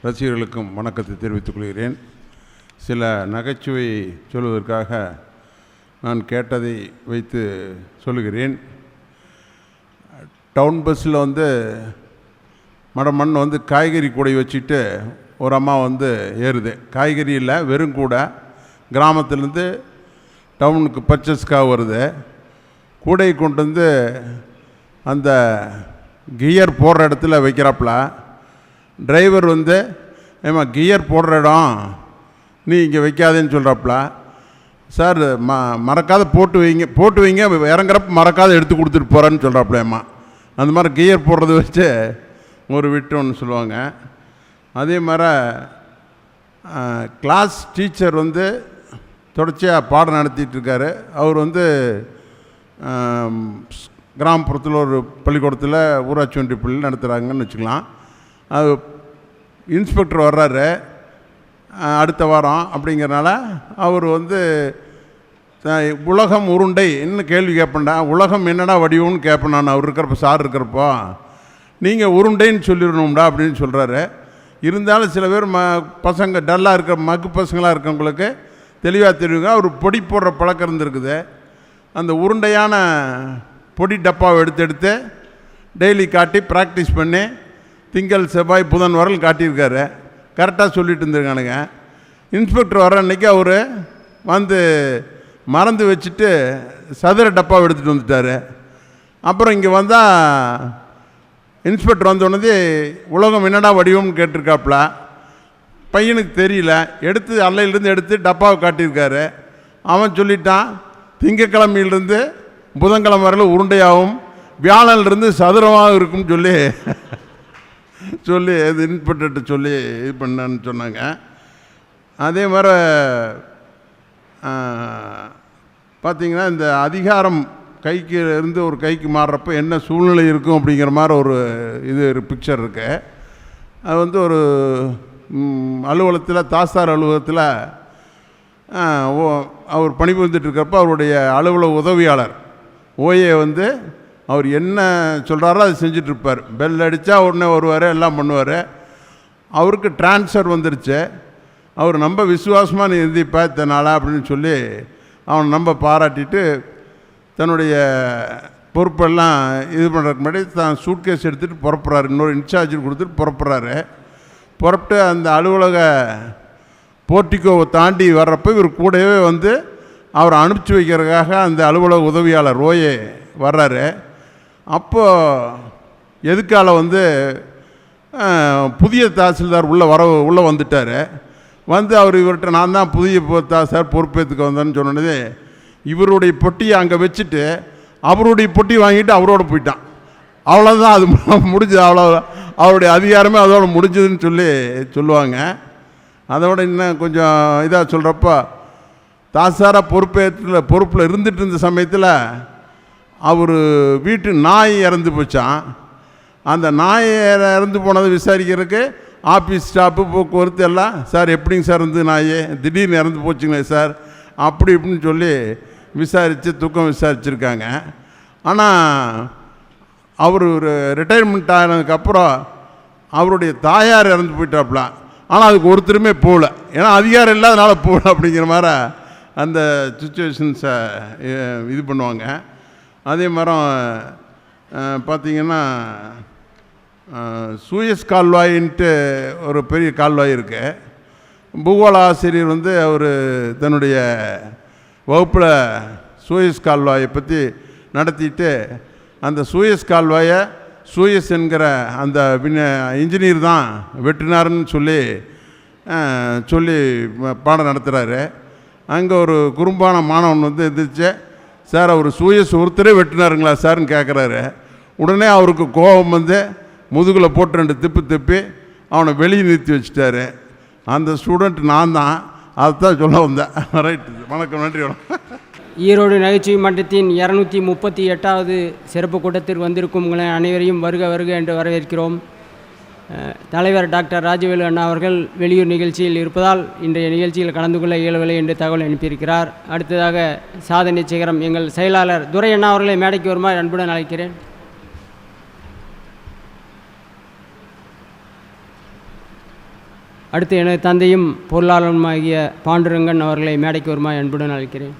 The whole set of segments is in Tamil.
ரசிகர்களுக்கும் வணக்கத்தை தெரிவித்துக் கொள்கிறேன். சில நகைச்சுவை சொல்வதற்காக நான் கேட்டதை வைத்து சொல்லுகிறேன். டவுன் பஸ்ஸில் மண் காய்கறி கூடை வச்சுட்டு ஒரு அம்மா ஏறுது. காய்கறி இல்லை, வெறும் கூடை. கிராமத்துலேருந்து டவுனுக்கு பர்ச்சேஸ்க்காக வருது. கூடையை கொண்டு அந்த கியர் போடுற இடத்துல வைக்கிறாப்புல. டிரைவர் ஏமா கியர் போடுற இடம் நீ இங்கே வைக்காதேன்னு சொல்கிறாப்புல. சார் மறக்காத போட்டு வைங்க இறங்குறப்ப மறக்காத எடுத்து கொடுத்துட்டு போகிறேன்னு சொல்கிறாப்புலேம்மா. அந்த மாதிரி கியர் போடுறது வச்சு ஒரு விட்டு ஒன்று சொல்லுவாங்க. அதே மாதிரி கிளாஸ் டீச்சர் தொடர்ச்சியாக பாடம் நடத்திட்டுருக்காரு. அவர் கிராமப்புறத்தில் ஒரு பள்ளிக்கூடத்தில் ஊராட்சி ஒன்றிய பள்ளியில் நடத்துகிறாங்கன்னு வச்சுக்கலாம். அது இன்ஸ்பெக்டர் வர்றாரு அடுத்த வாரம். அப்படிங்கிறனால அவர் உலகம் உருண்டை என்ன கேள்வி கேட்பேன்டா, உலகம் என்னடா வடிவம்னு கேட்பேன் நான். அவர் இருக்கிறப்ப சார் இருக்கிறப்போ நீங்கள் உருண்டைன்னு சொல்லிடணும்டா அப்படின்னு சொல்கிறாரு. இருந்தாலும் சில பேர் பசங்க டல்லாக இருக்கிற மக்கு பசங்களாக இருக்கவங்களுக்கு தெளிவாக தெரியுங்க. அவர் பொடி போடுற பழக்கம் இருந்திருக்குது. அந்த உருண்டையான பொடி டப்பாவை எடுத்து டெய்லி காட்டி ப்ராக்டிஸ் பண்ணி திங்கள் செவ்வாய் புதன் வரல் காட்டியிருக்காரு. கரெக்டாக சொல்லிட்டு இருந்திருக்கானுங்க. இன்ஸ்பெக்டர் வர அன்றைக்கி அவர் மறந்து வச்சுட்டு சதுர டப்பாவை எடுத்துகிட்டு வந்துட்டார். அப்புறம் இங்கே வந்தால் இன்ஸ்பெக்டர் வந்தோடனே உலகம் என்னடா வடிவம்னு கேட்டிருக்காப்புல. பையனுக்கு தெரியல. அல்லையிலேருந்து எடுத்து டப்பாவை காட்டியிருக்காரு. அவன் சொல்லிட்டான், திங்கக்கிழமையிலிருந்து புதன்கிழமை வரையில் உருண்டையாகவும் வியாழனிலிருந்து சதுரமாக இருக்கும்னு சொல்லி அது இன்ஸ்பெக்டர்கிட்ட சொல்லி இது பண்ணான்னு சொன்னாங்க. அதே மாதிரி பார்த்திங்கன்னா இந்த அதிகாரம் கைக்கு இருந்து ஒரு கைக்கு மாறுறப்ப என்ன சூழ்நிலை இருக்கும் அப்படிங்கிற மாதிரி ஒரு பிக்சர் இருக்கு. அது ஒரு அலுவலகத்தில், தாசார் அலுவலகத்தில் அவர் பணிபுரிந்துட்டுருக்கிறப்ப அவருடைய அலுவலக உதவியாளர் ஓஏ அவர் என்ன சொல்கிறாரோ அதை செஞ்சிட்ருப்பார். பெல் அடித்தா உடனே வருவார், எல்லாம் பண்ணுவார். அவருக்கு ட்ரான்ஸ்ஃபர் வந்துருச்சு. அவர் நம்ம விசுவாசமாக நீ இருந்திப்பா இத்தனாளா அப்படின்னு சொல்லி அவனை நம்ம பாராட்டிட்டு தன்னுடைய பொறுப்பெல்லாம் இது பண்ணுறதுக்கு முன்னாடி தான் சூட்கேஸ் எடுத்துகிட்டு புறப்படுறாரு. இன்னொரு இன்சார்ஜ் கொடுத்துட்டு புறப்படுறாரு. புறப்பட்டு அந்த அலுவலக போர்ட்டிக்கோவை தாண்டி வர்றப்போ இவர் கூடவே அவரை அனுப்பிச்சி வைக்கிறதுக்காக அந்த அலுவலக உதவியாளர் ஓஏ வர்றாரு. அப்போது எதுக்கால புதிய தாசில்தார் உள்ளே வந்துட்டார். அவர் இவர்கிட்ட நான் தான் புதிய தாசில்தார் பொறுப்பேற்றுக்க வந்தேன்னு சொன்னதே இவருடைய பொட்டியை அங்கே வச்சுட்டு அவருடைய பொட்டி வாங்கிட்டு அவரோட போயிட்டான். அவ்வளோதான், அது முடிஞ்சது. அவருடைய அதிகாரமே அதோட முடிஞ்சதுன்னு சொல்லுவாங்க. அதோட இன்னும் கொஞ்சம் இதாக சொல்கிறப்போ தாசாராக பொறுப்பில் இருந்துட்டு இருந்த சமயத்தில் அவர் வீட்டு நாய் இறந்து போச்சான். அந்த நாய் இறந்து போனதை விசாரிக்கிறதுக்கு ஆஃபீஸ் ஸ்டாஃபு போக்குவரத்து எல்லாம், சார் எப்படிங்க சார் நாய் திடீர்னு இறந்து போச்சுங்களே சார் அப்படி இப்படின்னு சொல்லி துக்கம் விசாரிச்சுருக்காங்க. ஆனால் அவர் ஒரு ரிட்டையர்மெண்ட் ஆனதுக்கப்புறம் அவருடைய தாயார் இறந்து போயிட்டாப்லாம். ஆனால் அதுக்கு ஒருத்தருமே போகல, ஏன்னா அதிகாரம் இல்லாதனால போகல அப்படிங்கிற மாதிரி அந்த சுச்சுவேஷன்ஸை இது பண்ணுவாங்க. அதே மாதிரி பார்த்திங்கன்னா சூயஸ் கால்வாயின்ட்டு ஒரு பெரிய கால்வாய் இருக்குது. பூகோள ஆசிரியர் அவர் தன்னுடைய வகுப்பில் சூயஸ் கால்வாயை பற்றி நடத்திட்டு அந்த சூயஸ் கால்வாயை சூயஸ் என்கிற அந்த இன்ஜினியர் தான் வெட்டினார்னு சொல்லி பாடம் நடத்துகிறாரு. அங்கே ஒரு குறும்பான மாணவன் எந்திரிச்சு, சார் அவர் சூயஸ் ஒருத்தரே வெட்டினாருங்களா சார்னு கேட்குறாரு. உடனே அவருக்கு கோபம் முதுகில் போட்டு 2 திப்பி அவனை வெளியே நிறுத்தி வச்சுட்டாரு. அந்த ஸ்டூடெண்ட் நான் தான், அதுதான் சொல்ல வந்தேன். ரைட்டு, வணக்கம், நன்றி, வணக்கம். ஈரோடு நகைச்சுவை மன்றத்தின் 238வது சிறப்பு கூட்டத்திற்கு வந்திருக்கும் உங்களை அனைவரையும் வருக வருக என்று வரவேற்கிறோம். தலைவர் டாக்டர் ராஜவேலு அண்ணா அவர்கள் வெளியூர் நிகழ்ச்சியில் இருப்பதால் இன்றைய நிகழ்ச்சியில் கலந்து கொள்ள இயலவில்லை என்று தகவல் அனுப்பியிருக்கிறார். அடுத்ததாக சாதனை சிகரம் எங்கள் செயலாளர் துரை அண்ணா அவர்களை மேடைக்கு வருமாறு அன்புடன் அழைக்கிறேன். அடுத்து எனது தந்தையும் பொருளாளருமாகிய பாண்டுரங்கன் அவர்களை மேடைக்கு வருமாய் அன்புடன் அழைக்கிறேன்.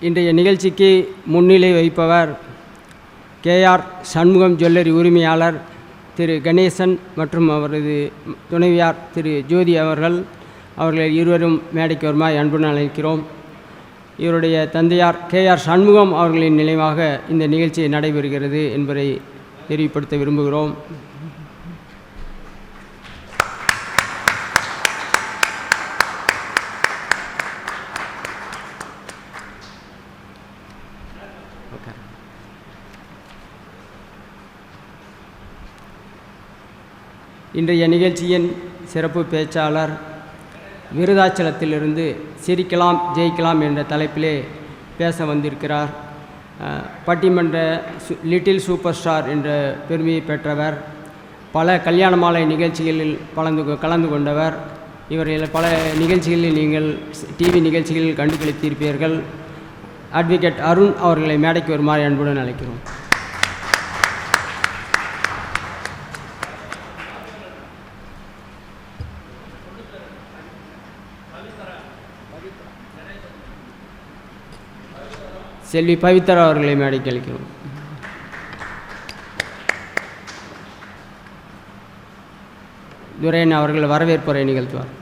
இன்றைய நிகழ்ச்சிக்கு முன்னிலை வைப்பவர் கேஆர் சண்முகம் ஜுவல்லரி உரிமையாளர் திரு கணேசன் மற்றும் அவரது துணைவியார் திரு ஜோதி அவர்கள் இருவரும் மேடைக்கு வருமாய் அன்புடன் அழைக்கிறோம். இவருடைய தந்தையார் கேஆர் சண்முகம் அவர்களின் நினைவாக இந்த நிகழ்ச்சி நடைபெறுகிறது என்பதை தெரிவிப்படுத்த விரும்புகிறோம். இன்றைய நிகழ்ச்சியின் சிறப்பு பேச்சாளர் விருதாச்சலத்திலிருந்து சிரிக்கலாம் ஜெயிக்கலாம் என்ற தலைப்பிலே பேச வந்திருக்கிறார். பட்டிமன்ற லிட்டில் சூப்பர் ஸ்டார் என்ற பெருமையை பெற்றவர். பல கல்யாண மாலை நிகழ்ச்சிகளில் கலந்து கொண்டவர். இவர்கள் பல நிகழ்ச்சிகளில் நீங்கள் டிவி நிகழ்ச்சிகளில் கண்டுகளித்திருப்பீர்கள். அட்வொகேட் அருண் அவர்களை மேடைக்கு வருமாறு அன்புடன் அழைக்கிறோம். செல்வி பவித்ரா அவர்களை மேடைக்கு அழைக்கிறோம். துரையன் அவர்கள் வரவேற்புரை நிகழ்த்துவார்.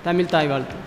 தமிழ் தாய் வாழ்த்து.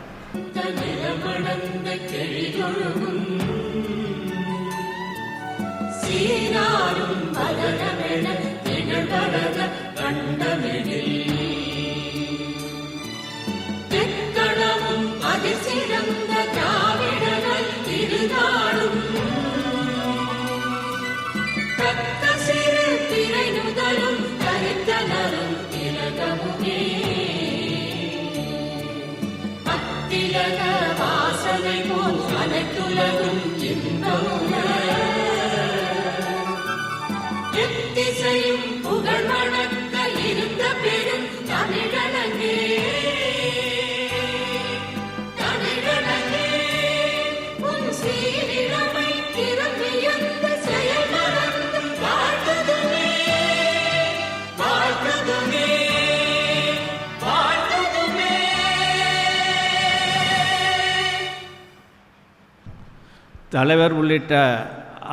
தலைவர் உள்ளிட்ட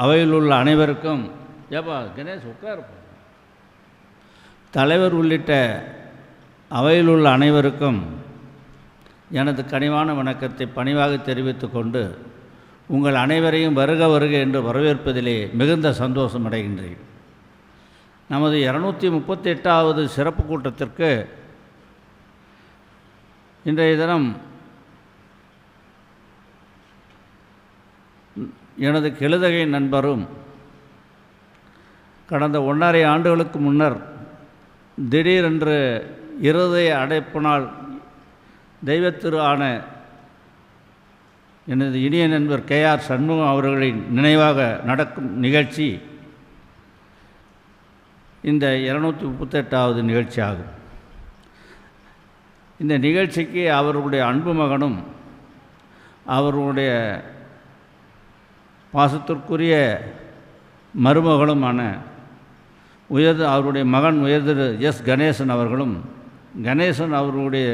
அவையில் உள்ள அனைவருக்கும் கணேஷ் தலைவர் உள்ளிட்ட அவையில் உள்ள அனைவருக்கும் எனது கனிவான வணக்கத்தை பணிவாக தெரிவித்து கொண்டு உங்கள் அனைவரையும் வருக வருக என்று வரவேற்பதிலே மிகுந்த சந்தோஷம் அடைகின்றேன். நமது 238வது சிறப்பு கூட்டத்திற்கு இன்றைய தினம் எனது கெழுதகை நண்பரும் கடந்த 1.5 ஆண்டுகளுக்கு முன்னர் திடீரென்று இருதய அடைப்பினால் தெய்வத்திரு ஆன எனது இனிய நண்பர் கேஆர் சண்முகம் அவர்களின் நினைவாக நடக்கும் நிகழ்ச்சி இந்த 238வது நிகழ்ச்சி ஆகும். இந்த நிகழ்ச்சிக்கு அவருடைய அன்பு மகனும் அவருடைய பாசத்திற்குரிய மருமகளுமான அவருடைய மகன் உயர்திரு எஸ் கணேசன் அவர்களும், கணேசன் அவர்களுடைய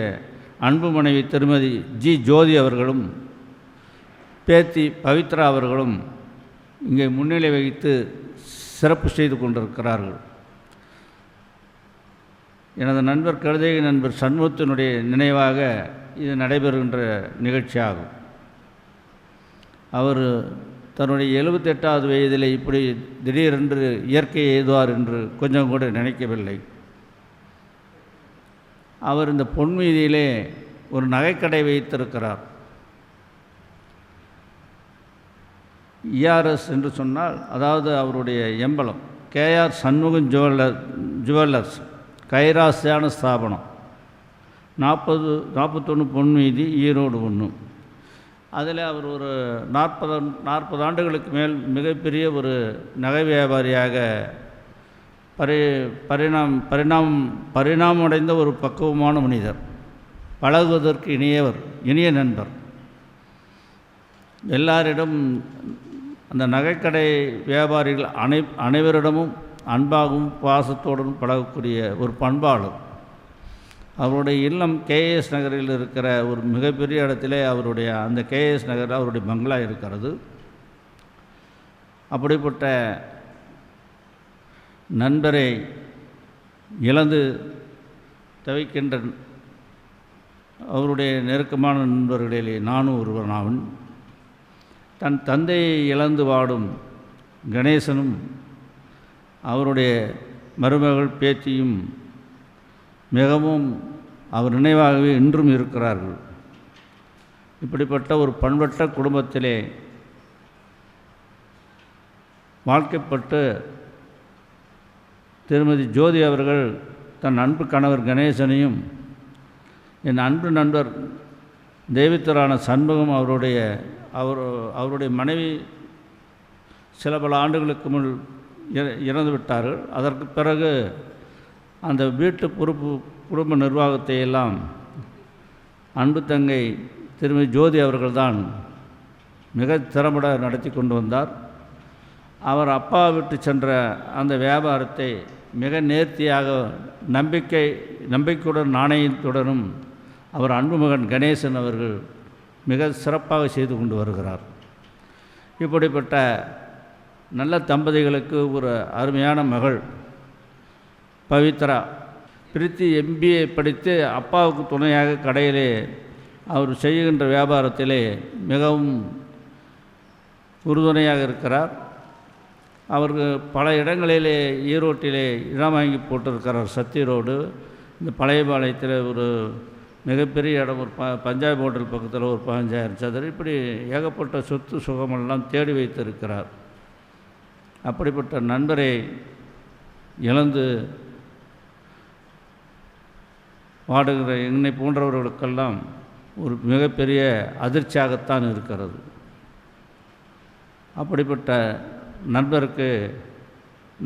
அன்பு மனைவி திருமதி ஜி ஜோதி அவர்களும், பேத்தி பவித்ரா அவர்களும் இங்கே முன்னிலை வகித்து சிறப்பு செய்து கொண்டிருக்கிறார்கள். எனது நண்பர் கழுதகை நண்பர் சண்முகத்தினுடைய நினைவாக இது நடைபெறுகின்ற நிகழ்ச்சியாகும். அவர் தன்னுடைய 78வது வயதில் இப்படி திடீரென்று இயற்கை எய்துவார் என்று கொஞ்சம் கூட நினைக்கவில்லை. அவர் இந்த பொன்மீதியிலே ஒரு நகைக்கடை வைத்திருக்கிறார். இஆர்எஸ் என்று சொன்னால் அதாவது அவருடைய எம்பலம் கேஆர் சண்முகம் ஜுவல்லர்ஸ் கைராசியான ஸ்தாபனம். 41 பொன்மீதி, ஈரோடு 1. அதில் அவர் ஒரு 40 ஆண்டுகளுக்கு மேல் மிகப்பெரிய ஒரு நகை வியாபாரியாக பரிணாமடைந்த ஒரு பக்குவமான மனிதர், பழகுவதற்கு இனிய நண்பர். எல்லாரிடம் அந்த நகைக்கடை வியாபாரிகள் அனைவரிடமும் அன்பாகவும் பாசத்தோடும் பழகக்கூடிய ஒரு பண்பாளர். அவருடைய இல்லம் கேஎஸ் நகரில் இருக்கிற ஒரு மிகப்பெரிய இடத்திலே அவருடைய அந்த கேஎஸ் நகரில் அவருடைய பங்களா இருக்கிறது. அப்படிப்பட்ட நண்பரை இழந்து தவிக்கின்ற அவருடைய நெருக்கமான நண்பர்களிலே நானும் ஒருவனாவன். தன் தந்தையை இழந்து வாடும் கணேசனும் அவருடைய மருமகள் பேத்தியும் மிகவும் அவர் நினைவாகவே இன்றும் இருக்கிறார்கள். இப்படிப்பட்ட ஒரு பண்பட்ட குடும்பத்திலே வாழ்க்கைப்பட்டு திருமதி ஜோதி அவர்கள் தன் அன்பு கணவர் கணேசனையும் என் அன்பு நண்பர் தெய்வத்திரான சண்முகம் அவருடைய மனைவி சில பல ஆண்டுகளுக்கு முன் இறந்து விட்டார்கள். அதற்கு பிறகு அந்த வீட்டு பொறுப்பு குடும்ப நிர்வாகத்தை எல்லாம் அன்பு தங்கை திருமதி ஜோதி அவர்கள்தான் மிக திறம்பட நடத்தி கொண்டு வந்தார். அவர் அப்பா விட்டு சென்ற அந்த வியாபாரத்தை மிக நேர்த்தியாக நம்பிக்கையுடன் நாணயத்துடனும் அவர் அன்பு மகன் கணேசன் அவர்கள் மிக சிறப்பாக செய்து கொண்டு வருகிறார். இப்படிப்பட்ட நல்ல தம்பதிகளுக்கு ஒரு அருமையான மகள் பவித்ரா. பிரித்தி MBA படித்து அப்பாவுக்கு துணையாக கடையிலே அவர் செய்கின்ற வியாபாரத்திலே மிகவும் உறுதுணையாக இருக்கிறார். அவருக்கு பல இடங்களிலே ஈரோட்டிலே இடம் வாங்கி போட்டிருக்கிறார். சத்தி ரோடு, இந்த பழையபாளையத்தில் ஒரு மிகப்பெரிய இடம், ஒரு பஞ்சாப் ஹோட்டல் பக்கத்தில் ஒரு 15,000 சதுர, இப்படி ஏகப்பட்ட சொத்து சுகமெல்லாம் தேடி வைத்திருக்கிறார். அப்படிப்பட்ட நண்பரை இழந்து வாடுகிற என்னை போன்றவர்களுக்கெல்லாம் ஒரு மிகப்பெரிய அதிர்ச்சியாகத்தான் இருக்கிறது. அப்படிப்பட்ட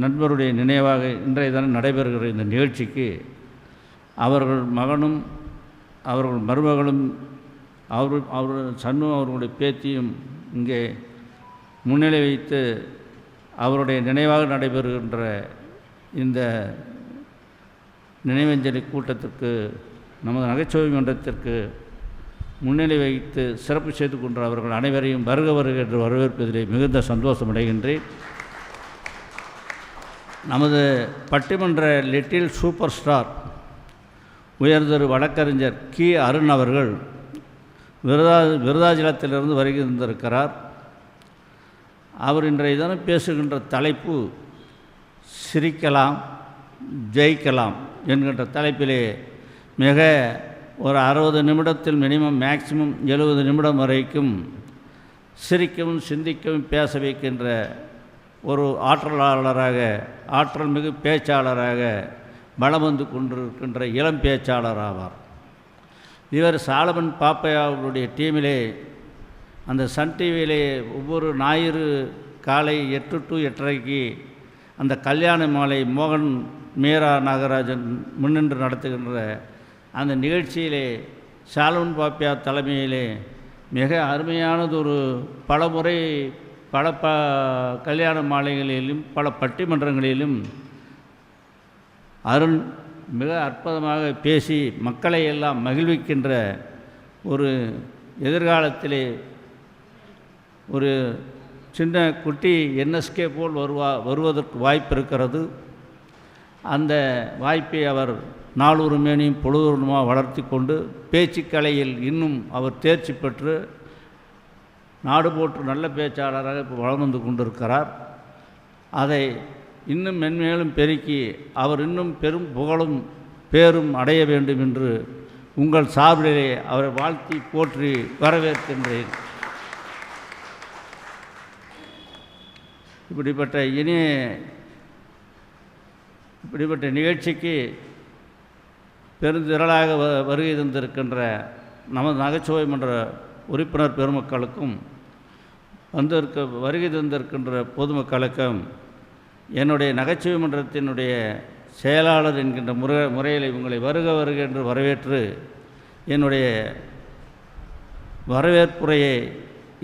நண்பருடைய நினைவாக இன்றைய தினம் நடைபெறுகிற இந்த நிகழ்ச்சிக்கு அவர்கள் மகனும் அவர்கள் மருமகளும் அவர் சண்முகம் அவர்களுடைய பேத்தியும் இங்கே முன்னிலை வைத்து அவருடைய நினைவாக நடைபெறுகின்ற இந்த நினைவஞ்சலி கூட்டத்திற்கு, நமது நகைச்சுவை மன்றத்திற்கு முன்னிலை வைத்து சிறப்பு செய்து கொண்ட அவர்கள் அனைவரையும் வருக வருக என்று வரவேற்பதிலே மிகுந்த சந்தோஷம் அடைகின்றேன். நமது பட்டிமன்ற லிட்டில் சூப்பர் ஸ்டார் உயர்திரு வழக்கறிஞர் கி. அருண் அவர்கள் விருதாச்சலத்திலிருந்து வருகின்றிருக்கிறார். அவர் இன்றைய தினம் பேசுகின்ற தலைப்பு சிரிக்கலாம் ஜெயிக்கலாம் என்கின்ற தலைப்பிலே மிக ஒரு 60 நிமிடத்தில் மினிமம் மேக்சிமம் 70 நிமிடம் வரைக்கும் சிரிக்கவும் சிந்திக்கவும் பேச வைக்கின்ற ஒரு ஆற்றல் மிகு பேச்சாளராக வலம் வந்து கொண்டிருக்கின்ற இளம் பேச்சாளர் ஆவார். இவர் சாலமன் பாப்பையா அவருடைய டீமிலே அந்த சன் டிவியிலே ஒவ்வொரு ஞாயிறு காலை 8 to 8:30 அந்த கல்யாண மாலை மோகன் மீரா நாகராஜன் முன்னின்று நடத்துகின்ற அந்த நிகழ்ச்சியிலே சாலமன் பாப்பையா தலைமையிலே மிக அருமையானதொரு பலமுறை பல கல்யாண மாலைகளிலும் பல பட்டிமன்றங்களிலும் அருண் மிக அற்புதமாக பேசி மக்களை எல்லாம் மகிழ்விக்கின்ற ஒரு எதிர்காலத்திலே ஒரு சின்ன குட்டி NSK போல் வருவதற்கு வாய்ப்பு இருக்கிறது. அந்த வாய்ப்பை அவர் நாளொரு மேனியும் பொழுதொருமாக வளர்த்தி கொண்டு பேச்சுக்கலையில் இன்னும் அவர் தேர்ச்சி பெற்று நாடு போற்று நல்ல பேச்சாளராக இப்போ வளம் வந்து கொண்டிருக்கிறார். அதை இன்னும் மென்மேலும் பெருக்கி அவர் இன்னும் பெரும் புகழும் பேரும் அடைய வேண்டும் என்று உங்கள் சார்பிலே அவரை வாழ்த்தி போற்றி வரவேற்கின்றேன். இப்படிப்பட்ட நிகழ்ச்சிக்கு பெருந்திரளாக வருகை தந்திருக்கின்ற நமது நகைச்சுவை மன்ற உறுப்பினர் பெருமக்களுக்கும் வருகை தந்திருக்கின்ற பொதுமக்களுக்கும் என்னுடைய நகைச்சுவை மன்றத்தினுடைய செயலாளர் என்கின்ற முறையில் உங்களை வருக வருக என்று வரவேற்று என்னுடைய வரவேற்புரையை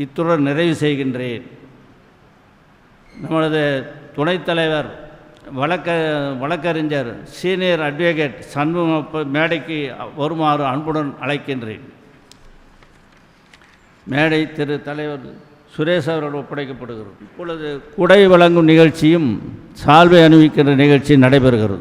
இத்துடன் நிறைவு செய்கின்றேன். நமது துணைத் தலைவர் வழக்கறிஞர் சீனியர் அட்வொகேட் சண்முகம் மேடைக்கு வருமாறு அன்புடன் அழைக்கின்றேன். மேடை திரு தலைவர் சுரேஷ் அவர்கள் ஒப்படைக்கப்படுகிறது. இப்பொழுது குடை வழங்கும் நிகழ்ச்சியும் சால்வை அணிவிக்கின்ற நிகழ்ச்சி நடைபெறுகிறது.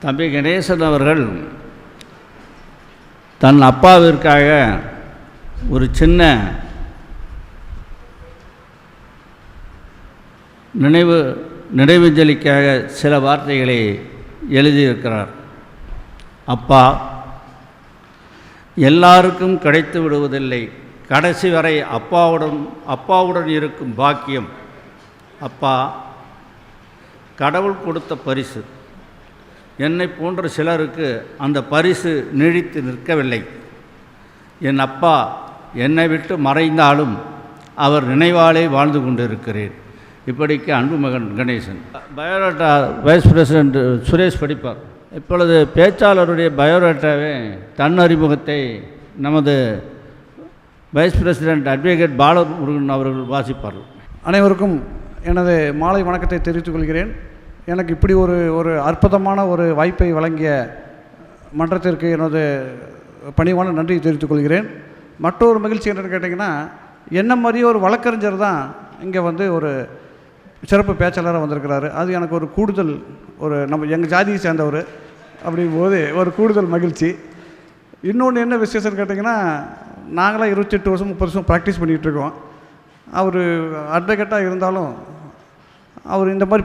தம்பி கணேசன் அவர்கள் தன் அப்பாவிற்காக ஒரு சின்ன நினைவஞ்சலிக்காக சில வார்த்தைகளை எழுதியிருக்கிறார். அப்பா, எல்லாருக்கும் கிடைத்து விடுவதில்லை, கடைசி வரை அப்பாவுடன் இருக்கும் பாக்கியம். அப்பா, கடவுள் கொடுத்த பரிசு. என்னை போன்ற சிலருக்கு அந்த பரிசு நீடித்து நிற்கவில்லை. என் அப்பா என்னை விட்டு மறைந்தாலும் அவர் நினைவாலே வாழ்ந்து கொண்டிருக்கிறேன். இப்படிக்கு அன்பு மகன் Ganesan. Biodata vice president Suresh படிப்பார். இப்பொழுது பேச்சாளருடைய பயோடேட்டாவே தன்னறிமுகத்தை நமது வைஸ் பிரசிடெண்ட் அட்வொகேட் பாலமுருகன் அவர்கள் வாசிப்பார்கள். அனைவருக்கும் எனது மாலை வணக்கத்தை தெரிவித்துக் கொள்கிறேன். எனக்கு இப்படி ஒரு அற்புதமான ஒரு வாய்ப்பை வழங்கிய மன்றத்திற்கு எனது பணிவான நன்றியை தெரிவித்துக் கொள்கிறேன். மற்றொரு மகிழ்ச்சி என்னென்னு கேட்டிங்கன்னா, என்ன மாதிரியே ஒரு வழக்கறிஞர் தான் இங்கே ஒரு சிறப்பு பேச்சாளராக வந்திருக்கிறாரு. அது எனக்கு ஒரு கூடுதல், நம்ம எங்கள் ஜாதியை சேர்ந்தவர் அப்படிங்கும்போது ஒரு கூடுதல் மகிழ்ச்சி. இன்னொன்று என்ன விசேஷம்னு கேட்டிங்கன்னா, நாங்களாம் 28 வருஷம் 30 வருஷம் ப்ராக்டிஸ் பண்ணிகிட்ருக்கோம். அவர் அட்வொகேட்டாக இருந்தாலும் அவர் இந்த மாதிரி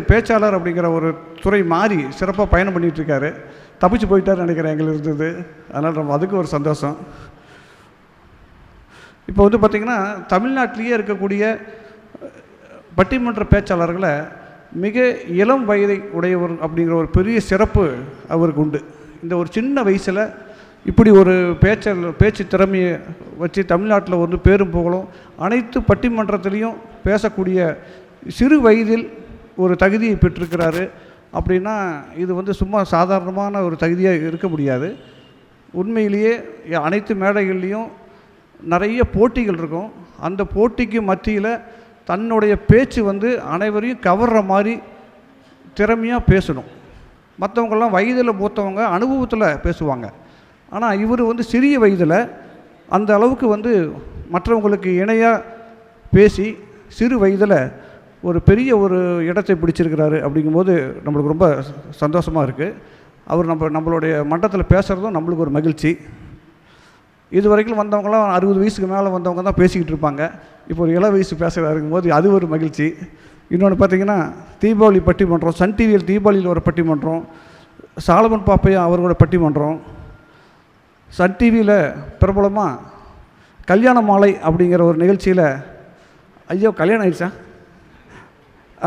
பேச்சாளர் அப்படிங்கிற ஒரு துறை மாறி சிறப்பாக பயணம் பண்ணிகிட்ருக்காரு. தப்பிச்சு போயிட்டார்னு நினைக்கிறேன் எங்களுக்கு இருந்தது. அதனால் நம்ம அதுக்கு ஒரு சந்தோஷம். இப்போ பார்த்திங்கன்னா, தமிழ்நாட்டிலேயே இருக்கக்கூடிய பட்டிமன்ற பேச்சாளர்களை மிக இளம் வயதை உடையவர் அப்படிங்கிற ஒரு பெரிய சிறப்பு அவருக்கு உண்டு. இந்த ஒரு சின்ன வயசில் இப்படி ஒரு பேச்சு திறமையை வச்சு தமிழ்நாட்டில் பேரும் புகழும் அனைத்து பட்டிமன்றத்திலையும் பேசக்கூடிய சிறு வயதில் ஒரு தகுதியை பெற்றிருக்கிறாரு. அப்படின்னா இது சும்மா சாதாரணமான ஒரு தகுதியாக இருக்க முடியாது. உண்மையிலேயே அனைத்து மேடைகள்லேயும் நிறைய போட்டிகள் இருக்கும். அந்த போட்டிக்கு மத்தியில் தன்னுடைய பேச்சு அனைவரையும் கவர்ற மாதிரி திறமையாக பேசணும். மற்றவங்கெல்லாம் வயதில் மூத்தவங்க அனுபவத்தில் பேசுவாங்க. ஆனால் இவர் சிறிய வயதில் அந்த அளவுக்கு மற்றவங்களுக்கு இணையாக பேசி சிறு வயதில் ஒரு பெரிய ஒரு இடத்தை பிடிச்சிருக்கிறாரு. அப்படிங்கும்போது நம்மளுக்கு ரொம்ப சந்தோஷமாக இருக்குது. அவர் நம்மளுடைய மன்றத்தில் பேசுகிறதும் நம்மளுக்கு ஒரு மகிழ்ச்சி. இது வரைக்கும் வந்தவங்களாம் 60 வயசுக்கு மேலே வந்தவங்க தான் பேசிக்கிட்டு இருப்பாங்க. இப்போ ஒரு இள வயசு பேசுகிறாருக்கும் போது அது ஒரு மகிழ்ச்சி. இன்னொன்று பார்த்திங்கன்னா, தீபாவளி பட்டிமன்றம், சன் டிவியில் தீபாவளியில் ஒரு பட்டிமன்றம், சாலமன் பாப்பையா அவரோட பட்டிமன்றம், சன் டிவியில் பிரபலமாக கல்யாண மாலை அப்படிங்கிற ஒரு நிகழ்ச்சியில், ஐயோ கல்யாணம் ஆயிடுச்சா,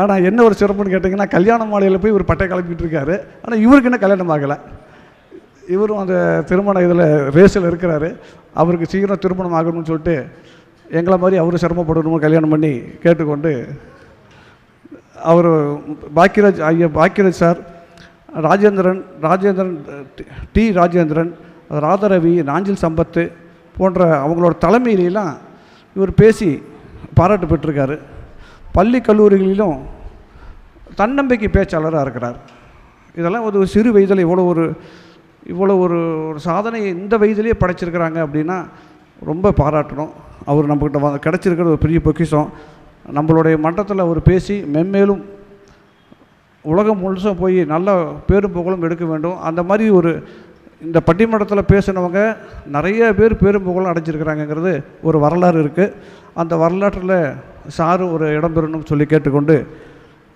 ஆனால் என்ன ஒரு சிறப்புன்னு கேட்டிங்கன்னா, கல்யாண மாலையில் போய் ஒரு பட்டை கிளப்பிட்டு இருக்காரு. ஆனால் இவருக்கு என்ன கல்யாணம் ஆகலை. இவரும் அந்த திருமண இதில் ரேஸில் இருக்கிறாரு. அவருக்கு சீக்கிரம் திருமணம் ஆகணும்னு சொல்லிட்டு எங்களை மாதிரி அவரும் சிரமப்படணுமோ கல்யாணம் பண்ணி கேட்டுக்கொண்டு அவர் பாக்கியராஜ் சார், ராஜேந்திரன் டி ராஜேந்திரன், ராதாரவி, நாஞ்சில் சம்பத்து போன்ற அவங்களோட தலைமையிலாம் இவர் பேசி பாராட்டு பெற்றிருக்காரு. பள்ளி கல்லூரிகளிலும் தன்னம்பிக்கை பேச்சாளராக இருக்கிறார். இதெல்லாம் ஒரு சிறு வயதில் இவ்வளோ ஒரு சாதனையை இந்த வயதிலேயே படைச்சிருக்கிறாங்க அப்படின்னா ரொம்ப பாராட்டணும். அவர் நம்மக்கிட்ட கிடச்சிருக்கிற ஒரு பெரிய பொக்கிஷம். நம்மளுடைய மன்றத்தில் அவர் பேசி மென்மேலும் உலகம் முழுசும் போய் நல்ல பேரும் புகழும் எடுக்க வேண்டும். அந்த மாதிரி இந்த பட்டிமன்றத்தில் பேசினவங்க நிறைய பேர் பேரும் புகழும் அடைஞ்சிருக்கிறாங்கங்கிறது ஒரு வரலாறு இருக்குது. அந்த வரலாற்றில் சாரு ஒரு இடம் பெறணும்னு சொல்லி கேட்டுக்கொண்டு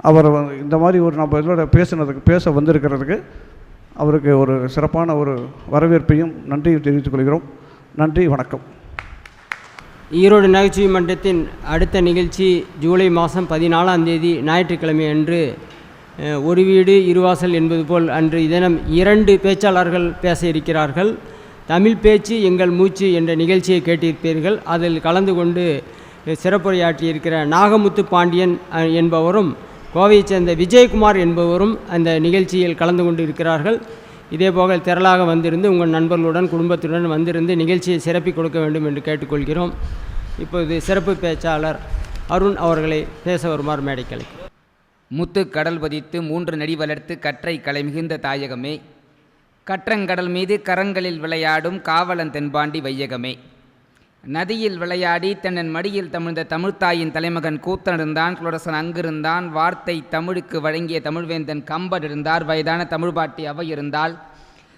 அவர் இந்த மாதிரி நம்ம இதோட பேச வந்திருக்கிறதுக்கு அவருக்கு ஒரு சிறப்பான ஒரு வரவேற்பையும் நன்றியும் தெரிவித்துக் கொள்கிறோம். நன்றி, வணக்கம். ஈரோடு நகைச்சுவை மன்றத்தின் அடுத்த நிகழ்ச்சி ஜூலை மாதம் 14ஆம் தேதி ஞாயிற்றுக்கிழமை அன்று ஒரு வீடு இருவாசல் என்பது போல் அன்று தினம் 2 பேச்சாளர்கள் பேச இருக்கிறார்கள். தமிழ் பேச்சு எங்கள் மூச்சு என்ற நிகழ்ச்சியை கேட்டிருப்பீர்கள். அதில் கலந்து கொண்டு சிறப்புரையாற்றியிருக்கிற நாகமுத்து பாண்டியன் என்பவரும் கோவையைச் சேர்ந்த விஜயகுமார் என்பவரும் அந்த நிகழ்ச்சியில் கலந்து கொண்டு இருக்கிறார்கள். இதேபோக திரளாக வந்திருந்து உங்கள் நண்பர்களுடன் குடும்பத்துடன் வந்திருந்து நிகழ்ச்சியை சிறப்பி கொடுக்க வேண்டும் என்று கேட்டுக்கொள்கிறோம். இப்போது சிறப்பு பேச்சாளர் அருண் அவர்களை பேச வருமாறு மேடைக்கலை. முத்து கடல் பதித்து 3 நடி வளர்த்து கற்றை கலை மிகுந்த தாயகமே, கற்றங்கடல் மீது கரங்களில் விளையாடும் காவலன் தென்பாண்டி வையகமே, நதியில் விளையாடி தன்னன் மடியில் தமிழ்ந்த தமிழ்த்தாயின் தலைமகன் கூத்தன் இருந்தான். குலரசன் அங்கிருந்தான். வார்த்தை தமிழுக்கு வழங்கிய தமிழ்வேந்தன் கம்பன் இருந்தார். வயதான தமிழ்பாட்டி அவை இருந்தால்.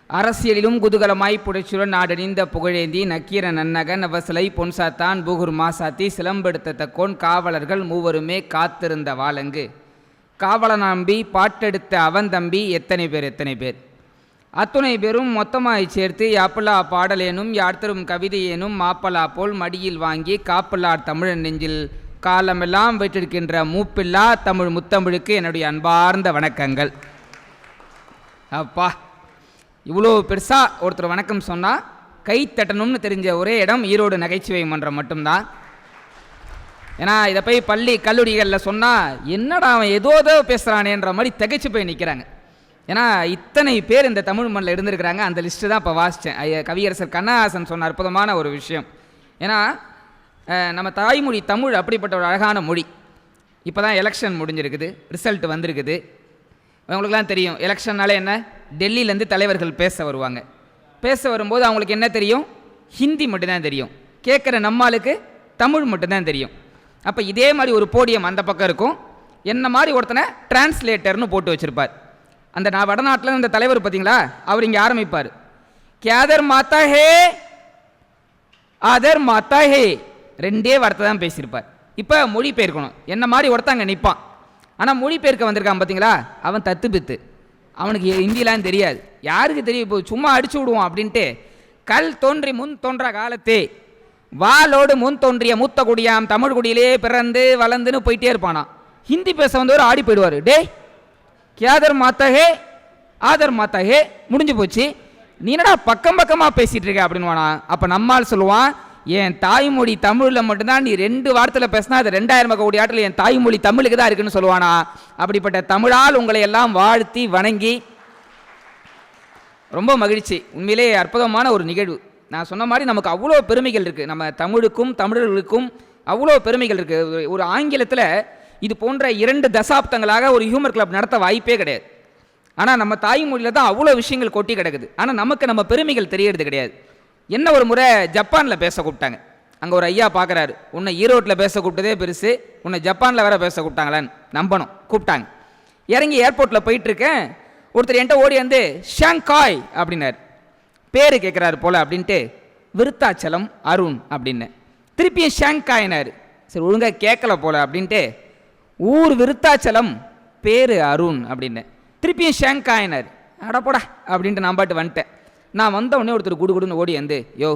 அரசியலிலும் குதூகலமாய் புடைச்சுடன் நாடணிந்த புகழேந்தி நக்கீர நன்னகன் அவசலை பொன்சாத்தான் பூகுர் மாசாத்தி சிலம்பெடுத்த தக்கோன் காவலர்கள் மூவருமே காத்திருந்த வாளங்கு காவல நம்பி பாட்டெடுத்த அவன் தம்பி எத்தனை பேர் அத்துணை பேரும் மொத்தமாய் சேர்த்து யாப்பலா பாடலேனும் யாழ்த்தரும் கவிதையேனும் மாப்பலா போல் மடியில் வாங்கி காப்பலார் தமிழன் நெஞ்சில் காலமெல்லாம் வைத்திருக்கின்ற மூப்பில்லா தமிழ் முத்தமிழுக்கு என்னுடைய அன்பார்ந்த வணக்கங்கள். அப்பா, இவ்வளோ பெருசாக ஒருத்தர் வணக்கம் சொன்னால் கை தட்டணும்னு தெரிஞ்ச ஒரே இடம் ஈரோடு நகைச்சுவை மன்றம் மட்டும்தான். ஏன்னா இதை போய் பள்ளி கல்லூரிகளில் சொன்னால் என்னடா அவன் ஏதோ பேசுகிறானேன்ற மாதிரி திகைச்சு போய் நிற்கிறாங்க. ஏன்னா இத்தனை பேர் இந்த தமிழ் மண்ணில் இருந்திருக்கிறாங்க. அந்த லிஸ்ட்டு தான் இப்போ வாசித்தேன். கவியரசர் கண்ணதாசன் சொன்ன அற்புதமான ஒரு விஷயம். ஏன்னா நம்ம தாய்மொழி தமிழ் அப்படிப்பட்ட ஒரு அழகான மொழி. இப்போ தான் எலெக்ஷன் முடிஞ்சிருக்குது, ரிசல்ட் வந்திருக்குது. அவங்களுக்குலாம் தெரியும் எலெக்ஷன்னாலே என்ன, டெல்லியிலேருந்து தலைவர்கள் பேச வருவாங்க. பேச வரும்போது அவங்களுக்கு என்ன தெரியும், ஹிந்தி மட்டும்தான் தெரியும். கேட்குற நம்மளுக்கு தமிழ் மட்டும்தான் தெரியும். அப்போ இதே மாதிரி ஒரு போடியம் அந்த பக்கம் இருக்கும். என்ன மாதிரி ஒருத்தனை டிரான்ஸ்லேட்டர்னு போட்டு வச்சுருப்பார். அந்த நான் வடநாட்டில் இந்த தலைவர் பார்த்தீங்களா, அவர் இங்கே ஆரம்பிப்பார், கேதர் மாத்தா ஹே ஆதர் மாத்தா ஹே, ரெண்டே வார்த்தை தான் பேசியிருப்பார். இப்போ மொழிபெயர்க்கணும், என்ன மாதிரி ஒருத்தங்க நிற்பான். ஆனால் மொழிபெயர்க்க வந்திருக்கான் பார்த்தீங்களா, அவன் தத்து பித்து, அவனுக்கு ஹிந்திலாம் தெரியாது. யாருக்கு தெரியும், இப்போ சும்மா அடிச்சு விடுவோம் அப்படின்ட்டு கல் தோன்றி முன் தோன்ற காலத்தே வாளோடு முன் தோன்றிய மூத்த குடியாம் தமிழ் குடியிலே பிறந்து வளர்ந்துன்னு போயிட்டே இருப்பானா. ஹிந்தி பேச வந்தவர் ஆடி போயிடுவார். டே கேதர் மாத்தா ஹே ஆதர் மாத்தா ஹே, முடிஞ்சு போச்சு, நீ என்னடா பக்கம் பக்கமாக பேசிகிட்டு இருக்க அப்படின்வானா. அப்போ நம்மால் சொல்லுவான், என் தாய்மொழி தமிழில் மட்டும்தான் நீ 2 வாரத்தில் பேசினா அது 2000 கோடி ஆட்டில் என் தாய்மொழி தமிழுக்கு தான் இருக்குன்னு சொல்லுவானா. அப்படிப்பட்ட தமிழால் உங்களை எல்லாம் வாழ்த்தி வணங்கி ரொம்ப மகிழ்ச்சி. உண்மையிலே அற்புதமான ஒரு நிகழ்வு. நான் சொன்ன மாதிரி நமக்கு அவ்வளோ பெருமைகள் இருக்குது, நம்ம தமிழுக்கும் தமிழர்களுக்கும் அவ்வளோ பெருமைகள் இருக்குது. ஒரு ஆங்கிலத்தில் இது போன்ற 2 தசாப்தங்களாக ஒரு ஹியூமர் கிளப் நடத்த வாய்ப்பே கிடையாது. ஆனால் நம்ம தாய்மொழியில் தான் அவ்வளோ விஷயங்கள் கொட்டி கிடக்குது. ஆனால் நமக்கு நம்ம பெருமைகள் தெரியறது கிடையாது. என்ன ஒரு முறை ஜப்பானில் பேச கூப்பிட்டாங்க. அங்கே ஒரு ஐயா பார்க்குறாரு, உன்னை ஈரோட்டில் பேச கூப்பிட்டதே பெருசு, உன்னை ஜப்பானில் வேற பேச கூப்பிட்டாங்களான்னு நம்பணும். கூப்பிட்டாங்க. இறங்கி ஏர்போர்ட்டில் போயிட்டுருக்கேன். ஒருத்தர் என்கிட்ட ஓடி வந்து ஷாங்காய் அப்படின்னார். பேர் கேட்குறாரு போல் அப்படின்ட்டு விருத்தாச்சலம் அருண் அப்படின்னு திருப்பியும் ஷாங்காயினார். சரி ஒழுங்காக கேட்கல போல் அப்படின்ட்டு ஊர் விருத்தாச்சலம் பேர் அருண் அப்படின்னு திருப்பியும் ஷாங்காயினார். அடப்போடா அப்படின்ட்டு நான் பாட்டு வந்துட்டேன். நான் வந்த உடனே ஒருத்தர் குடுகுடுன்னு ஓடி வந்து, யோ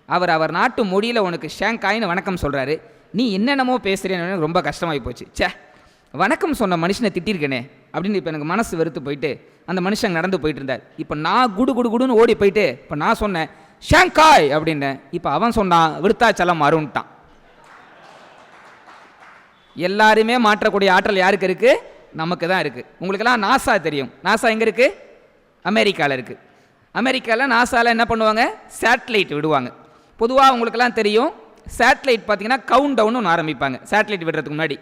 அவர் நாட்டு மொழியில் உனக்கு ஷாங்காயின்னு வணக்கம் சொல்கிறாரு, நீ என்னென்னமோ பேசுகிறேன்னு ரொம்ப கஷ்டமாகி போச்சு. சே, வணக்கம் சொன்ன மனுஷனை திட்டிருக்கேனே அப்படின்னு இப்போ எனக்கு மனசு வெறுத்து போயிட்டு அந்த மனுஷன் நடந்து போயிட்டு இருந்தார். இப்போ நான் குடுன்னு ஓடி போயிட்டு இப்போ நான் சொன்னேன் ஷாங்காய் அப்படின்னேன். இப்போ அவன் சொன்னான் விருத்தாச்சலம் அருண்ட்டான். எல்லாருமே மாற்றக்கூடிய ஆற்றல் யாருக்கு இருக்குது, நமக்கு தான் இருக்குது. உங்களுக்கெல்லாம் நாசா தெரியும். நாசா எங்கே இருக்குது, அமெரிக்காவில் இருக்குது. அமெரிக்காவில் நாசாவில் என்ன பண்ணுவாங்க, சேட்டலைட் விடுவாங்க. பொதுவாக உங்களுக்கெல்லாம் தெரியும், சேட்டலைட் பார்த்தீங்கன்னா கவுண்ட் டவுன் ஒன்று ஆரம்பிப்பாங்க. சேட்டலைட் விடுறதுக்கு முன்னாடி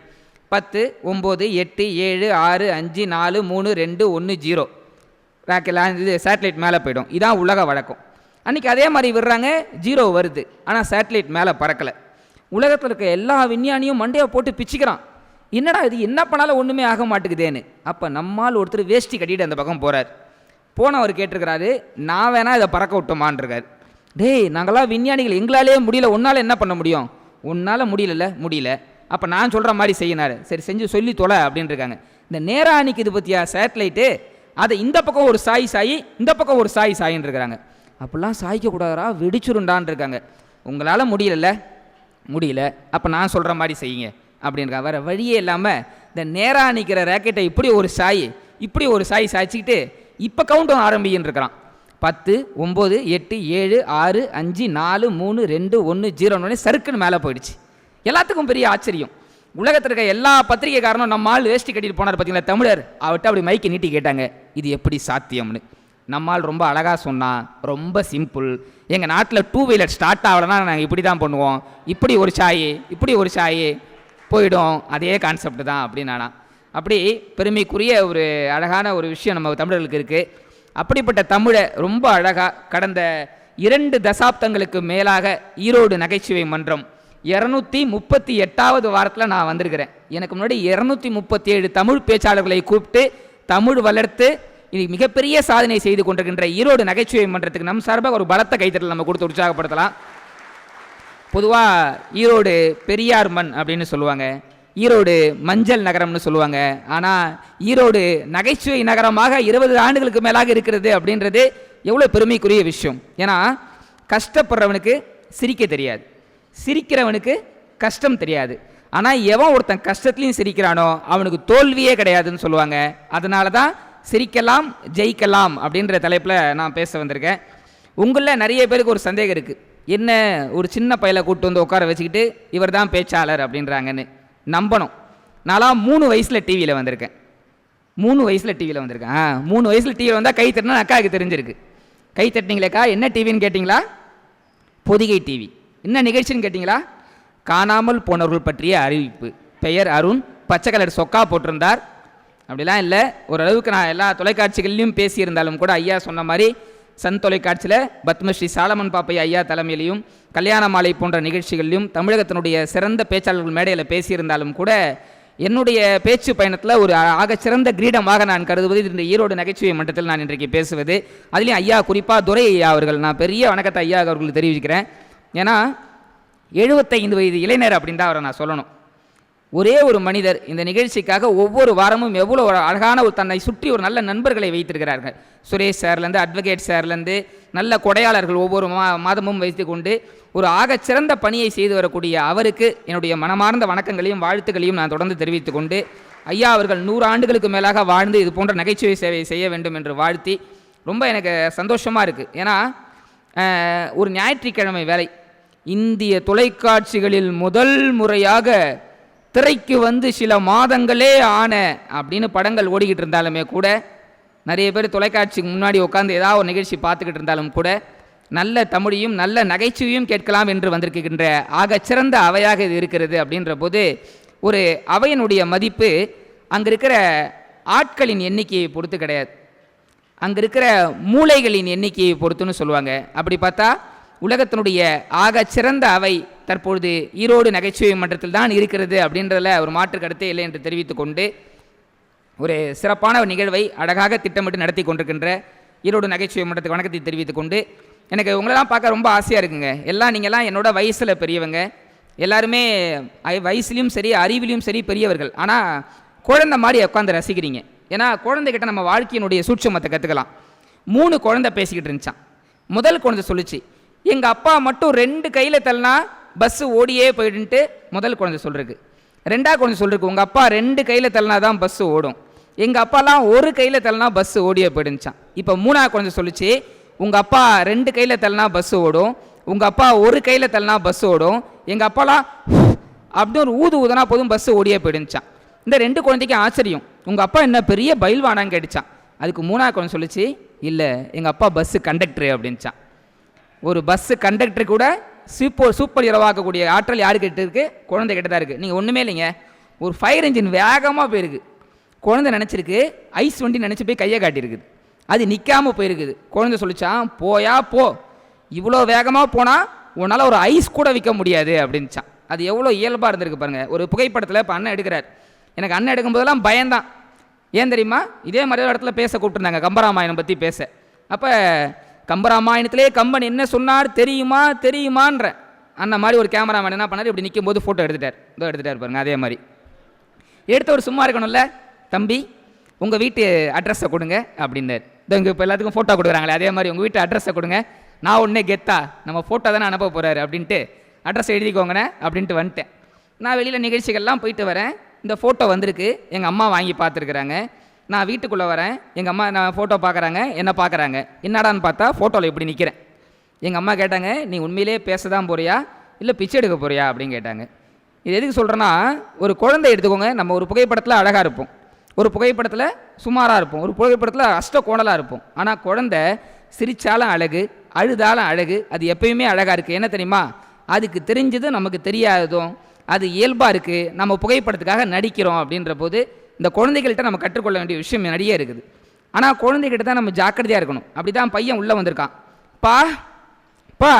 10 9 8 7 6 5 4 3 2 1 0 ராக்கெல்லாம் இது சேட்டலைட் மேலே போயிடும். இதான் உலக வழக்கம். அன்றைக்கி அதே மாதிரி விடுறாங்க, 0 வருது. ஆனால் சேட்டலைட் மேலே பறக்கலை. உலகத்தில் இருக்க எல்லா விஞ்ஞானியும் மண்டையை போட்டு பிச்சுக்கிறான், என்னடா இது என்ன பண்ணாலும் ஒன்றுமே ஆக மாட்டேங்குதேன்னு. அப்போ நம்மால் ஒருத்தர் வேஷ்டி கட்டிட்டு அந்த பக்கம் போகிறார். போனவர் கேட்டிருக்கிறாரு, நான் வேணா இதை பறக்க விட்டோமான்ருக்கார். டேய் நாங்களாம் விஞ்ஞானிகள், எங்களாலே முடியல, உன்னால் என்ன பண்ண முடியும், உன்னால் முடியல. அப்போ நான் சொல்கிற மாதிரி செய்யினார். சரி செஞ்சு சொல்லி தொலை அப்படின்னு இருக்காங்க. இந்த நேராக நிற்கிது பற்றியா சேட்டலைட்டு, அதை இந்த பக்கம் ஒரு சாயி இந்த பக்கம் ஒரு சாயின்னு இருக்கிறாங்க. அப்படிலாம் சாய்க்கக்கூடாதா, வெடிச்சுருண்டான் இருக்காங்க. உங்களால் முடியல, அப்போ நான் சொல்கிற மாதிரி செய்யுங்க அப்படின்றா. வேறு வழியே இல்லாமல் இந்த நேராக நிற்கிற ரேக்கெட்டை இப்படி ஒரு சாய் சாய்ச்சிக்கிட்டு இப்போ கவுண்ட் டவுன் ஆரம்பின்னு இருக்கிறான். 10 9 8 7 6 5 4 3 2 1 0 சறுக்குன்னு மேலே போயிடுச்சு. எல்லாத்துக்கும் பெரிய ஆச்சரியம். உலகத்தில் இருக்க எல்லா பத்திரிகைக்காரனும் நம்ம ஆள் வேஷ்டி கட்டிட்டு போனார் பார்த்தீங்களா தமிழர், அவர்கிட்ட அப்படி மைக்கை நீட்டி கேட்டாங்க, இது எப்படி சாத்தியம்னு. நம்மால் ரொம்ப அழகாக சொன்னால், ரொம்ப சிம்பிள். எங்கள் நாட்டில் 2 வீலர் ஸ்டார்ட் ஆகலைன்னா நாங்கள் இப்படி தான் பண்ணுவோம், இப்படி ஒரு சாய் போயிடும், அதே கான்செப்ட் தான் அப்படின்னானா. அப்படி பெருமைக்குரிய ஒரு அழகான ஒரு விஷயம் நம்ம தமிழர்களுக்கு இருக்குது. அப்படிப்பட்ட தமிழை ரொம்ப அழகாக கடந்த 2 தசாப்தங்களுக்கு மேலாக ஈரோடு நகைச்சுவை மன்றம் 238வது வாரத்தில் நான் வந்திருக்கிறேன். எனக்கு முன்னாடி 237 தமிழ் பேச்சாளர்களை கூப்பிட்டு தமிழ் வளர்த்து இது மிகப்பெரிய சாதனை செய்து கொண்டிருக்கின்ற ஈரோடு நகைச்சுவை மன்றத்துக்கு நம் சார்பாக ஒரு பலத்த கைத்தட்டல் நம்ம கொடுத்து உற்சாகப்படுத்தலாம். பொதுவாக ஈரோடு பெரியார் மண் அப்படின்னு சொல்லுவாங்க, ஈரோடு மஞ்சள் நகரம்னு சொல்லுவாங்க. ஆனால் ஈரோடு நகைச்சுவை நகரமாக 20 ஆண்டுகளுக்கு மேலாக இருக்கிறது அப்படின்றது எவ்வளோ பெருமைக்குரிய விஷயம். ஏன்னா கஷ்டப்படுறவனுக்கு சிரிக்க தெரியாது, சிரிக்கிறவனுக்கு கஷ்டம் தெரியாது. ஆனால் எவன் ஒருத்தன் கஷ்டத்துலையும் சிரிக்கிறானோ அவனுக்கு தோல்வியே கிடையாதுன்னு சொல்லுவாங்க. அதனால தான் சிரிக்கலாம் ஜெயிக்கலாம் அப்படின்ற தலைப்பில் நான் பேச வந்திருக்கேன். உங்களில் நிறைய பேருக்கு ஒரு சந்தேகம் இருக்குது, என்ன ஒரு சின்ன பையலை கூப்பிட்டு வந்து உட்கார வச்சுக்கிட்டு இவர் தான் பேச்சாளர் அப்படின்றாங்கன்னு. நம்பணும், நான்லாம் 3 வயசில் டிவியில் வந்திருக்கேன். 3 வயசில் டிவியில் வந்திருக்கேன். 3 வயசில் டிவியில் வந்தால் கை தட்டினா அக்காவுக்கு தெரிஞ்சிருக்கு. கை தட்டினீங்களேக்கா, என்ன டிவின்னு கேட்டிங்களா? பொதிகை டிவி. என்ன நிகழ்ச்சின்னு கேட்டிங்களா? காணாமல் போனவர்கள் பற்றிய அறிவிப்பு. பெயர் அருண், பச்சை கலர் சொக்கா போட்டிருந்தார். அப்படிலாம் இல்லை, ஓரளவுக்கு நான் எல்லா தொலைக்காட்சிகள்லையும் பேசியிருந்தாலும் கூட ஐயா சொன்ன மாதிரி சன் தொலைக்காட்சியில் பத்மஸ்ரீ சாலமன் பாப்பையா ஐயா தலைமையிலையும் கல்யாண மாலை போன்ற நிகழ்ச்சிகளிலும் தமிழகத்தினுடைய சிறந்த பேச்சாளர்கள் மேடையில் பேசியிருந்தாலும் கூட என்னுடைய பேச்சு பயணத்தில் ஒரு ஆகச்சிறந்த கிரீடமாக நான் கருதுவது இந்த ஈரோடு நகைச்சுவை மன்றத்தில் நான் இன்றைக்கு பேசுவது. அதுலேயும் ஐயா குறிப்பாக துரை ஐயா அவர்கள், நான் பெரிய வணக்கத்தை ஐயா அவர்களுக்கு தெரிவிக்கிறேன். ஏன்னா 75 வயது இளைஞர் அப்படின்னு தான் அவரை நான் சொல்லணும். ஒரே ஒரு மனிதர் இந்த நிகழ்ச்சிக்காக ஒவ்வொரு வாரமும் எவ்வளோ ஒரு அழகான ஒரு தன்னை சுற்றி ஒரு நல்ல நண்பர்களை வைத்திருக்கிறார்கள். சுரேஷ் சார்லேருந்து அட்வொகேட் சார்லேருந்து நல்ல கொடையாளர்கள் ஒவ்வொரு மாதமும் வைத்து கொண்டு ஒரு ஆகச்சிறந்த பணியை செய்து வரக்கூடிய அவருக்கு என்னுடைய மனமார்ந்த வணக்கங்களையும் வாழ்த்துக்களையும் நான் தொடர்ந்து தெரிவித்து கொண்டு ஐயா அவர்கள் 100 ஆண்டுகளுக்கு மேலாக வாழ்ந்து இது போன்ற நகைச்சுவை சேவை செய்ய வேண்டும் என்று வாழ்த்தி ரொம்ப எனக்கு சந்தோஷமாக இருக்குது. ஏன்னா ஒரு ஞாயிற்றுக்கிழமை வேலை இந்திய தொலைக்காட்சிகளில் முதல் முறையாக திரைக்கு வந்து சில மாதங்களே ஆன அப்படின்னு படங்கள் ஓடிக்கிட்டு இருந்தாலுமே கூட, நிறைய பேர் தொலைக்காட்சிக்கு முன்னாடி உட்காந்து ஏதாவது ஒரு நிகழ்ச்சி பார்த்துக்கிட்டு இருந்தாலும் கூட நல்ல தமிழையும் நல்ல நகைச்சுவையும் கேட்கலாம் என்று வந்திருக்கின்ற ஆகச்சிறந்த அவையாக இது இருக்கிறது. அப்படின்ற போது ஒரு அவையினுடைய மதிப்பு அங்கே இருக்கிற ஆட்களின் எண்ணிக்கையை பொறுத்து கிடையாது, அங்கே இருக்கிற மூளைகளின் எண்ணிக்கையை பொறுத்துன்னு சொல்லுவாங்க. அப்படி பார்த்தா உலகத்தினுடைய ஆகச்சிறந்த அவை தற்பொழுது ஈரோடு நகைச்சுவை மன்றத்தில் தான் இருக்கிறது அப்படின்றதில் ஒரு மாற்று கருத்தே இல்லை என்று தெரிவித்து கொண்டு ஒரு சிறப்பான ஒரு நிகழ்வை அழகாக திட்டமிட்டு நடத்தி கொண்டிருக்கின்ற ஈரோடு நகைச்சுவை மன்றத்துக்கு வணக்கத்தை தெரிவித்து கொண்டு எனக்கு உங்களெல்லாம் பார்க்க ரொம்ப ஆசையாக இருக்குங்க. நீங்கள்லாம் என்னோட வயசில் பெரியவங்க, எல்லாருமே வயசுலையும் சரி அறிவிலையும் சரி பெரியவர்கள். ஆனால் குழந்தை மாதிரி உட்காந்து ரசிக்கிறீங்க. ஏன்னா குழந்தைகிட்ட நம்ம வாழ்க்கையினுடைய சூட்சமத்தை கற்றுக்கலாம். 3 குழந்தை பேசிக்கிட்டு இருந்துச்சான். முதல் குழந்தை சொல்லிச்சு, எங்கள் அப்பா மட்டும் 2 கையில் தள்ளினா பஸ்ஸு ஓடியே போயிடுன்ட்டு முதல் குழந்தை சொல்லிருக்கு. 2ஆவது குழந்தை சொல்லிருக்கு, உங்கள் அப்பா 2 கையில் தள்ளினா தான் பஸ்ஸு ஓடும், எங்கள் அப்பாலாம் 1 கையில் தள்ளினா பஸ்ஸு ஓடியே போயிடுச்சான். இப்போ 3ஆவது குழந்தை சொல்லிச்சு, உங்கள் அப்பா 2 கையில் தள்ளினா பஸ்ஸு ஓடும், உங்கள் அப்பா 1 கையில் தள்ளினா பஸ்ஸு ஓடும், எங்கள் அப்பாலாம் அப்படின்னு ஒரு ஊதுனா போதும் பஸ்ஸு ஓடியே போயிடுச்சான். இந்த 2 குழந்தைக்கும் ஆச்சரியம், உங்கள் அப்பா என்ன பெரிய பயில்வானான்னு கேட்டுச்சான். அதுக்கு 3ஆவது குழந்தை சொல்லிச்சு, இல்லை எங்கள் அப்பா பஸ்ஸு கண்டக்டரு அப்படின்ச்சான். ஒரு பஸ்ஸு கண்டக்டர் கூட சூப்பர் ஹீரோவாக்கக்கூடிய ஆற்றல் யாருக்கிட்ட இருக்குது? குழந்தை கிட்ட தான் இருக்குது. நீங்கள் ஒன்றுமே இல்லைங்க, ஒரு ஃபயர் இன்ஜின் வேகமாக போயிருக்கு, குழந்தை நினச்சிருக்கு ஐஸ் வண்டி நினச்சி போய் கையை காட்டியிருக்குது, அது நிற்காமல் போயிருக்குது. குழந்தை சொல்லிச்சான், போயா போ, இவ்வளோ வேகமாக போனால் உன்னால் ஒரு ஐஸ் கூட விற்க முடியாது அப்படின்ச்சான். அது எவ்வளோ இயல்பாக இருந்திருக்கு பாருங்கள். ஒரு புகைப்படத்தில் இப்போ அண்ணன் எடுக்கிறார், எனக்கு அண்ணன் எடுக்கும்போதெல்லாம் பயம்தான். ஏன் தெரியுமா? இதே மாதிரி ஒரு இடத்துல பேச கூப்பிட்டுருந்தாங்க கம்பராமாயணம் பற்றி பேச. அப்போ கம்பராமாயணத்திலே கம்பன் என்ன சொன்னார் தெரியுமான்ற அந்த மாதிரி ஒரு கேமராமேன் என்ன பண்ணார், இப்படி நிற்கும் போது ஃபோட்டோ எடுத்துட்டார் பாருங்க. அதே மாதிரி எடுத்தவர் சும்மா இருக்கணும்ல, தம்பி உங்கள் வீட்டு அட்ரஸை கொடுங்க அப்படின்னார். இங்கே இப்போ எல்லாத்துக்கும் ஃபோட்டோ கொடுக்குறாங்களே, அதே மாதிரி உங்கள் வீட்டு அட்ரஸை கொடுங்க, நான் ஒன்றே கெத்தா நம்ம ஃபோட்டோ தானே அனுப்ப போகிறாரு அப்படின்ட்டு அட்ரஸ் எழுதிக்கோங்கண்ணே அப்படின்ட்டு வந்துட்டேன். நான் வெளியில் நிகழ்ச்சிகள்லாம் போயிட்டு வரேன், இந்த ஃபோட்டோ வந்திருக்கு, எங்கள் அம்மா வாங்கி பார்த்துருக்குறாங்க. நான் வீட்டுக்குள்ளே வரேன், எங்கள் அம்மா நான் ஃபோட்டோ பார்க்குறாங்க, என்ன பார்க்குறாங்க, என்னடான்னு பார்த்தா ஃபோட்டோவில் இப்படி நிற்கிறேன். எங்கள் அம்மா கேட்டாங்க, நீ உண்மையிலே பேச தான் போறியா இல்லை பிச்சை எடுக்க போறியா அப்படின்னு கேட்டாங்க. இது எதுக்கு சொல்கிறேன்னா, ஒரு குழந்தை எடுத்துக்கோங்க, நம்ம ஒரு புகைப்படத்தில் அழகாக இருப்போம், ஒரு புகைப்படத்தில் சுமாராக இருப்போம், ஒரு புகைப்படத்தில் அஷ்ட கோணலாக இருப்போம். ஆனால் குழந்தை சிரித்தாலும் அழகு, அழுதாலும் அழகு, அது எப்பயுமே அழகாக இருக்குது. என்ன தெரியுமா? அதுக்கு தெரிஞ்சது நமக்கு தெரியாததும் அது இயல்பாக இருக்குது, நம்ம புகைப்படத்துக்காக நடிக்கிறோம். அப்படின்ற போது இந்த குழந்தைகள்கிட்ட நம்ம கற்றுக்கொள்ள வேண்டிய விஷயம் நிறைய இருக்குது. ஆனால் குழந்தைகிட்ட தான் நம்ம ஜாக்கிரதையாக இருக்கணும். அப்படி தான் பையன் உள்ளே வந்திருக்கான், பா பா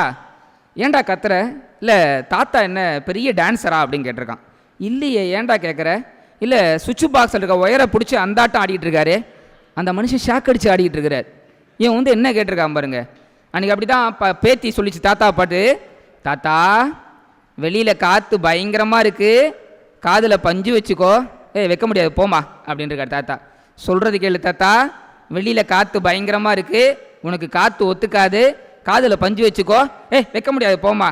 ஏன்டா கத்துற, இல்லை தாத்தா என்ன பெரிய டான்ஸரா அப்படின்னு கேட்டிருக்கான். இல்லையே, ஏன்டா கேட்குற, இல்லை சுவிட்ச் பாக்ஸில் இருக்க ஒயரை பிடிச்சி அந்த ஆட்டம் ஆடிட்டு இருக்காரு. அந்த மனுஷன் ஷாக் அடித்து ஆடிட்டு இருக்கிறார். இவன் வந்து என்ன கேட்டிருக்கான் பாருங்க. அன்றைக்கி அப்படி தான் பேத்தி சொல்லிச்சு தாத்தா பாட்டு, தாத்தா வெளியில் காற்று பயங்கரமாக இருக்குது, காதில் பஞ்சு வச்சுக்கோ. வைக்க முடியாது போமா அப்படின்னு இருக்கார் தாத்தா. சொல்கிறது கேளு தாத்தா, வெளியில் காற்று பயங்கரமாக இருக்குது, உனக்கு காற்று ஒத்துக்காது, காதில் பஞ்சு வச்சுக்கோ. வைக்க முடியாது போமா.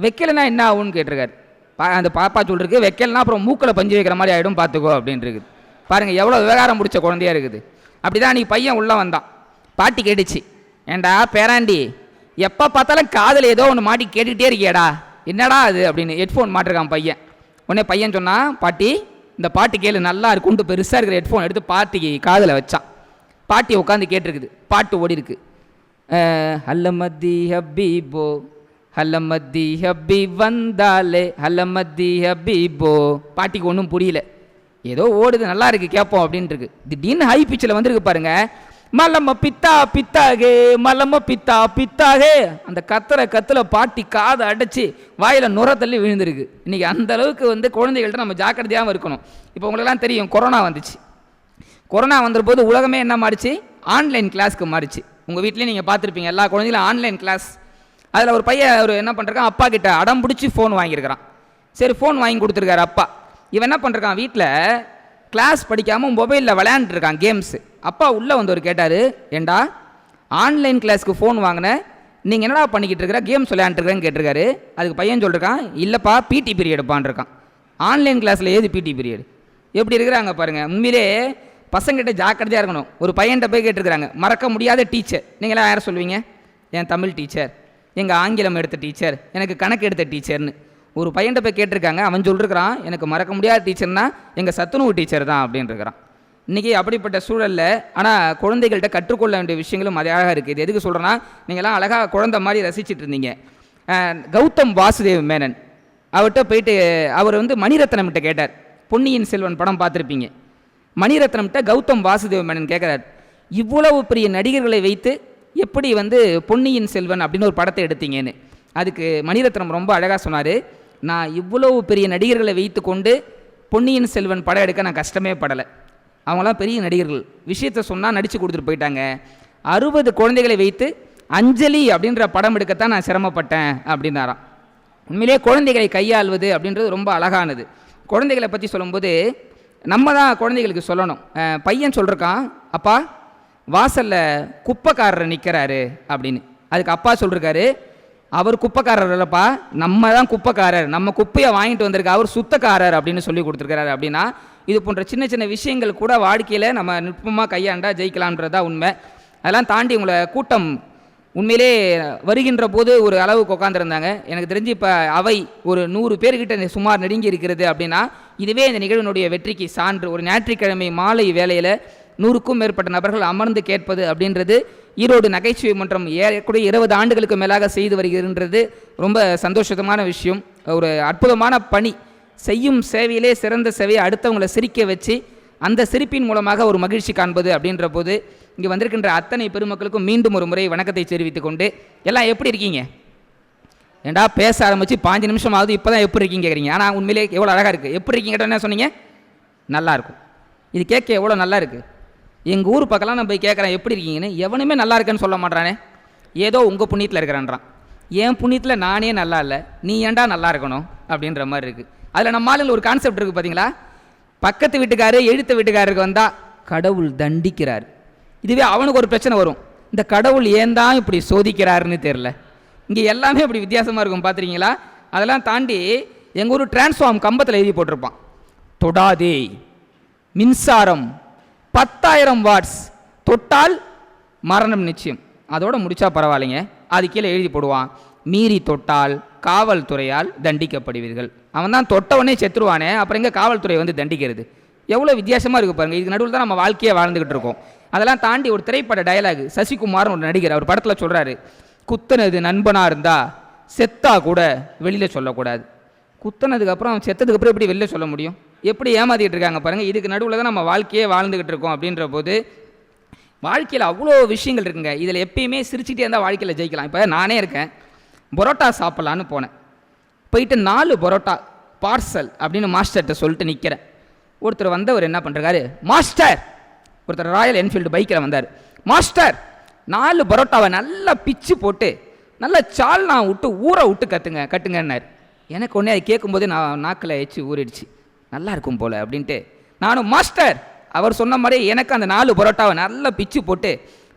வைக்கலைன்னா என்ன ஆகும்னு கேட்டிருக்காரு. அந்த பாப்பா சொல்லிருக்கு, வைக்கலன்னா அப்புறம் மூக்கில் பஞ்சு வைக்கிற மாதிரி ஆகிடும் பார்த்துக்கோ அப்படின்ட்டு. பாருங்கள் எவ்வளோ விவகாரம் முடிச்ச குழந்தையா இருக்குது. அப்படி தான் நீ பையன் உள்ளே வந்தான். பாட்டி கேட்டுச்சு, ஏண்டா பேராண்டி எப்போ பார்த்தாலும் காதில் ஏதோ ஒன்று மாட்டி கேட்டுக்கிட்டே இருக்கியடா, என்னடா அது அப்படின்னு. ஹெட்ஃபோன் மாட்டிருக்கான் பையன். உடனே பையன் சொன்னான், பாட்டி இந்த பாட்டு கேளு நல்லா இருக்குன்ட்டு பெருசாக இருக்கிற ஹெட்ஃபோன் எடுத்து பாட்டிக்கு காதில் வச்சான். பாட்டி உட்காந்து கேட்டிருக்குது, பாட்டு ஓடி இருக்கு. ஹல்லமத்தி ஹப்பீபோ ஹல்லமத்தி ஹப்பி வந்தாலே ஹல்லமத்தி ஹப்பீபோ. பாட்டிக்கு ஒன்றும் புரியல, ஏதோ ஓடுது நல்லா இருக்கு கேட்போம் அப்படின்ட்டு இருக்கு. திடீர்னு ஹை பிச்சில் வந்துருக்கு பாருங்க, மலம பித்தா பித்தாகே மலம பித்தா பித்தாகே. அந்த கத்துல பாட்டி காதை அடைச்சி வாயில் நுர தள்ளி விழுந்திருக்கு. இன்றைக்கி அந்த அளவுக்கு வந்து குழந்தைகள்கிட்ட நம்ம ஜாக்கிரதையாகவும் இருக்கணும். இப்போ உங்களுக்கெல்லாம் தெரியும் கொரோனா வந்துச்சு. கொரோனா வந்தபோது உலகமே என்ன மாறிச்சு, ஆன்லைன் கிளாஸ்க்கு மாறிச்சு. உங்கள் வீட்லேயும் நீங்கள் பார்த்துருப்பீங்க, எல்லா குழந்தைகளும் ஆன்லைன் கிளாஸ். அதில் ஒரு பையன் அவர் என்ன பண்ணுறான், அப்பா கிட்ட அடம் பிடிச்சி ஃபோன் வாங்கியிருக்கிறான். சரி ஃபோன் வாங்கி கொடுத்துருக்காரு அப்பா. இவன் என்ன பண்ணுறான், வீட்டில் கிளாஸ் படிக்காமல் மொபைலில் விளையாண்டுருக்கான் கேம்ஸு. அப்பா உள்ளே வந்தவர் கேட்டார், ஏண்டா ஆன்லைன் கிளாஸ்க்கு ஃபோன் வாங்கினேன், நீங்கள் என்னடா பண்ணிக்கிட்டு இருக்கிற, கேம்ஸ் விளையாண்டுருக்கிறேன்னு கேட்டிருக்காரு. அதுக்கு பையன் சொல்லிருக்கான், இல்லைப்பா பிடி பீரியட் இருக்கான். ஆன்லைன் கிளாஸில் ஏது பிடி பீரியட், எப்படி இருக்கிறாங்க பாருங்கள். உண்மையிலே பசங்கிட்ட ஜாக்கிரதையாக இருக்கணும். ஒரு பையன்கிட்ட போய் கேட்டிருக்கிறாங்க, மறக்க முடியாத டீச்சர், நீங்களாம் யாரை சொல்லுவீங்க? என் தமிழ் டீச்சர், எங்கள் ஆங்கிலம் எடுத்த டீச்சர், எனக்கு கணக்கு எடுத்த டீச்சர்னு. ஒரு பையன்கிட்ட போய் கேட்டிருக்காங்க, அவன் சொல்லிருக்கிறான், எனக்கு மறக்க முடியாத டீச்சர்னா எங்கள் சத்துணவு டீச்சர் தான் அப்படின்னு இருக்கிறான். இன்றைக்கி அப்படிப்பட்ட சூழலில் ஆனால் குழந்தைகள்கிட்ட கற்றுக்கொள்ள வேண்டிய விஷயங்களும் அழகாக இருக்குது. இது எதுக்கு சொல்கிறேன்னா, நீங்கள்லாம் அழகாக குழந்தை மாதிரி ரசிச்சுட்டு இருந்தீங்க. கௌதம் வாசுதேவ் மேனன் அவர்கிட்ட போயிட்டு அவர் வந்து மணிரத்னம்கிட்ட கேட்டார். பொன்னியின் செல்வன் படம் பார்த்துருப்பீங்க. மணிரத்னம்கிட்ட கௌதம் வாசுதேவ் மேனன் கேட்குறார், இவ்வளவு பெரிய நடிகர்களை வைத்து எப்படி வந்து பொன்னியின் செல்வன் அப்படின்னு ஒரு படத்தை எடுத்தீங்கன்னு. அதுக்கு மணிரத்னம் ரொம்ப அழகாக சொன்னார், நான் இவ்வளவு பெரிய நடிகர்களை வைத்து கொண்டு பொன்னியின் செல்வன் படம் எடுக்க நான் கஷ்டமே படலை. அவங்களாம் பெரிய நடிகர்கள், விஷயத்தை சொன்னால் நடித்து கொடுத்துட்டு போயிட்டாங்க. 60 குழந்தைகளை வைத்து அஞ்சலி அப்படின்ற படம் எடுக்கத்தான் நான் சிரமப்பட்டேன் அப்படின்னாராம். உண்மையிலே குழந்தைகளை கையாள்வது அப்படின்றது ரொம்ப அழகானது. குழந்தைகளை பற்றி சொல்லும்போது நம்ம தான் குழந்தைகளுக்கு சொல்லணும். பையன் சொல்லிருக்கான், அப்பா வாசலில் குப்பைக்காரர் நிற்கிறாரு அப்படின்னு. அதுக்கு அப்பா சொல்லிருக்காரு, அவர் குப்பைக்காரர் இல்லைப்பா, நம்ம தான் குப்பைக்காரர், நம்ம குப்பையை வாங்கிட்டு வந்திருக்க அவர் சுத்தக்காரர் அப்படின்னு சொல்லி கொடுத்துருக்காரு. அப்படின்னா இது போன்ற சின்ன சின்ன விஷயங்கள் கூட வாழ்க்கையில் நம்ம நுட்பமாக கையாண்டா ஜெயிக்கலான்றதா உண்மை. அதெல்லாம் தாண்டி உங்களை கூட்டம் உண்மையிலே வருகின்ற போது ஒரு அளவுக்கு உட்காந்துருந்தாங்க. எனக்கு தெரிஞ்சு இப்போ அவை ஒரு 100 பேர்கிட்ட சுமார் நெருங்கி இருக்கிறது. அப்படின்னா இதுவே இந்த நிகழ்வினுடைய வெற்றிக்கு சான்று. ஒரு ஞாயிற்றுக்கிழமை மாலை வேளையில் 100க்கும் மேற்பட்ட நபர்கள் அமர்ந்து கேட்பது அப்படின்றது ஈரோடு நகைச்சுவை மன்றம் ஏறக்கூடிய 20 ஆண்டுகளுக்கு மேலாக செய்து வருகின்றது. ரொம்ப சந்தோஷமான விஷயம், ஒரு அற்புதமான பணி. செய்யும் சேவையிலே சிறந்த சேவையை அடுத்தவங்களை சிரிக்க வச்சு அந்த சிரிப்பின் மூலமாக ஒரு மகிழ்ச்சி காண்பது அப்படின்ற போது இங்கே வந்திருக்கின்ற அத்தனை பெருமக்களுக்கும் மீண்டும் ஒரு முறை வணக்கத்தை தெரிவித்துக் கொண்டு, எல்லாம் எப்படி இருக்கீங்க? ஏண்டா பேச ஆரம்பித்து 5 நிமிஷம் ஆகுது, இப்போ தான் எப்படி இருக்கீங்க கேட்குறீங்க. ஆனால் உண்மையிலே எவ்வளோ அழகாக இருக்குது. எப்படி இருக்கீங்க என்ன சொன்னீங்க? நல்லாயிருக்கும். இது கேட்க எவ்வளோ நல்லா இருக்குது. எங்கள் ஊர் பக்கம்லாம் நான் போய் கேட்குறேன் எப்படி இருக்கீங்கன்னு, எவனுமே நல்லா இருக்கேன்னு சொல்ல மாட்டானே. ஏதோ உங்கள் புண்ணியத்தில் இருக்கிறான்றான். என் புண்ணியத்தில் நானே நல்லா இல்லை, நீ ஏன்டா நல்லா இருக்கணும் அப்படின்ற மாதிரி இருக்குது. அதில் நம்ம ஆளுங்க ஒரு கான்செப்ட் இருக்குது பார்த்தீங்களா, பக்கத்து வீட்டுக்காரு எழுத்த வீட்டுக்காரருக்கு வந்தால் கடவுள் தண்டிக்கிறார். இதுவே அவனுக்கு ஒரு பிரச்சனை வரும், இந்த கடவுள் ஏன் தான் இப்படி சோதிக்கிறாருன்னு தெரில. இங்கே எல்லாமே அப்படி வித்தியாசமாக இருக்கும் பார்த்துருக்கீங்களா. அதெல்லாம் தாண்டி எங்கள் ஊர் டிரான்ஸ்ஃபார்ம் கம்பத்தில் எழுதி போட்டிருப்பான், தொடாதே மின்சாரம் 10,000 வாட்ஸ், தொட்டால் மரணம் நிச்சயம். அதோடு முடித்தா பரவாயில்லைங்க, அது கீழே எழுதி போடுவான், மீறி தொட்டால் காவல்துறையால் தண்டிக்கப்படுவீர்கள். அவன் தான் தொட்டவனே செத்துருவானே, அப்புறம் எங்கே காவல்துறை வந்து தண்டிக்கிறது? எவ்வளோ வித்தியாசமாக இருக்குது பாருங்கள். இதுக்கு நடுவில் தான் நம்ம வாழ்க்கையை வாழ்ந்துக்கிட்டு இருக்கோம். அதெல்லாம் தாண்டி ஒரு திரைப்பட டயலாக், சசிகுமார்னு ஒரு நடிகர், அவர் படத்தில் சொல்கிறாரு, குத்தனது நண்பனாக இருந்தால் செத்தா கூட வெளியில் சொல்லக்கூடாது. குத்தனதுக்கப்புறம் அவன் செத்ததுக்கப்புறம் எப்படி வெளியில் சொல்ல முடியும்? எப்படி ஏமாற்றிட்டு இருக்காங்க பாருங்கள். இதுக்கு நடுவில் தான் நம்ம வாழ்க்கையே வாழ்ந்துக்கிட்டு இருக்கோம். அப்படின்ற போது வாழ்க்கையில் அவ்வளோ விஷயங்கள் இருக்குங்க. இதில் எப்பயுமே சிரிச்சுட்டே இருந்தால் வாழ்க்கையில் ஜெயிக்கலாம். இப்போ நானே இருக்கேன், பரோட்டா சாப்பிட்லான்னு போனேன். போயிட்டு 4 பரோட்டா பார்சல் அப்படின்னு மாஸ்டர்கிட்ட சொல்லிட்டு நிற்கிறேன். ஒருத்தர் வந்தவர் என்ன பண்ணுறாரு, மாஸ்டர், ஒருத்தர் ராயல் என்ஃபீல்டு பைக்கில் வந்தார். மாஸ்டர் 4 பரோட்டாவை நல்லா பிச்சு போட்டு நல்லா சால்னா விட்டு ஊற விட்டு கட்டுங்கன்னார். எனக்கு ஒன்றே அதை கேட்கும்போது நான் நாக்கில் எச்சு ஊறிடுச்சு. நல்லா இருக்கும் போல் அப்படின்ட்டு நானும் மாஸ்டர் அவர் சொன்ன மாதிரி எனக்கு அந்த 4 பரோட்டாவை நல்லா பிச்சு போட்டு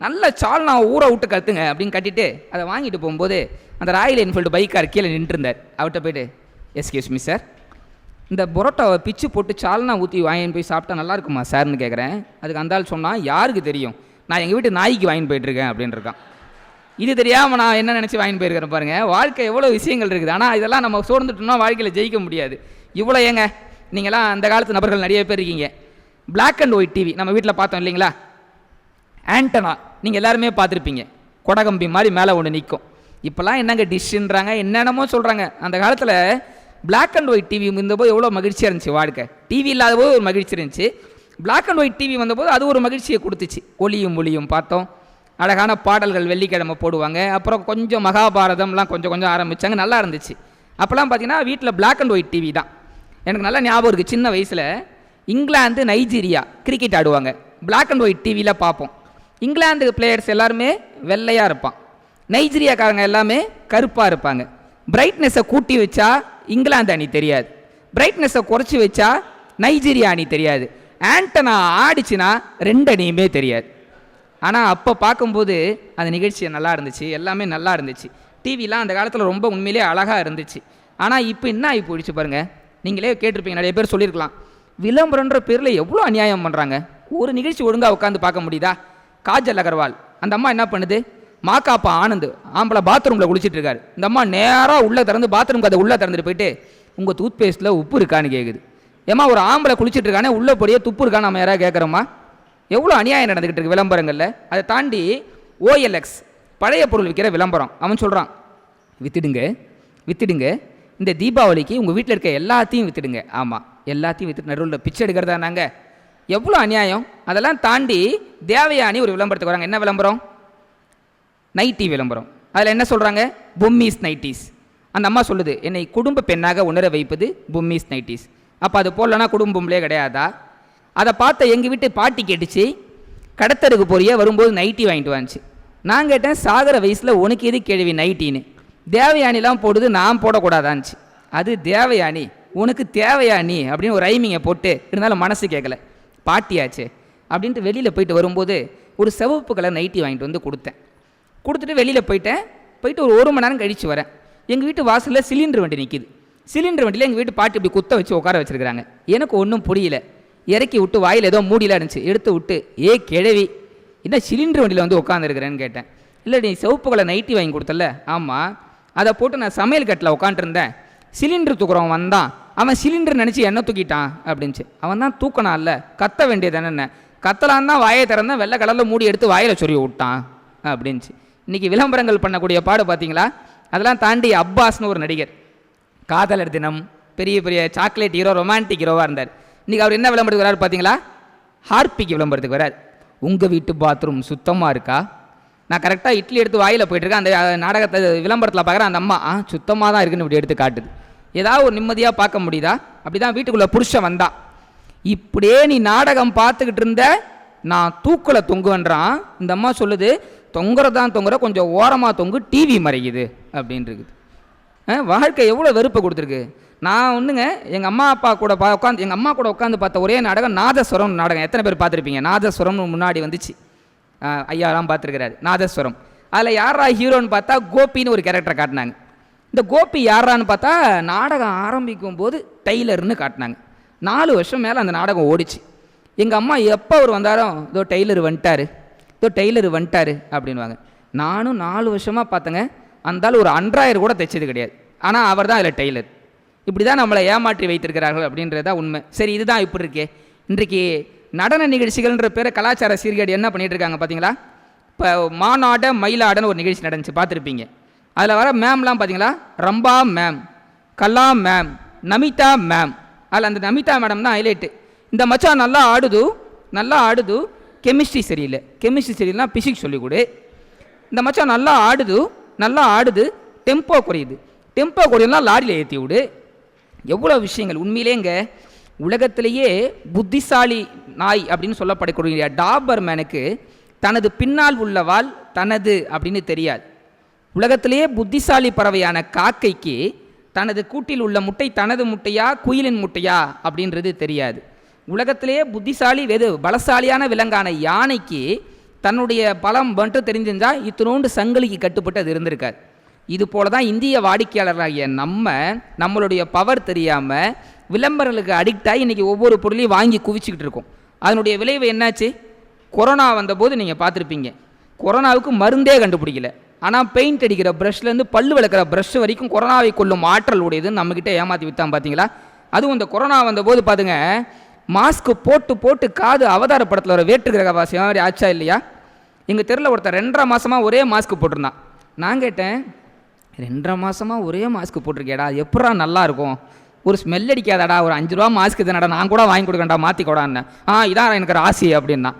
நல்ல சால்னா ஊற விட்டு கற்றுங்க அப்படின்னு கட்டிட்டு அதை வாங்கிட்டு போகும்போது அந்த ராயல் என்ஃபீல்டு பைக்கார் கீழே நின்றுருந்தார். அவர்கிட்ட போய்ட்டு, எஸ்கியூஸ் மீ சார், இந்த பரோட்டாவை பிச்சு போட்டு சால்னா ஊற்றி வாங்கின்னு போய் சாப்பிட்டா நல்லா இருக்குமா சார்னு கேட்குறேன். அதுக்கு அந்த ஆள் சொன்னால், யாருக்கு தெரியும், நான் எங்கள் வீட்டு நாய்க்கு வாங்கிட்டு போயிட்டுருக்கேன் அப்படின்ட்டுருக்கான். இது தெரியாமல் நான் என்ன நினச்சி வாங்கிட்டு போயிருக்கிறேன் பாருங்கள். வாழ்க்கை எவ்வளோ விஷயங்கள் இருக்குது. ஆனால் இதெல்லாம் நம்ம சோர்ந்துட்டோம்னா வாழ்க்கையில் ஜெயிக்க முடியாது. இவ்வளோ ஏங்க, நீங்களாம் அந்த காலத்து நபர்கள் நிறைய பேர் இருக்கீங்க. பிளாக் அண்ட் ஒயிட் டிவி நம்ம வீட்டில் பார்த்தோம் இல்லைங்களா, ஆண்டனா நீங்கள் எல்லாருமே பார்த்துருப்பீங்க. கொடகம்பி மாதிரி மேலே ஒன்று நிற்கும். இப்போல்லாம் என்னங்க டிஷ்ஷுன்றாங்க, என்னென்னமோ சொல்கிறாங்க. அந்த காலத்தில் பிளாக் அண்ட் ஒயிட் டிவி இருந்தபோது எவ்வளோ மகிழ்ச்சியாக இருந்துச்சு வாழ்க்கை. டிவி இல்லாத போது ஒரு மகிழ்ச்சி இருந்துச்சு. பிளாக் அண்ட் ஒயிட் டிவி வந்தபோது அது ஒரு மகிழ்ச்சியை கொடுத்துச்சு. ஒளியும் ஒளியும் பார்த்தோம், அழகான பாடல்கள் வெள்ளிக்கிழமை போடுவாங்க. அப்புறம் கொஞ்சம் மகாபாரதம்லாம் கொஞ்சம் கொஞ்சம் ஆரம்பித்தாங்க, நல்லா இருந்துச்சு. அப்போல்லாம் பார்த்தீங்கன்னா வீட்டில் பிளாக் அண்ட் ஒயிட் டிவி தான். எனக்கு நல்லா ஞாபகம் இருக்குது, சின்ன வயசில் இங்கிலாந்து நைஜீரியா கிரிக்கெட் ஆடுவாங்க, பிளாக் அண்ட் ஒயிட் டிவியில் பார்ப்போம். இங்கிலாந்து பிளேயர்ஸ் எல்லாருமே வெள்ளையாக இருப்பான், நைஜீரியாக்காரங்க எல்லாமே கருப்பாக இருப்பாங்க. பிரைட்னஸை கூட்டி வச்சா இங்கிலாந்து அணி தெரியாது, பிரைட்னஸை குறைச்சி வச்சா நைஜீரியா அணி தெரியாது. ஆண்டனா ஆடிச்சுன்னா 2 அணியுமே தெரியாது. ஆனால் அப்போ பார்க்கும்போது அந்த நிகழ்ச்சி நல்லா இருந்துச்சு, எல்லாமே நல்லா இருந்துச்சு. டிவிலாம் அந்த காலத்தில் ரொம்ப உண்மையிலே அழகாக இருந்துச்சு. ஆனால் இப்போ என்ன ஆகி போயிடுச்சு பாருங்கள். நீங்களே கேட்டிருப்பீங்க, நிறைய பேர் சொல்லியிருக்கலாம், விளம்பரன்ற பேரில் எவ்வளோ அநியாயம் பண்ணுறாங்க. ஒரு நிகழ்ச்சி ஒழுங்காக உட்காந்து பார்க்க முடியுதா? காஜல் அகர்வால் அந்த அம்மா என்ன பண்ணுது, மாக்காப்பா ஆனந்த் ஆம்பளை பாத்ரூமில் குளிச்சுட்டு இருக்காரு. இந்த அம்மா நேராக உள்ளே திறந்து பாத்ரூம் கதை உள்ளே திறந்துட்டு போயிட்டு, உங்கள் டூத் பேஸ்ட்டில் உப்பு இருக்கான்னு கேட்குது. ஏமா ஒரு ஆம்பளை குளிச்சுட்டு இருக்கானே உள்ளே படியே துப்பு இருக்கான்னு நம்ம யாராவது கேட்குறோமா? எவ்வளோ அநியாயம் நடந்துக்கிட்டு இருக்கு விளம்பரங்களில். அதை தாண்டி OLX பழைய பொருள் விற்கிற விளம்பரம். அவன் சொல்கிறான், வித்துடுங்க இந்த தீபாவளிக்கு உங்கள் வீட்டில் இருக்க எல்லாத்தையும் வித்துடுங்க. ஆமாம், எல்லாத்தையும் வித்துட்டு நடுவில் பிச்சை எடுக்கிறதா நாங்கள். எவ்வளோ அநியாயம். அதெல்லாம் தாண்டி தேவயானி ஒரு விளம்பரத்துக்கு வராங்க. என்ன விளம்பரம்? நைட்டி விளம்பரம். அதில் என்ன சொல்கிறாங்க? பொம்மிஸ் நைட்டிஸ். அந்த அம்மா சொல்லுது, என்னை குடும்ப பெண்ணாக உணர வைப்பது பொம்மிஸ் நைட்டிஸ். அப்போ அது போடலன்னா குடும்பம்லே கிடையாதா? அதை பார்த்த எங்கள் வீட்டு பாட்டி கேட்டுச்சு, கடத்தருக்கு போறிய வரும்போது நைட்டி வாங்கிட்டு வந்துச்சு. நான் கேட்டேன், சாகர வயசில் உனக்கு எது கேள்வி நைட்டின்னு? தேவயானிலாம் போடுது, நான் போடக்கூடாதான்ச்சு. அது தேவயானி, உனக்கு தேவையானி அப்படின்னு ஒரு ரைமிங்கை போட்டு, இருந்தாலும் மனசு கேட்கல, பாட்டியாச்சு அப்படின்ட்டு வெளியில் போயிட்டு வரும்போது ஒரு சிவப்பு கலர் நைட்டி வாங்கிட்டு வந்து கொடுத்துட்டு வெளியில் போயிட்டு ஒரு 1 மணி நேரம் கழித்து வரேன். எங்கள் வீட்டு வாசலில் சிலிண்டர் வண்டி நிற்கிது. சிலிண்டர் வண்டியில் எங்கள் வீட்டு பாட்டி இப்படி குத்த வச்சு உட்கார வச்சுருக்கிறாங்க. எனக்கு ஒன்றும் புரியல. இறக்கி விட்டு வாயில் ஏதோ மூடிலாம் இருந்துச்சு, எடுத்து விட்டு, ஏ கிழவி என்ன சிலிண்டர் வண்டியில் வந்து உட்காந்துருக்கிறேன்னு கேட்டேன். இல்லை நீ சிவப்பு கலர் நைட்டி வாங்கி கொடுத்தல? ஆமாம், அதை போட்டு நான் சமையல் கட்டில் உட்காந்துருந்தேன், சிலிண்டர் தூக்குறவன் வந்தான், அவன் சிலிண்டர் நினச்சி என்ன தூக்கிட்டான் அப்படின்ச்சு. அவன் தான் தூக்கணா இல்லை, கத்த வேண்டியது என்ன, கத்தலான் தான் வாயை திறந்தான், வெள்ளை கடலில் மூடி எடுத்து வாயில் சொருவி விட்டான் அப்படின்ச்சு. இன்றைக்கி விளம்பரங்கள் பண்ணக்கூடிய பாடு பார்த்தீங்களா? அதெல்லாம் தாண்டி அப்பாஸ்னு ஒரு நடிகர், காதலர் தினம், பெரிய பெரிய சாக்லேட் ஹீரோ, ரொமான்டிக் ஹீரோவாக இருந்தார். இன்றைக்கி அவர் என்ன விளம்பரத்துக்கு வராரு பார்த்தீங்களா? ஹார்பிக் விளம்பரத்துக்கு வரார். உங்கள் வீட்டு பாத்ரூம் சுத்தமாக இருக்கா? நான் கரெக்டாக இட்லி எடுத்து வாயில் போயிட்டுருக்கேன், அந்த நாடகத்தை விளம்பரத்தில் பார்க்குறேன், அந்த அம்மா சுத்தமாக தான் இருக்குன்னு இப்படி எடுத்து காட்டுது. ஏதாவது ஒரு நிம்மதியாக பார்க்க முடியுதா? அப்படி தான் வீட்டுக்குள்ளே புருஷன் வந்தான். இப்படியே நீ நாடகம் பார்த்துக்கிட்டு இருந்த, நான் தூக்கில் தொங்குவேன்றான். இந்த அம்மா சொல்லுது, தொங்குறதான் தொங்குற, கொஞ்சம் ஓரமாக தொங்கு, டிவி மறைக்குது அப்படின்னு இருக்குது. வாழ்க்கை எவ்வளோ வெறுப்பை கொடுத்துருக்கு. நான் ஒன்றுங்க எங்கள் அம்மா அப்பா கூட எங்கள் அம்மா கூட உட்காந்து பார்த்த ஒரே நாடகம் நாதஸ்வரம் நாடகம். எத்தனை பேர் பார்த்துருப்பீங்க? நாதஸ்வரம்னு முன்னாடி வந்துச்சு, ஐயாலாம் பார்த்துருக்கிறாரு நாதஸ்வரம். அதில் யாரா ஹீரோன்னு பார்த்தா கோபின்னு ஒரு கேரக்டரை காட்டினாங்க. இந்த கோபி யாரான்னு பார்த்தா நாடகம் ஆரம்பிக்கும் போது டெய்லர்னு காட்டினாங்க. 4 வருஷம் மேலே அந்த நாடகம் ஓடிச்சு. எங்கள் அம்மா எப்போ அவர் வந்தாலும் இதோ டெய்லர் வந்துட்டார் அப்படின்வாங்க. நானும் 4 வருஷமாக பார்த்தேங்க. அந்தாலும் ஒரு அன்றாயிரம் கூட தைச்சது கிடையாது. ஆனால் அவர் தான் அதில் டெய்லர். இப்படி தான் நம்மளை ஏமாற்றி வைத்திருக்கிறார்கள் அப்படின்றதா உண்மை. சரி, இதுதான் இப்படி இருக்கே. இன்றைக்கு நடன நிகழ்ச்சிகள்ன்ற பேரை கலாச்சார சீர்கேடு என்ன பண்ணிகிட்டு இருக்காங்க பார்த்தீங்களா? இப்போ மாநாட மயிலாடன்னு ஒரு நிகழ்ச்சி நடந்துச்சு, பார்த்துருப்பீங்க. அதில் வர மேம்லாம் பார்த்தீங்களா? ரம்பா மேம், கலா மேம், நமிதா மேம். அதில் அந்த நமிதா மேடம் தான் ஹைலைட்டு. இந்த மச்சான் நல்லா ஆடுது, கெமிஸ்ட்ரி சரியில்லை, பிசிக்ஸ் சொல்லிக் கொடு. இந்த மச்சான் நல்லா ஆடுது, டெம்போ குறையுது. டெம்போ குறையுதுனா லாரியில் ஏற்றி விடு. எவ்வளோ விஷயங்கள் உண்மையிலேங்க. உலகத்திலேயே புத்திசாலி நாய் அப்படின்னு சொல்லப்படக்கூடிய டாபர்மேனுக்கு தனது பின்னால் உள்ள வால் தனது அப்படின்னு தெரியாது. உலகத்திலேயே புத்திசாலி பறவையான காக்கைக்கு தனது கூட்டில் உள்ள முட்டை தனது முட்டையா குயிலின் முட்டையா அப்படின்றது தெரியாது. உலகத்திலேயே புத்திசாலி பலசாலியான விலங்கான யானைக்கு தன்னுடைய பலம் மட்டும் தெரிஞ்சிருந்தால் இத்தினோண்டு சங்கிலிக்கு கட்டுப்பட்டு அது இருந்திருக்காது. இது போல தான் இந்திய வாடிக்கையாளராகிய நம்மளுடைய பவர் தெரியாமல் விளம்பரங்களுக்கு அடிக்ட் ஆகி இன்றைக்கி ஒவ்வொரு பொருளையும் வாங்கி குவிச்சிக்கிட்டு இருக்கோம். அதனுடைய விளைவு என்னாச்சு? கொரோனா வந்தபோது நீங்கள் பார்த்துருப்பீங்க, கொரோனாவுக்கு மருந்தே கண்டுபிடிக்கல. ஆனால் பெயிண்ட் அடிக்கிற ப்ரஷ்லேருந்து பல்லு விளக்குற ப்ரஷ் வரைக்கும் கொரோனாவை கொள்ளும் ஆற்றல் உடையதுன்னு நம்மக்கிட்ட ஏமாற்றி விற்றான் பார்த்தீங்களா? அதுவும் இந்த கொரோனா வந்தபோது பார்த்துங்க, மாஸ்க்கு போட்டு போட்டு காது அவதார படத்தில் ஒரு வேற்று கிரகவாசி மாதிரி ஆச்சா இல்லையா? எங்கள் தெருவில் ஒருத்தர் 2.5 மாதமாக ஒரே மாஸ்க்கு போட்டிருந்தான். நான் கேட்டேன், 2.5 மாதமாக ஒரே மாஸ்க்கு போட்டிருக்கேடா, எப்படா நல்லா இருக்கும், ஒரு ஸ்மெல் அடிக்காதாடா, ஒரு 5 ரூபா மாஸ்க்கு தானடா, நான் கூட வாங்கி கொடுக்கண்டா, மாற்றிக்கூடான்னு. இதான் எனக்கு ஒரு ஆசை அப்படின்னா.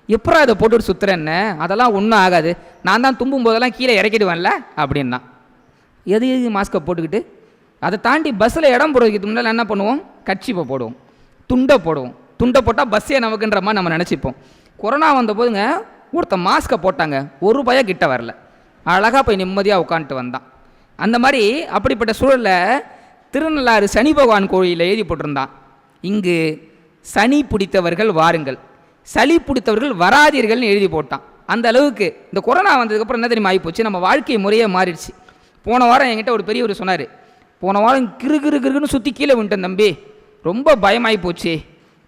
எப்படா இதை போட்டுட்டு சுற்றுறேன்னு? அதெல்லாம் ஒன்றும் ஆகாது, நான் தான் தும்பும் போதெல்லாம் கீழே இறக்கிடுவேன்ல அப்படின்னா. எது மாஸ்க்கை போட்டுக்கிட்டு அதை தாண்டி பஸ்ஸில் இடம் போடுறதுக்கு முன்னாடி என்ன பண்ணுவோம்? கட்சிப்பை போடுவோம், துண்டை போடுவோம். துண்டை போட்டால் பஸ்ஸே நமக்குன்ற மாதிரி நம்ம நினச்சிப்போம். கொரோனா வந்த போதுங்க ஒருத்தன் மாஸ்க்கை போட்டாங்க, ₹1 கிட்ட வரல, அழகாக போய் நிம்மதியாக உட்காந்துட்டு வந்தான். அந்த மாதிரி அப்படிப்பட்ட சூழலில் திருநள்ளாறு சனி பகவான் கோயிலில் எழுதி போட்டிருந்தான், இங்கு சனி பிடித்தவர்கள் வாருங்கள், சளி பிடித்தவர்கள் வராதீர்கள்னு எழுதி போட்டான். அந்த அளவுக்கு இந்த கொரோனா வந்ததுக்கப்புறம் என்ன தெரியுமா ஆகிப்போச்சு, நம்ம வாழ்க்கை முறையே மாறிடுச்சு. போன வாரம் என்கிட்ட ஒரு பெரியவர் சொன்னார், போன வாரம் கிருன்னு சுற்றி கீழே விட்டேன் தம்பி, ரொம்ப பயமாகி போச்சு,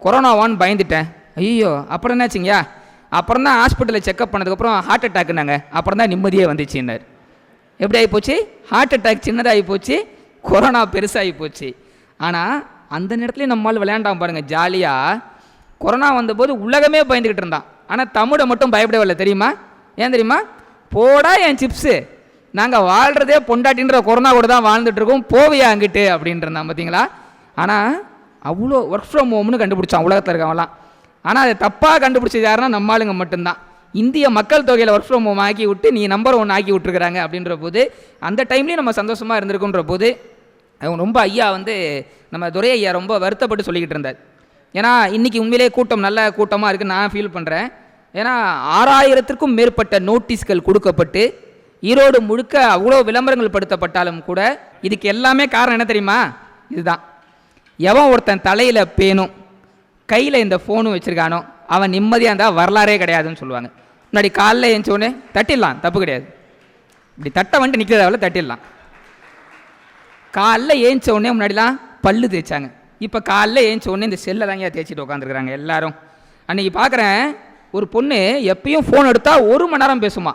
கொரோனாவான்னு பயந்துட்டேன். ஐயோ அப்புறம் என்னாச்சுங்கய்யா? அப்புறம் தான் ஹாஸ்பிட்டலில் செக்அப் பண்ணதுக்கப்புறம் ஹார்ட் அட்டாக்குனாங்க, அப்புறம் தான் நிம்மதியே வந்துச்சுன்னார். எப்படி ஆகிப்போச்சு? ஹார்ட் அட்டாக் சின்னதாகி போச்சு, கொரோனா பெருசாகி போச்சு. ஆனால் அந்த நேரத்துலேயும் நம்மளால் விளையாண்டாம் பாருங்கள் ஜாலியாக. கொரோனா வந்தபோது உலகமே பயந்துக்கிட்டு இருந்தான், ஆனால் தமிழை மட்டும் பயப்படவில்லை தெரியுமா? ஏன் தெரியுமா? போடா என் சிப்ஸு, நாங்கள் வாழ்கிறதே பொண்டாட்டின்ற கொரோனா கூட தான் வாழ்ந்துட்டுருக்கோம், போவியா அங்கிட்டு அப்படின்ட்டு இருந்தான் பார்த்தீங்களா? ஆனால் அவ்வளோ ஒர்க் ஃப்ரம் ஹோம்னு கண்டுபிடிச்சான் உலகத்தில் இருக்கவங்களாம். ஆனால் அதை தப்பாக கண்டுபிடிச்சது யாருன்னா நம்ம ஆளுங்க மட்டும்தான். இந்திய மக்கள் தொகையில் ஒர்க் ஃப்ரம் ஹோம் ஆக்கி விட்டு நீ நம்பர் 1 ஆக்கி விட்டுருக்குறாங்க அப்படின்ற போது அந்த டைம்லேயும் நம்ம சந்தோஷமாக இருந்திருக்குன்ற போது அவங்க ரொம்ப ஐயா நம்ம துரை ஐயா ரொம்ப வருத்தப்பட்டு சொல்லிக்கிட்டு இருந்தார். ஏன்னா இன்றைக்கி உண்மையிலே கூட்டம் நல்ல கூட்டமாக இருக்குதுன்னு நான் ஃபீல் பண்ணுறேன். ஏன்னா 6000த்திற்கும் மேற்பட்ட நோட்டீஸ்கள் கொடுக்கப்பட்டு ஈரோடு முழுக்க அவ்வளோ விளம்பரங்கள் படுத்தப்பட்டாலும் கூட இதுக்கு எல்லாமே காரணம் என்ன தெரியுமா? இதுதான். எவன் ஒருத்தன் தலையில் பேனும் கையில் இந்த ஃபோனும் வச்சுருக்கானோ அவன் நிம்மதியாக இருந்தால் வரலாறே கிடையாதுன்னு சொல்லுவாங்க. முன்னாடி காலைல ஏஞ்சோடனே தட்டிடலாம், தப்பு கிடையாது, இப்படி தட்டை வந்துட்டு நிற்கிறதாவில் தட்டிடலாம். காலைல ஏஞ்ச உடனே முன்னாடிலாம் பல்லு தேய்ச்சாங்க, இப்போ காலைல ஏஞ்ச உடனே இந்த செல்லை தாங்க தேய்ச்சிட்டு உட்காந்துருக்குறாங்க எல்லாரும். அன்றைக்கி பார்க்குறேன் ஒரு பொண்ணு எப்பயும் ஃபோன் எடுத்தால் 1 மணி நேரம் பேசுமா,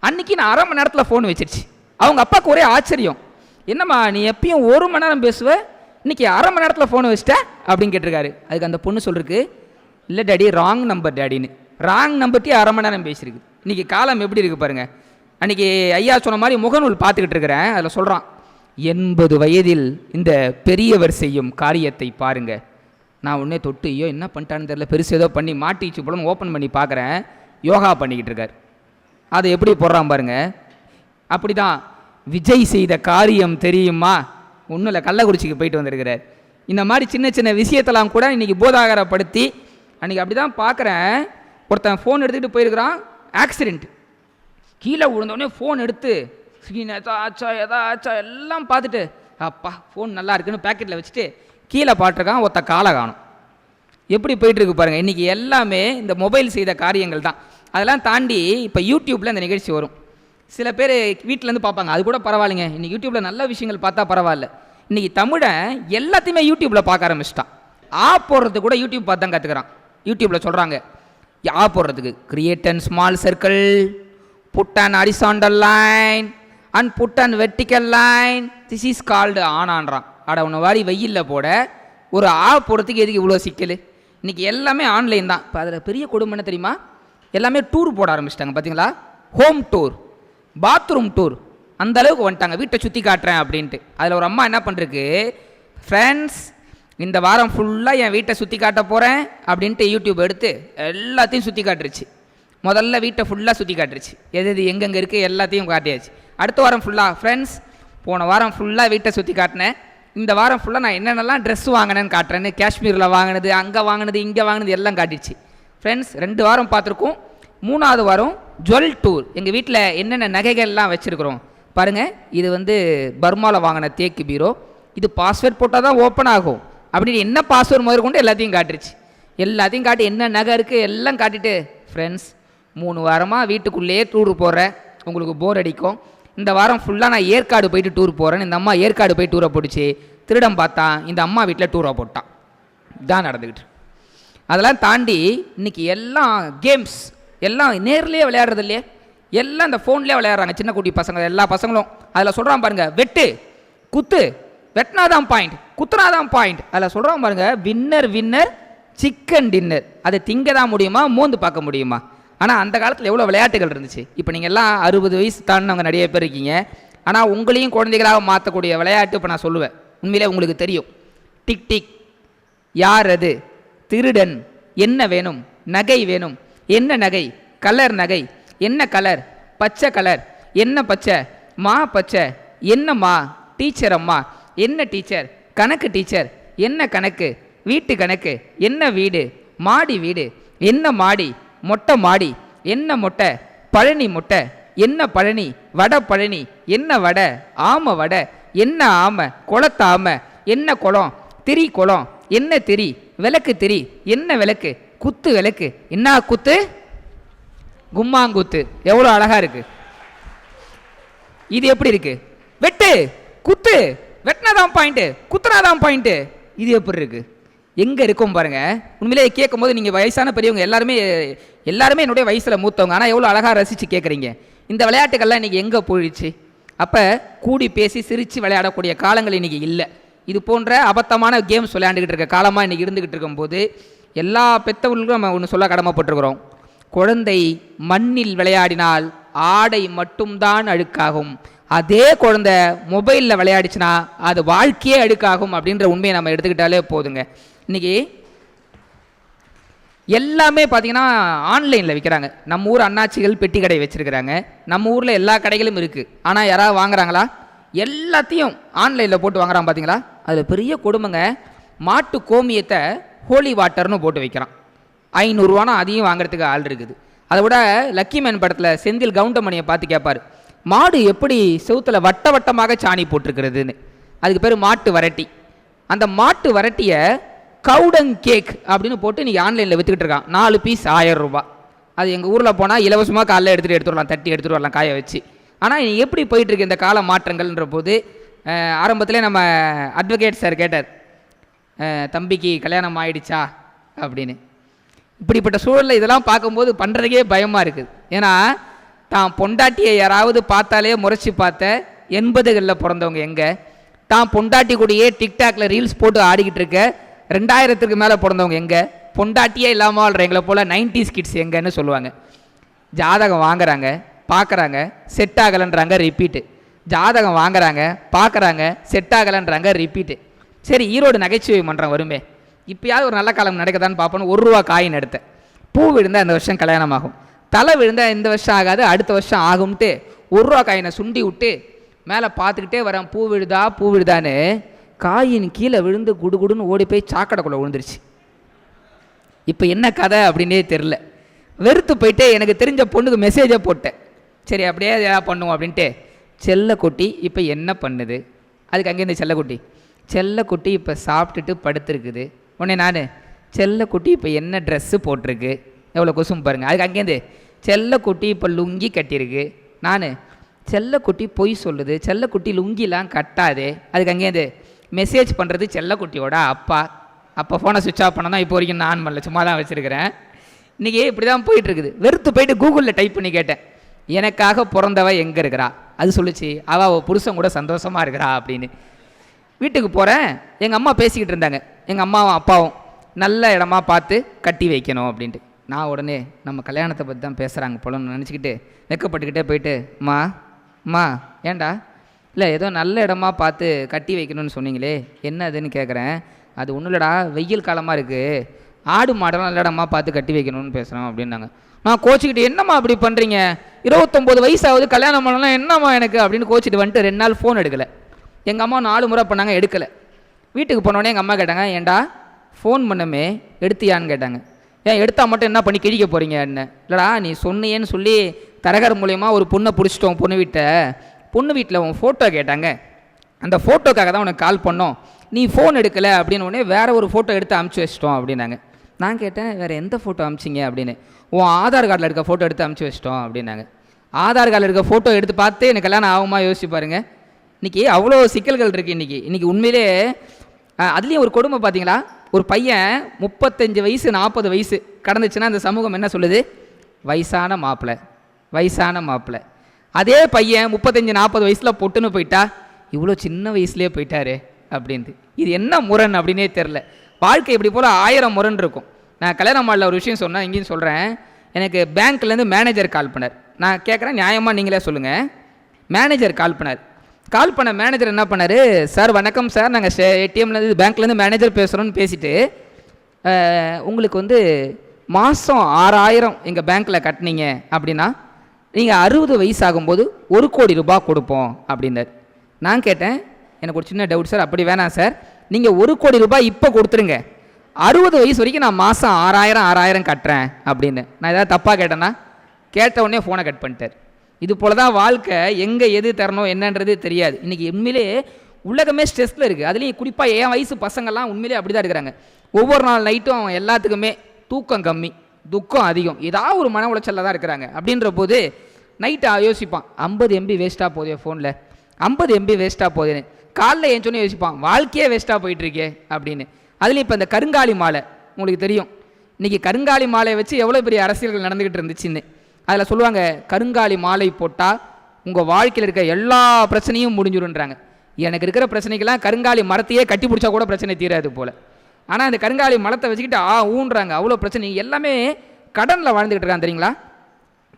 அன்றைக்கி நான் 1/2 மணி நேரத்தில் ஃபோன் வச்சிருச்சு. அவங்க அப்பாவுக்கு ஒரே ஆச்சரியம், என்னம்மா நீ எப்பயும் 1 மணி நேரம் பேசுவ, இன்றைக்கி 1/2 மணி நேரத்தில் ஃபோனை வச்சிட்ட அப்படின்னு கேட்டிருக்காரு. அதுக்கு அந்த பொண்ணு சொல்லிருக்கு, இல்லை டேடி ராங் நம்பர் டேடின்னு. ராங் நம்பர்ட்டே 1/2 மணி நேரம் பேசியிருக்கு. இன்றைக்கி காலம் எப்படி இருக்குது பாருங்கள். அன்றைக்கி ஐயா சொன்ன மாதிரி முகநூல் பார்த்துக்கிட்டு இருக்கிறேன், அதில் சொல்கிறான் 80 வயதில் இந்த பெரியவர் செய்யும் காரியத்தை பாருங்கள். நான் உடனே தொட்டு ஐயோ என்ன பண்ணிட்டான்னு தெரியல, பெருசு ஏதோ பண்ணி மாட்டிச்சு போலன்னு ஓப்பன் பண்ணி பார்க்குறேன், யோகா பண்ணிக்கிட்டு இருக்கார். அதை எப்படி போடுறான் பாருங்கள். அப்படி தான் விஜய் செய்த காரியம் தெரியுமா, ஒன்றும் இல்லை கள்ளக்குறிச்சிக்கு போயிட்டு வந்திருக்கிறார். இந்த மாதிரி சின்ன சின்ன விஷயத்தெல்லாம் கூட இன்றைக்கி போதாகரப்படுத்தி அன்றைக்கி அப்படி தான் பார்க்குறேன். ஒருத்தன் ஃபோன் எடுத்துக்கிட்டு போயிருக்கிறான், ஆக்சிடெண்ட், கீழே விழுந்தோடனே ஃபோன் எடுத்து ஸ்க்ரீன் ஆச்சா எதா ஆச்சா எல்லாம் பார்த்துட்டு அப்பா ஃபோன் நல்லா இருக்குன்னு பேக்கெட்டில் வச்சுட்டு கீழே பாட்டிருக்கான், ஒருத்த காலை காணும். எப்படி போயிட்டுருக்கு பாருங்கள். இன்றைக்கி எல்லாமே இந்த மொபைல் செய்த காரியங்கள் தான். அதெல்லாம் தாண்டி இப்போ யூடியூப்பில் இந்த நிகழ்ச்சி வரும். சில பேர் வீட்டிலேருந்து பார்ப்பாங்க, அது கூட பரவாயில்லைங்க, இன்றைக்கி யூடியூப்பில் நல்ல விஷயங்கள் பார்த்தா பரவாயில்ல. இன்றைக்கி தமிழை எல்லாத்தையுமே யூடியூப்பில் பார்க்க ஆரம்பிச்சிட்டான். போடுறதுக்கு கூட யூடியூப் பார்த்து தான் கற்றுக்குறான். யூடியூப்பில் சொல்கிறாங்க போடுறதுக்கு create and small circle, put and horizontal line and put and vertical line, this is called ஆனான்றான். உன்னை வாரி வெயிலில் போட ஒரு போடுறதுக்கு எதுக்கு இவ்வளோ சிக்கல்? இன்றைக்கி எல்லாமே ஆன்லைன் தான். இப்போ அதில் பெரிய கொடுமை என்ன தெரியுமா, எல்லாமே டூர் போட ஆரம்பிச்சிட்டாங்க பார்த்தீங்களா, ஹோம் டூர், பாத்ரூம் டூர், அந்த அளவுக்கு வந்துட்டாங்க, வீட்டை சுற்றி காட்டுறேன் அப்படின்ட்டு. அதில் ஒரு அம்மா என்ன பண்ணுறதுக்கு, ஃப்ரெண்ட்ஸ் இந்த வாரம் ஃபுல்லாக என் வீட்டை சுற்றி காட்ட போகிறேன் அப்படின்ட்டு யூடியூப் எடுத்து எல்லாத்தையும் சுற்றி காட்டுருச்சு. முதல்ல வீட்டை ஃபுல்லாக சுற்றி காட்டுருச்சு, எது எங்கெங்கே இருக்குது எல்லாத்தையும் காட்டியாச்சு. அடுத்த வாரம் ஃபுல்லாக ஃப்ரெண்ட்ஸ் போன வாரம் ஃபுல்லாக வீட்டை சுற்றி காட்டினேன், இந்த வாரம் ஃபுல்லாக நான் என்னென்னலாம் ட்ரெஸ் வாங்கினேன்னு காட்டுறேன்னு காஷ்மீரில் வாங்கினது, அங்கே வாங்கினது, இங்கே வாங்கினது எல்லாம் காட்டிடுச்சு. ஃப்ரெண்ட்ஸ் 2 வாரம் பார்த்துருக்கோம். 3வது வாரம் ஜுவல் டூர். எங்கள் வீட்டில் என்னென்ன நகைகள்லாம் வச்சுருக்குறோம் பாருங்கள். இது வந்து பர்மாவில் வாங்கின தேக்கு பீரோ. இது பாஸ்வேர்ட் போட்டால் தான் ஓப்பன் ஆகும் அப்படின்னு என்ன பாஸ்வேர்ட் முதல் கொண்டு எல்லாத்தையும் காட்டிடுச்சு. எல்லாத்தையும் காட்டி என்ன நகை இருக்குது எல்லாம் காட்டிட்டு ஃப்ரெண்ட்ஸ் 3 வாரமாக வீட்டுக்குள்ளேயே டூர் போகிறேன், உங்களுக்கு போர் அடிக்கும். இந்த வாரம் ஃபுல்லாக நான் ஏற்காடு போயிட்டு டூர் போகிறேன்னு இந்த அம்மா ஏற்காடு போய் டூரை போட்டுச்சு. திருடம் பார்த்தான், இந்த அம்மா வீட்டில் டூரை போட்டான். தான் நடந்துக்கிட்டு. அதெல்லாம் தாண்டி இன்றைக்கி எல்லாம் கேம்ஸ் எல்லாம் நேர்லேயே விளையாடுறது இல்லையே, எல்லாம் இந்த ஃபோன்லேயே விளையாடுறாங்க சின்ன குட்டி பசங்க எல்லா பசங்களும். அதில் சொல்கிறான் பாருங்கள், வெட்டு குத்து, வெட்டினாதான் பாயிண்ட், குத்துனாதான் பாயிண்ட். அதில் சொல்கிறான் பாருங்கள், வின்னர் வின்னர் சிக்கன் டின்னர். அதை திங்க தான் முடியுமா, மோந்து பார்க்க முடியுமா? ஆனால் அந்த காலத்தில் எவ்வளோ விளையாட்டுகள் இருந்துச்சு. இப்போ நீங்கள் எல்லாம் 60 வயசு தாண்டினவங்க நிறைய பேர் இருக்கீங்க. ஆனால் உங்களையும் குழந்தைகளாக மாற்றக்கூடிய விளையாட்டு இப்போ நான் சொல்லுவேன். உண்மையிலே உங்களுக்கு தெரியும். டிக் டிக், யார் அது, திருடன், என்ன வேணும், நகை வேணும், என்ன நகை, கலர் நகை, என்ன கலர், பச்சை கலர், என்ன பச்சை, மா பச்சை, என்ன மா, டீச்சர் அம்மா, என்ன டீச்சர், கணக்கு டீச்சர், என்ன கணக்கு, வீட்டு கணக்கு, என்ன வீடு, மாடி வீடு, என்ன மாடி, மொட்டை மாடி, என்ன மொட்டை, பழனி மொட்டை, என்ன பழனி, வடை பழனி, என்ன வடை, ஆமை வடை, என்ன ஆமை, குளத்து ஆமை, என்ன குளம், திரி குளம், என்ன திரி, விளக்கு திரி, என்ன விளக்கு, குத்து விளக்கு, என்ன குத்து, கும்மாங்குத்து. எவ்வளோ அழகா இருக்கு. இது எப்படி இருக்கு, வெட்டு குத்து, வெட்டினாதான் பாயிண்ட்டு, குத்துனாதான் பாயிண்ட்டு. இது எப்படி இருக்கு, எங்கே இருக்கும் பாருங்க. உண்மையிலே கேட்கும் போது நீங்கள் வயசான பெரியவங்க எல்லாருமே என்னுடைய வயசில் மூத்தவங்க, ஆனால் எவ்வளோ அழகாக ரசித்து கேட்குறீங்க. இந்த விளையாட்டுகள்லாம் இன்றைக்கி எங்கே போயிடுச்சு? அப்போ கூடி பேசி சிரித்து விளையாடக்கூடிய காலங்கள் இன்றைக்கி இல்லை. இது போன்ற அபத்தமான கேம்ஸ் விளையாண்டுக்கிட்டு இருக்க காலமாக இன்றைக்கி இருந்துக்கிட்டு இருக்கும்போது எல்லா பெற்றவர்களுக்கும் நம்ம ஒன்று சொல்ல கடமைப்பட்டிருக்கிறோம். குழந்தை மண்ணில் விளையாடினால் ஆடை மட்டும்தான் அழுக்காகும், அதே குழந்தை மொபைலில் விளையாடிச்சுன்னா அது வாழ்க்கையே அழுக்காகும் அப்படின்ற உண்மையை நம்ம எடுத்துக்கிட்டாலே போதுங்க. இன்றைக்கி எல்லாமே பார்த்திங்கன்னா ஆன்லைனில் விற்கிறாங்க. நம்ம ஊர் அண்ணாச்சிகள் பெட்டி கடை வச்சுருக்கிறாங்க, நம்ம ஊரில் எல்லா கடைகளும் இருக்குது. ஆனால் யாராவது வாங்குறாங்களா? எல்லாத்தையும் ஆன்லைனில் போட்டு வாங்குறான். பார்த்தீங்களா, அதில் பெரிய கொடுமைங்க. மாட்டு கோமியத்தை ஹோலி வாட்டர்னு போட்டு வைக்கிறான். 500 ரூபானா அதையும் வாங்குறதுக்கு ஆள் இருக்குது. அதை விட லக்கி மேன் படத்தில் செந்தில் கவுண்டமணியை பார்த்து கேட்பார், மாடு எப்படி செவுத்தில் வட்ட வட்டமாக சாணி போட்டிருக்கிறதுன்னு. அதுக்கு பேர் மாட்டு வரட்டி. அந்த மாட்டு வரட்டியை கவுடங் கேக் அப்படின்னு போட்டு நீங்கள் ஆன்லைனில் விற்றுக்கிட்டு இருக்கான். 4 பீஸ் 1000 ரூபா. அது எங்கள் ஊரில் போனால் இலவசமாக காலைல எடுத்துகிட்டு வரலாம், தட்டி எடுத்துகிட்டு வரலாம் காய வச்சு. ஆனால் எப்படி போயிட்டுருக்கு இந்த கால மாற்றங்கள்ன்ற போது ஆரம்பத்திலே நம்ம அட்வொகேட் சார் கேட்டார், தம்பிக்கு கல்யாணம் ஆயிடுச்சா அப்படின்னு. இப்படிப்பட்ட சூழலில் இதெல்லாம் பார்க்கும்போது பண்ணுறதுக்கே பயமாக இருக்குது. ஏன்னா தான் பொண்டாட்டியை யாராவது பார்த்தாலே முறைச்சி பார்த்த 80களில் பிறந்தவங்க எங்கே, தான் பொண்டாட்டி கூடயே டிக்டாக்ல ரீல்ஸ் போட்டு ஆடிக்கிட்டு இருக்க 2000க்கு மேலே பிறந்தவங்க எங்கே, பொண்டாட்டியே இல்லாமல் வாழ்கிற எங்களை போல் 90s கிட்ஸ் எங்கன்னு சொல்லுவாங்க. ஜாதகம் வாங்குறாங்க, பார்க்குறாங்க, செட் ஆகலைன்றாங்க, ரிப்பீட்டு. ஜாதகம் வாங்குறாங்க, பார்க்குறாங்க, செட் ஆகலைன்றாங்க, ரிப்பீட்டு. சரி, ஈரோடு நகைச்சுவை மன்றம் வருமே, இப்போயாவது ஒரு நல்ல காலம் நடக்குதான்னு பார்ப்போன்னு 1 ரூபா காயின் எடுத்தேன். பூ விழுந்தால் இந்த வருஷம் கல்யாணம் ஆகும், தலை விழுந்தால் இந்த வருஷம் ஆகாது, அடுத்த வருஷம் ஆகும்ட்டு 1 ரூபா காயினை சுண்டி விட்டு மேலே பார்த்துக்கிட்டே வரேன், பூ விழுதான்னு. காயின் கீழே விழுந்து குடுகுடுன்னு ஓடி போய் சாக்கடைக்குள்ளே விழுந்துருச்சு. இப்போ என்ன கதை அப்படின்னே தெரில. வெறுத்து போயிட்டு எனக்கு தெரிஞ்ச பொண்ணுக்கு மெசேஜை போட்டேன். சரி அப்படியே எதாவது பண்ணுவோம் அப்படின்ட்டு. செல்லக்குட்டி இப்போ என்ன பண்ணுது? அதுக்கு அங்கேருந்து செல்லக்குட்டி இப்போ சாப்பிட்டுட்டு படுத்துருக்குது. உடனே நான், செல்லக்குட்டி இப்போ என்ன ட்ரெஸ்ஸு போட்டிருக்கு, எவ்வளோ கொசும் பாருங்கள். அதுக்கு அங்கேருந்து செல்லக்குட்டி இப்போ லுங்கி கட்டியிருக்கு. நான், செல்லக்குட்டி பொய் சொல்லுது, செல்லக்குட்டி லுங்கிலாம் கட்டாது. அதுக்கு அங்கேருந்து மெசேஜ் பண்ணுறது செல்லக்குட்டியோட அப்பா ஃபோனை சுவிட்ச் ஆஃப் பண்ண தான் இப்போ வரைக்கும் நான் ஆன் பண்ணல, சும்மா தான் வச்சுருக்கிறேன். இன்றைக்கி இப்படி தான் போயிட்டுருக்குது. வெறுத்து போயிட்டு கூகுளில் டைப் பண்ணி கேட்டேன், எனக்காக பிறந்தவ எங்கே இருக்கிறா? அது சொல்லிச்சு, அவள் புருஷன் கூட சந்தோஷமாக இருக்கிறா அப்படின்னு. வீட்டுக்கு போகிறேன், எங்கள் அம்மா பேசிக்கிட்டு இருந்தாங்க. எங்கள் அம்மாவும் அப்பாவும் நல்ல இடமா பார்த்து கட்டி வைக்கணும் அப்படின்ட்டு. நான் உடனே நம்ம கல்யாணத்தை பற்றி தான் பேசுகிறாங்க போலன்னு நினச்சிக்கிட்டு வெக்கப்பட்டுக்கிட்டே போயிட்டு, அம்மா ஏண்டா? இல்லை, ஏதோ நல்ல இடமா பார்த்து கட்டி வைக்கணும்னு சொன்னீங்களே, என்ன அதுன்னு கேட்குறேன். அது ஒன்றும் இல்லைடா, வெயில் காலமாக இருக்குது, ஆடு மாடெல்லாம் நல்ல இடமா பார்த்து கட்டி வைக்கணும்னு பேசுகிறோம் அப்படின்னாங்க. நான் கோச்சிக்கிட்டு, என்னம்மா அப்படி பண்ணுறீங்க, 29 வயசாகுது, கல்யாணம் பண்ணலாம், என்னம்மா எனக்கு அப்படின்னு கோச்சிட்டு வந்துட்டு 2 நாள் ஃபோன் எடுக்கலை. எங்கள் அம்மா 4 முறை பண்ணாங்க, எடுக்கலை. வீட்டுக்கு போனோடனே எங்கள் அம்மா கேட்டாங்க, ஏன்டா ஃபோன் பண்ணமே எடுத்தியான்னு கேட்டாங்க. ஏன் எடுத்தால் மட்டும் என்ன பண்ணி கிழிக்க போகிறீங்க என்ன? இல்லைடா, நீ சொன்னியேன்னு சொல்லி தரகர் மூலயமா ஒரு பொண்ணை பிடிச்சிட்டோம், பொண்ணு வீட்டில் உன் ஃபோட்டோ கேட்டாங்க, அந்த ஃபோட்டோக்காக தான் உனக்கு கால் பண்ணோம், நீ ஃபோன் எடுக்கலை அப்படின்னு உடனே வேறு ஒரு ஃபோட்டோ எடுத்து அமுச்சு வச்சிட்டோம் அப்படின்னாங்க. நான் கேட்டேன், வேறு எந்த ஃபோட்டோ அமிச்சிங்க அப்படின்னு. உன் ஆதார் கார்டில் இருக்க ஃபோட்டோ எடுத்து அமுச்சு வச்சிட்டோம் அப்படின்னாங்க. ஆதார் கார்டில் இருக்க ஃபோட்டோ எடுத்து பார்த்து எனக்கு கல்யாணம் ஆகுமா யோசிச்சு பாருங்க. இன்றைக்கி அவ்வளோ சிக்கல்கள் இருக்குது. இன்றைக்கி உண்மையிலே அதுலேயும் ஒரு கொடுமை பார்த்தீங்களா, ஒரு பையன் 35 வயசு 40 வயசு கடந்துச்சுன்னா அந்த சமூகம் என்ன சொல்லுது, வயசான மாப்பிள்ளை. அதே பையன் 35-40 வயசில் பொட்டுன்னு போயிட்டா, இவ்வளோ சின்ன வயசுலேயே போயிட்டாரு அப்படின்ட்டு. இது என்ன முரண் அப்படின்னே தெரில. வாழ்க்கை இப்படி போல் 1000 முரண் இருக்கும். நான் கல்யாணம் மாடல ஒரு விஷயம் சொன்னேன், இங்கேயும் சொல்கிறேன். எனக்கு பேங்க்லேருந்து மேனேஜர் கால் பண்ணார். நான் கேட்குறேன், நியாயமாக நீங்களே சொல்லுங்கள். மேனேஜர் கால் பண்ண மேனேஜர் என்ன பண்ணார், சார் வணக்கம் சார், நாங்கள் ஏடிஎம்லேருந்து பேங்க்லேருந்து மேனேஜர் பேசுகிறோன்னு பேசிட்டு, உங்களுக்கு வந்து மாதம் 6000 எங்கள் பேங்க்கில் கட்டினீங்க அப்படின்னா நீங்கள் 60 வயசாகும்போது 1 கோடி ரூபாய் கொடுப்போம் அப்படின்னார். நான் கேட்டேன், எனக்கு ஒரு சின்ன டவுட் சார், அப்படி வேணாம் சார், நீங்கள் 1 கோடி ரூபாய் இப்போ கொடுத்துருங்க, 60 வயசு வரைக்கும் நான் மாதம் 6000 கட்டுறேன் அப்படின்னு. நான் ஏதாவது தப்பாக கேட்டேன்னா, கேட்ட உடனே ஃபோனை கட் பண்ணிட்டார். இது போல தான் வாழ்க்கை, எங்கே எது தரணும் என்னன்றது தெரியாது. இன்றைக்கி உண்மையிலே உலகமே ஸ்ட்ரெஸ்ஸில் இருக்குது. அதுலேயும் குறிப்பாக என் வயசு பசங்கள்லாம் உண்மையிலே அப்படி தான் இருக்கிறாங்க. ஒவ்வொரு நாள் நைட்டும் எல்லாத்துக்குமே தூக்கம் கம்மி, துக்கம் அதிகம், ஏதாவது ஒரு மன உளைச்சலில் தான் இருக்கிறாங்க. அப்படின்ற போது நைட்டு யோசிப்பான், 50 MB வேஸ்ட்டாக போதே ஃபோனில், 50 MB வேஸ்ட்டாக போதேன்னு. காலைல என் சொன்னே யோசிப்பான், வாழ்க்கையே வேஸ்ட்டாக போயிட்டுருக்கே அப்படின்னு. அதுலேயும் இப்போ இந்த கருங்காலி மாலை உங்களுக்கு தெரியும். இன்றைக்கி கருங்காலி மாலையை வச்சு எவ்வளோ பெரிய அரசியல்கள் நடந்துக்கிட்டு இருந்துச்சுன்னு. அதில் சொல்லுவாங்க, கருங்காலி மாலை போட்டால் உங்கள் வாழ்க்கையில் இருக்க எல்லா பிரச்சனையும் முடிஞ்சிடுன்றாங்க. எனக்கு இருக்கிற பிரச்சனைக்கெல்லாம் கருங்காலி மரத்தையே கட்டி பிடிச்சா கூட பிரச்சனை தீராது போல். ஆனால் அந்த கருங்காலி மரத்தை வச்சுக்கிட்டு ஊன்றாங்க, அவ்வளோ பிரச்சனை. எல்லாமே கடனில் வாழ்ந்துக்கிட்டு இருக்காங்க தெரியுங்களா.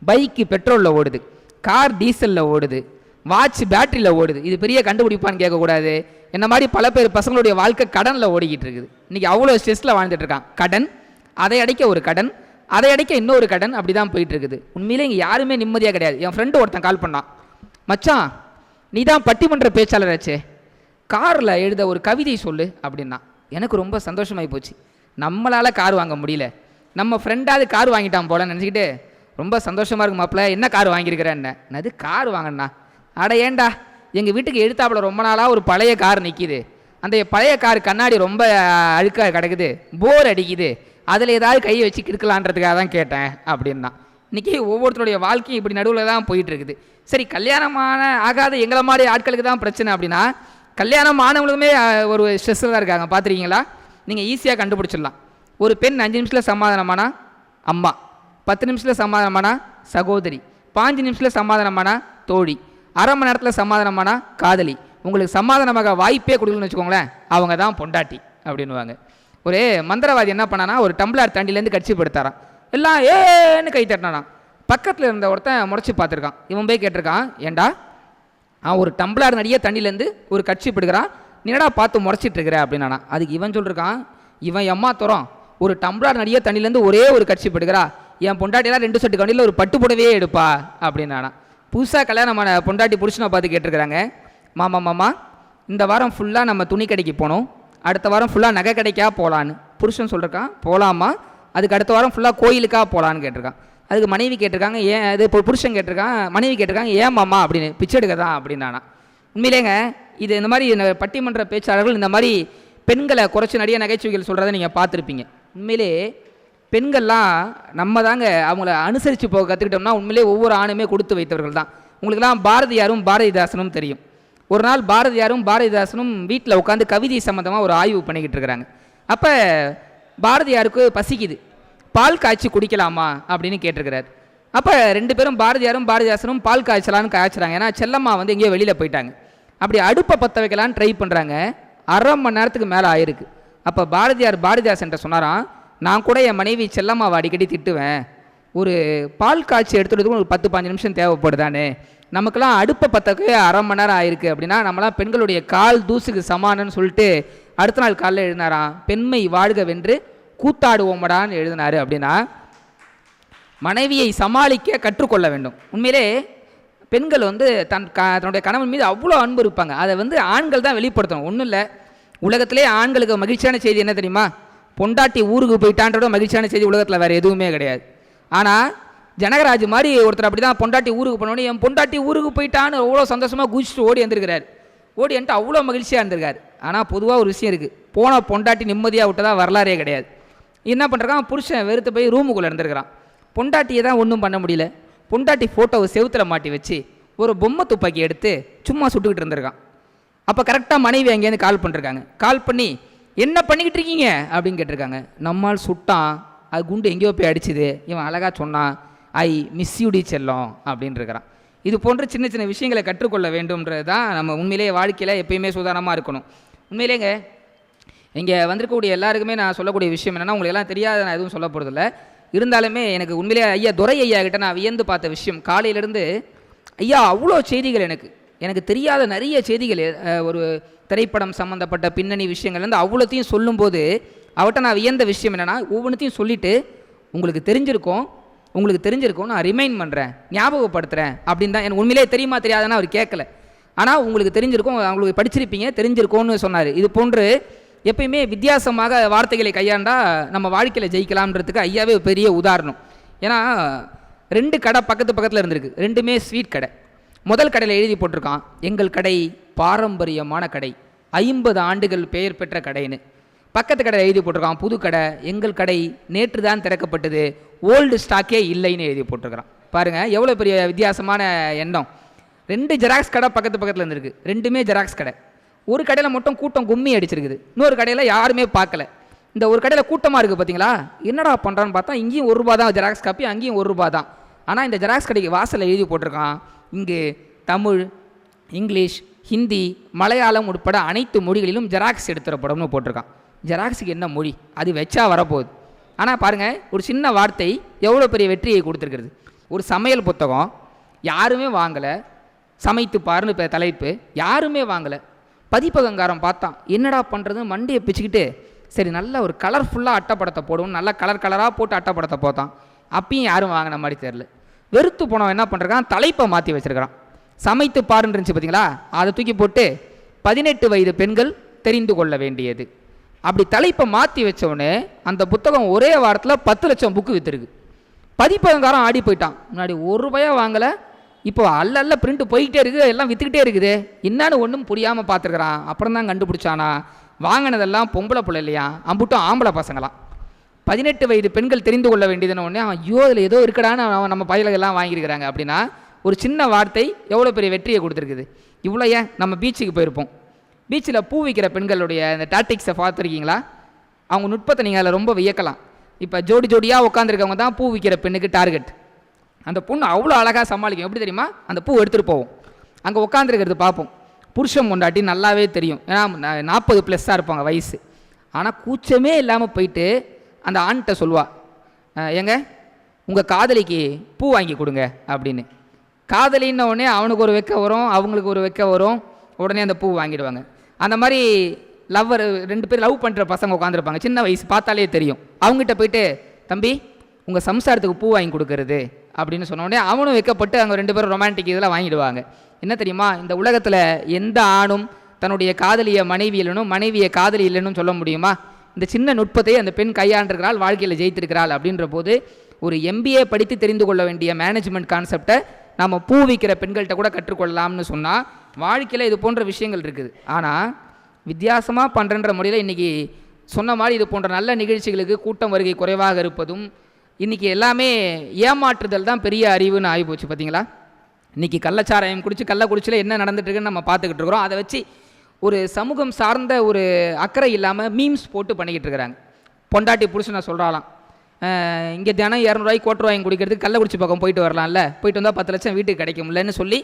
பைக்கு பெட்ரோலில் ஓடுது, கார் டீசலில் ஓடுது, வாட்ச் பேட்டரியில் ஓடுது. இது பெரிய கண்டுபிடிப்பான்னு கேட்கக்கூடாது. என்ன மாதிரி பல பேர் பசங்களுடைய வாழ்க்கை கடனில் ஓடிக்கிட்டு இருக்குது. இன்றைக்கி அவ்வளோ ஸ்ட்ரெஸ்ஸில் வாழ்ந்துட்டு இருக்கான். கடன், அதை அடைக்க ஒரு கடன், அதை அடைக்க இன்னொரு கடன், அப்படி தான் போயிட்டு இருக்குது. உண்மையிலே இங்கே யாருமே நிம்மதியாக கிடையாது. என் ஃப்ரெண்டு ஒருத்தன் கால் பண்ணான், மச்சான் நீ தான் பட்டிமன்ற பேச்சாளராச்சே, காரில் எழுத ஒரு கவிதை சொல்லு அப்படின்னா. எனக்கு ரொம்ப சந்தோஷமாகி போச்சு. நம்மளால் கார் வாங்க முடியல, நம்ம ஃப்ரெண்டாவது கார் வாங்கிட்டான் போல நினச்சிக்கிட்டு ரொம்ப சந்தோஷமாக இருக்கும். மாப்பிள்ள என்ன கார் வாங்கியிருக்கிறேன்? அது கார் வாங்கினா, அட ஏண்டா, எங்கள் வீட்டுக்கு எழுத்தாப்பில் ரொம்ப நாளாக ஒரு பழைய கார் நிற்கிது, அந்த பழைய கார் கண்ணாடி ரொம்ப அழுக்காக கிடக்குது, போர் அடிக்குது, அதில் ஏதாவது கையை வச்சு கிறுக்கலான்றதுக்காக தான் கேட்டேன் அப்படின்னா. இன்றைக்கி ஒவ்வொருத்தருடைய வாழ்க்கையும் இப்படி நடுவில் தான் போயிட்டுருக்குது. சரி, கல்யாணமான ஆகாத எங்களை மாதிரி ஆட்களுக்கு தான் பிரச்சனை அப்படின்னா, கல்யாணம் ஆனவங்களுமே ஒரு ஸ்ட்ரெஸ்ஸில் தான் இருக்காங்க. பார்த்துருக்கீங்களா? நீங்கள் ஈஸியாக கண்டுபிடிச்சிடலாம். ஒரு பெண் 5 நிமிஷத்தில் சமாதானமானா அம்மா, 10 நிமிஷத்தில் சமாதானமானா சகோதரி, 5 நிமிஷத்தில் சமாதானமானா தோழி, அரை மணி நேரத்தில் சமாதானமானா காதலி, உங்களுக்கு சமாதானமாக வாய்ப்பே கொடுக்கணும்னு வச்சுக்கோங்களேன், அவங்க தான் பொண்டாட்டி அப்படின்வாங்க. ஒரு மந்திரவாதி என்ன பண்ணானா, ஒரு டம்ளர் தண்ணிலேருந்து கட்சி படுத்தாரான். எல்லாம் ஏன்னு கை தட்டினானா. பக்கத்தில் இருந்த ஒருத்தன் முறைச்சி பார்த்துருக்கான். இவன் போய் கேட்டிருக்கான், ஏண்டா ஒரு டம்ளர் நடிகை தண்ணிலேருந்து ஒரு கட்சி பிடுக்கிறான், நீடா பார்த்து முறைச்சிட்டு இருக்கிற அப்படின்னா. அதுக்கு இவன் சொல்லிருக்கான், இவன் எம்மா தரோம், ஒரு டம்ளர் நடிகை தண்ணிலேருந்து ஒரே ஒரு கட்சி பிடுக்கிறா, என் பொண்டாட்டியெல்லாம் 2 செட்டு கண்ணியில் ஒரு பட்டு புடவையே எடுப்பா அப்படின்னானா. புதுசாக கல்யாணமான பொண்டாட்டி புருஷனை பார்த்து கேட்டிருக்கிறாங்க, மாமா இந்த வாரம் ஃபுல்லாக நம்ம துணி கடைக்கு போகணும், அடுத்த வாரம் ஃபுல்லாக நகை கடைக்காக போகலான்னு. புருஷன் சொல்லிருக்கான், போகலாமா, அதுக்கு அடுத்த வாரம் ஃபுல்லாக கோயிலுக்காக போகலான்னு கேட்டிருக்கான். அதுக்கு மனைவி கேட்டிருக்காங்க, ஏன் அது புருஷன் கேட்டிருக்கான், மனைவி கேட்டிருக்காங்க, ஏன் மாமா அப்படின்னு, பிச்சை எடுக்க தான் அப்படின்னானா. உண்மையிலேங்க இது இந்த மாதிரி பட்டிமன்ற பேச்சாளர்கள் இந்த மாதிரி பெண்களை குறைச்சி நிறைய நகைச்சுவைகள் சொல்கிறத நீங்கள் பார்த்துருப்பீங்க. உண்மையிலே பெண்கள்லாம் நம்ம தாங்க அவங்கள அனுசரித்து போக கற்றுக்கிட்டோம்னா உண்மையிலே ஒவ்வொரு ஆணுமே கொடுத்து வைத்தவர்கள் தான். உங்களுக்கெல்லாம் பாரதியாரும் பாரதிதாசனும் தெரியும். ஒரு நாள் பாரதியாரும் பாரதிதாசனும் வீட்டில் உட்காந்து கவிதை சம்மந்தமாக ஒரு ஆய்வு பண்ணிக்கிட்டு இருக்கிறாங்க. அப்போ பாரதியாருக்கு பசிக்குது, பால் காய்ச்சி குடிக்கலாமா அப்படின்னு கேட்டிருக்கிறார். அப்போ 2 பேரும் பாரதியாரும் பாரதிதாசனும் பால் காய்ச்சலான்னு காய்ச்சுறாங்க. ஏன்னா செல்லம்மா வந்து எங்கேயோ வெளியில் போயிட்டாங்க. அப்படி அடுப்பை பற்ற வைக்கலான்னு ட்ரை பண்ணுறாங்க. அரை மணி நேரத்துக்கு மேலே ஆயிருக்கு. அப்போ பாரதியார் பாரதிதாசன்ட்ட சொன்னாராம், நான் கூட என் மனைவி செல்லம்மாவை அடிக்கடி திட்டுவேன், ஒரு பால் காய்ச்சி எடுத்துகிறதுக்கு ஒரு 10-15 நிமிஷம் தேவைப்படுதானே, நமக்கெல்லாம் அடுப்பை பற்றக்கு அரை மணி நேரம் ஆயிருக்கு அப்படின்னா நம்மளாம் பெண்களுடைய கால் தூசுக்கு சமானன்னு சொல்லிட்டு அடுத்த நாள் காலையில் எழுதினாராம், பெண்மை வாழ்க வென்று கூத்தாடுவோமடான்னு எழுதினாரு. அப்படின்னா மனைவியை சமாளிக்க கற்றுக்கொள்ள வேண்டும். உண்மையிலே பெண்கள் வந்து தன்னுடைய கணவன் மீது அவ்வளோ அன்பு இருப்பாங்க. அதை வந்து ஆண்கள் தான் வெளிப்படுத்தணும். ஒன்றும் இல்லை, உலகத்திலே ஆண்களுக்கு மகிழ்ச்சியான செய்தி என்ன தெரியுமா? பொண்டாட்டி ஊருக்கு போயிட்டான்றத மகிழ்ச்சியான செய்தி உலகத்தில் வேறு எதுவுமே கிடையாது. ஆனால் ஜனகராஜ் மாதிரி ஒருத்தர் அப்படி தான் பொண்டாட்டி ஊருக்கு போனோடனே என் பொண்டாட்டி ஊருக்கு போயிட்டான்னு அவ்வளோ சந்தோஷமாக குதிச்சுட்டு ஓடி வந்துருக்கிறார். ஓடி வந்துட்டு அவ்வளோ மகிழ்ச்சியாக இருந்திருக்காரு. ஆனால் பொதுவாக ஒரு விஷயம் இருக்குது, போன பொண்டாட்டி நிம்மதியாக விட்டதா வரலாறே கிடையாது. என்ன பண்ணுறான், புருஷன் வெறுத்து போய் ரூமுக்குள்ளே இருந்திருக்கிறான். பொண்டாட்டியை தான் ஒன்றும் பண்ண முடியல. பொண்டாட்டி ஃபோட்டோவை செவுத்தில் மாட்டி வச்சு ஒரு பொம்மை துப்பாக்கி எடுத்து சும்மா சுட்டுக்கிட்டு இருந்திருக்கான். அப்போ கரெக்டாக மனைவி அங்கேருந்து கால் பண்ணிருக்காங்க. கால் பண்ணி என்ன பண்ணிக்கிட்டு இருக்கீங்க அப்படின்னு கேட்டிருக்காங்க. நம்மால் சுட்டான், அது குண்டு எங்கேயோ போய் அடிச்சுது, இவன் அழகாக சொன்னான் ஐ மிஸ் யூ டி செல்லம் அப்படின்னு இருக்கிறான். இது போன்ற சின்ன சின்ன விஷயங்களை கற்றுக்கொள்ள வேண்டும்ன்றது தான் நம்ம உண்மையிலேயே வாழ்க்கையில் எப்பயுமே சுதாரணமாக இருக்கணும். உண்மையிலேங்க இங்கே வந்திருக்கக்கூடிய எல்லாருக்குமே நான் சொல்லக்கூடிய விஷயம் என்னென்னா, உங்களுக்கு எல்லாம் தெரியாத நான் எதுவும் சொல்ல போகிறதில்ல. இருந்தாலுமே எனக்கு உண்மையிலேயே ஐயா துரை ஐயா கிட்ட நான் வியந்து பார்த்த விஷயம், காலையிலேருந்து ஐயா அவ்வளோ செய்திகள் எனக்கு தெரியாத நிறைய செய்திகள், ஒரு திரைப்படம் சம்மந்தப்பட்ட பின்னணி விஷயங்கள்லேருந்து அவ்வளோத்தையும் சொல்லும்போது அவட்ட நான் வியந்த விஷயம் என்னென்னா, ஒவ்வொன்றுத்தையும் சொல்லிவிட்டு உங்களுக்கு தெரிஞ்சிருக்கும் நான் ரிமைண்ட் பண்ணுறேன், ஞாபகப்படுத்துகிறேன் அப்படின்னு தான். எனக்கு உண்மையிலே தெரியுமா தெரியாதுன்னு அவர் கேட்கல. ஆனால் உங்களுக்கு தெரிஞ்சிருக்கும், உங்களுக்கு படிச்சிருப்பீங்க, தெரிஞ்சிருக்கோன்னு சொன்னார். இது போன்று எப்பயுமே வித்தியாசமாக வார்த்தைகளை கையாண்டா நம்ம வாழ்க்கையில் ஜெயிக்கலாம்ன்றதுக்கு ஐயாவே பெரிய உதாரணம். ஏன்னா 2 கடை பக்கத்தில் இருந்திருக்கு, 2மே ஸ்வீட் கடை. முதல் கடையில் எழுதி போட்டிருக்கான், எங்கள் கடை பாரம்பரியமான கடை, 50 ஆண்டுகள் பெயர் பெற்ற கடைன்னு. பக்கத்து கடையில் எழுதி போட்டிருக்கான் புது கடை, எங்கள் கடை நேற்று தான் திறக்கப்பட்டது, ஓல்டு ஸ்டாக்கே இல்லைன்னு எழுதி போட்டிருக்கிறான். பாருங்கள் எவ்வளோ பெரிய வித்தியாசமான எண்ணம். 2 ஜெராக்ஸ் கடை பக்கத்தில் இருந்திருக்கு, 2மே ஜெராக்ஸ் கடை. ஒரு கடையில் மட்டும் கூட்டம் கும்மி அடிச்சிருக்குது, இன்னொரு கடையில் யாருமே பார்க்கல. இந்த ஒரு கடையில் கூட்டமாக இருக்குது பார்த்தீங்களா, என்னடா பண்ணுறான்னு பார்த்தா இங்கேயும் ₹1 தான் ஜெராக்ஸ் காப்பி, அங்கேயும் ₹1 தான். ஆனால் இந்த ஜெராக்ஸ் கடைக்கு வாசலில் எழுதி போட்டிருக்கான், இங்கு தமிழ், இங்கிலீஷ், ஹிந்தி, மலையாளம் உட்பட அனைத்து மொழிகளிலும் ஜெராக்ஸ் எடுத்துடப்படும்னு போட்டிருக்கான். ஜெராக்ஸுக்கு என்ன மொழி, அது வச்சா வரப்போகுது. ஆனால் பாருங்கள் ஒரு சின்ன வார்த்தை எவ்வளோ பெரிய வெற்றியை கொடுத்துருக்கிறது. ஒரு சமையல் புத்தகம் யாருமே வாங்கலை, சமைத்து பாருன்னு இப்போ தலைப்பு, யாருமே வாங்கலை. பதிப்பகங்காரம் பார்த்தான், என்னடா பண்ணுறது மண்டியை பிச்சுக்கிட்டு சரி நல்ல ஒரு கலர்ஃபுல்லாக அட்டைப்படத்தை போடுவோம், நல்லா கலராக போட்டு அட்டைப்படத்தை போத்தான். அப்பயும் யாரும் வாங்கின மாதிரி தெரில. வெறுத்து போனவன் என்ன பண்ணுறான், தலைப்பை மாற்றி வச்சுருக்கிறான். சமைத்து பாருன்னு இருந்துச்சு பார்த்தீங்களா, அதை தூக்கி போட்டு 18 வயது பெண்கள் தெரிந்து கொள்ள வேண்டியது அப்படி தலைப்பை மாற்றி வச்சவொடனே அந்த புத்தகம் ஒரே வாரத்தில் 10 லட்சம் புக்கு விற்றுருக்கு. பதிப்பகங்காரம் ஆடி போயிட்டான். முன்னாடி ₹1 வாங்கலை, இப்போ அல்ல பிரிண்ட் போய்கிட்டே இருக்குது, எல்லாம் விற்றுக்கிட்டே இருக்குது, என்னன்னு ஒன்றும் புரியாமல் பார்த்துருக்குறான். அப்புறம் தான் கண்டுபிடிச்சானா, வாங்கினதெல்லாம் பொம்பளை பிள்ளை இல்லையா, அம்புட்டும் ஆம்பளை பசங்களாம். 18 வயது பெண்கள் தெரிந்து கொள்ள வேண்டியதுன்னு ஒன்று, ஐயோ அதில் ஏதோ இருக்கடான்னு நம்ம பயிலகெல்லாம் வாங்கியிருக்கிறாங்க. அப்படின்னா ஒரு சின்ன வார்த்தை எவ்வளோ பெரிய வெற்றியை கொடுத்துருக்குது. இவ்வளோ ஏன் நம்ம பீச்சுக்கு போயிருப்போம், பீச்சில் பூ விற்கிற பெண்களுடைய அந்த டாக்டிக்ஸை பார்த்துருக்கீங்களா? அவங்க நுட்பத்தை நீங்கள் அதில் ரொம்ப வியக்கலாம். இப்போ ஜோடியாக உட்காந்துருக்கவங்க தான் பூ விற்கிற பெண்ணுக்கு டார்கெட். அந்த பொண்ணு அவ்வளோ அழகாக சமாளிக்கும். எப்படி தெரியுமா, அந்த பூ எடுத்துகிட்டு போவோம், அங்கே உட்காந்துருக்கிறது பார்ப்போம். புருஷன் கொண்டாட்டி நல்லாவே தெரியும், ஏன்னா 40+ இருப்பாங்க வயசு. ஆனால் கூச்சமே இல்லாமல் போயிட்டு அந்த ஆண்கிட்ட சொல்லுவா, ஏங்க உங்கள் காதலிக்கு பூ வாங்கி கொடுங்க அப்படின்னு. காதலின்ன உடனே அவனுக்கு ஒரு வெக்க வரும், அவங்களுக்கு ஒரு வெக்க வரும், உடனே அந்த பூ வாங்கிடுவாங்க. அந்த மாதிரி லவ்வர் 2 பேர் லவ் பண்ணுற பசங்க உட்காந்துருப்பாங்க, சின்ன வயசு பார்த்தாலே தெரியும். அவங்ககிட்ட போயிட்டு தம்பி உங்கள் சம்சாரத்துக்கு பூ வாங்கி கொடுக்கறது அப்படின்னு சொன்ன உடனே அவனும் வைக்கப்பட்டு அங்கே 2 பேரும் ரொமான்டிக் இதெல்லாம் வாங்கிடுவாங்க. என்ன தெரியுமா, இந்த உலகத்தில் எந்த ஆணும் தன்னுடைய காதலியை மனைவி இல்லைனும் மனைவியை காதலி இல்லைன்னு சொல்ல முடியுமா? இந்த சின்ன நுட்பத்தை அந்த பெண் கையாண்டிருக்கிறாள், வாழ்க்கையில் ஜெயித்திருக்கிறாள். அப்படின்ற போது ஒரு MBA படித்து தெரிந்து கொள்ள வேண்டிய மேனேஜ்மெண்ட் கான்செப்டை நம்ம பூ விற்கிற பெண்கள்கிட்ட கூட கற்றுக்கொள்ளலாம்னு சொன்னால் வாழ்க்கையில் இது போன்ற விஷயங்கள் இருக்குது. ஆனால் வித்தியாசமாக பண்ணுறன்ற முறையில் இன்றைக்கி சொன்ன மாதிரி இது போன்ற நல்ல நிகழ்ச்சிகளுக்கு கூட்டம் வருகை குறைவாக இருப்பதும், இன்றைக்கி எல்லாமே ஏமாற்றுதல் தான் பெரிய அறிவுன்னு ஆகி போச்சு. பார்த்தீங்களா, இன்றைக்கி கள்ளச்சாராயம் கள்ளக்குடிச்சில் என்ன நடந்துட்டுருக்குன்னு நம்ம பார்த்துக்கிட்டு இருக்கிறோம். அதை வச்சு ஒரு சமூகம் சார்ந்த ஒரு அக்கறை இல்லாமல் மீம்ஸ் போட்டு பண்ணிக்கிட்டு இருக்கிறாங்க. பொண்டாட்டி புருஷனை சொல்கிறாலாம், இங்கே தினம் 200 கோட்டு வாங்கி குடிக்கிறதுக்கு கள்ளக்குடிச்சி பக்கம் போயிட்டு வரலாம்ல, போயிட்டு வந்தால் 10 லட்சம் வீட்டுக்கு கிடைக்கும்லன்னு சொல்லி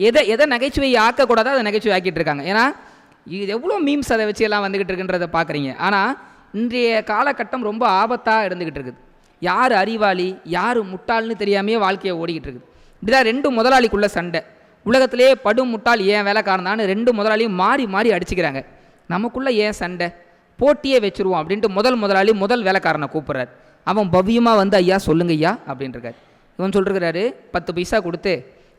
எதை நகைச்சுவை ஆக்கக்கூடாதோ அதை நகைச்சுவை ஆக்கிட்டு இருக்காங்க. ஏன்னா இது எவ்வளோ மீம்ஸ் அதை வச்சு எல்லாம் வந்துக்கிட்டு இருக்குன்றதை பார்க்குறீங்க. ஆனால் இன்றைய காலகட்டம் ரொம்ப ஆபத்தாக இருந்துக்கிட்டு இருக்குது. யார் அறிவாளி யார் முட்டாள்னு தெரியாமையே வாழ்க்கையை ஓடிக்கிட்டு இருக்குது. இப்படிதான் 2 முதலாளிக்குள்ள சண்டை. உலகத்திலே படும் முட்டாள் ஏன் வேலைக்காரனான்னு 2 முதலாளியும் மாறி அடிச்சுக்கிறாங்க. நமக்குள்ளே ஏன் சண்டை, போட்டியே வச்சுருவோம் அப்படின்ட்டு முதலாளி வேலைக்காரனை கூப்பிட்றாரு. அவன் பவ்யமாக வந்து ஐயா சொல்லுங்க ஐயா அப்படின்ட்டுருக்காரு. இவன் சொல்லிருக்கிறாரு 10 பைசா கொடுத்து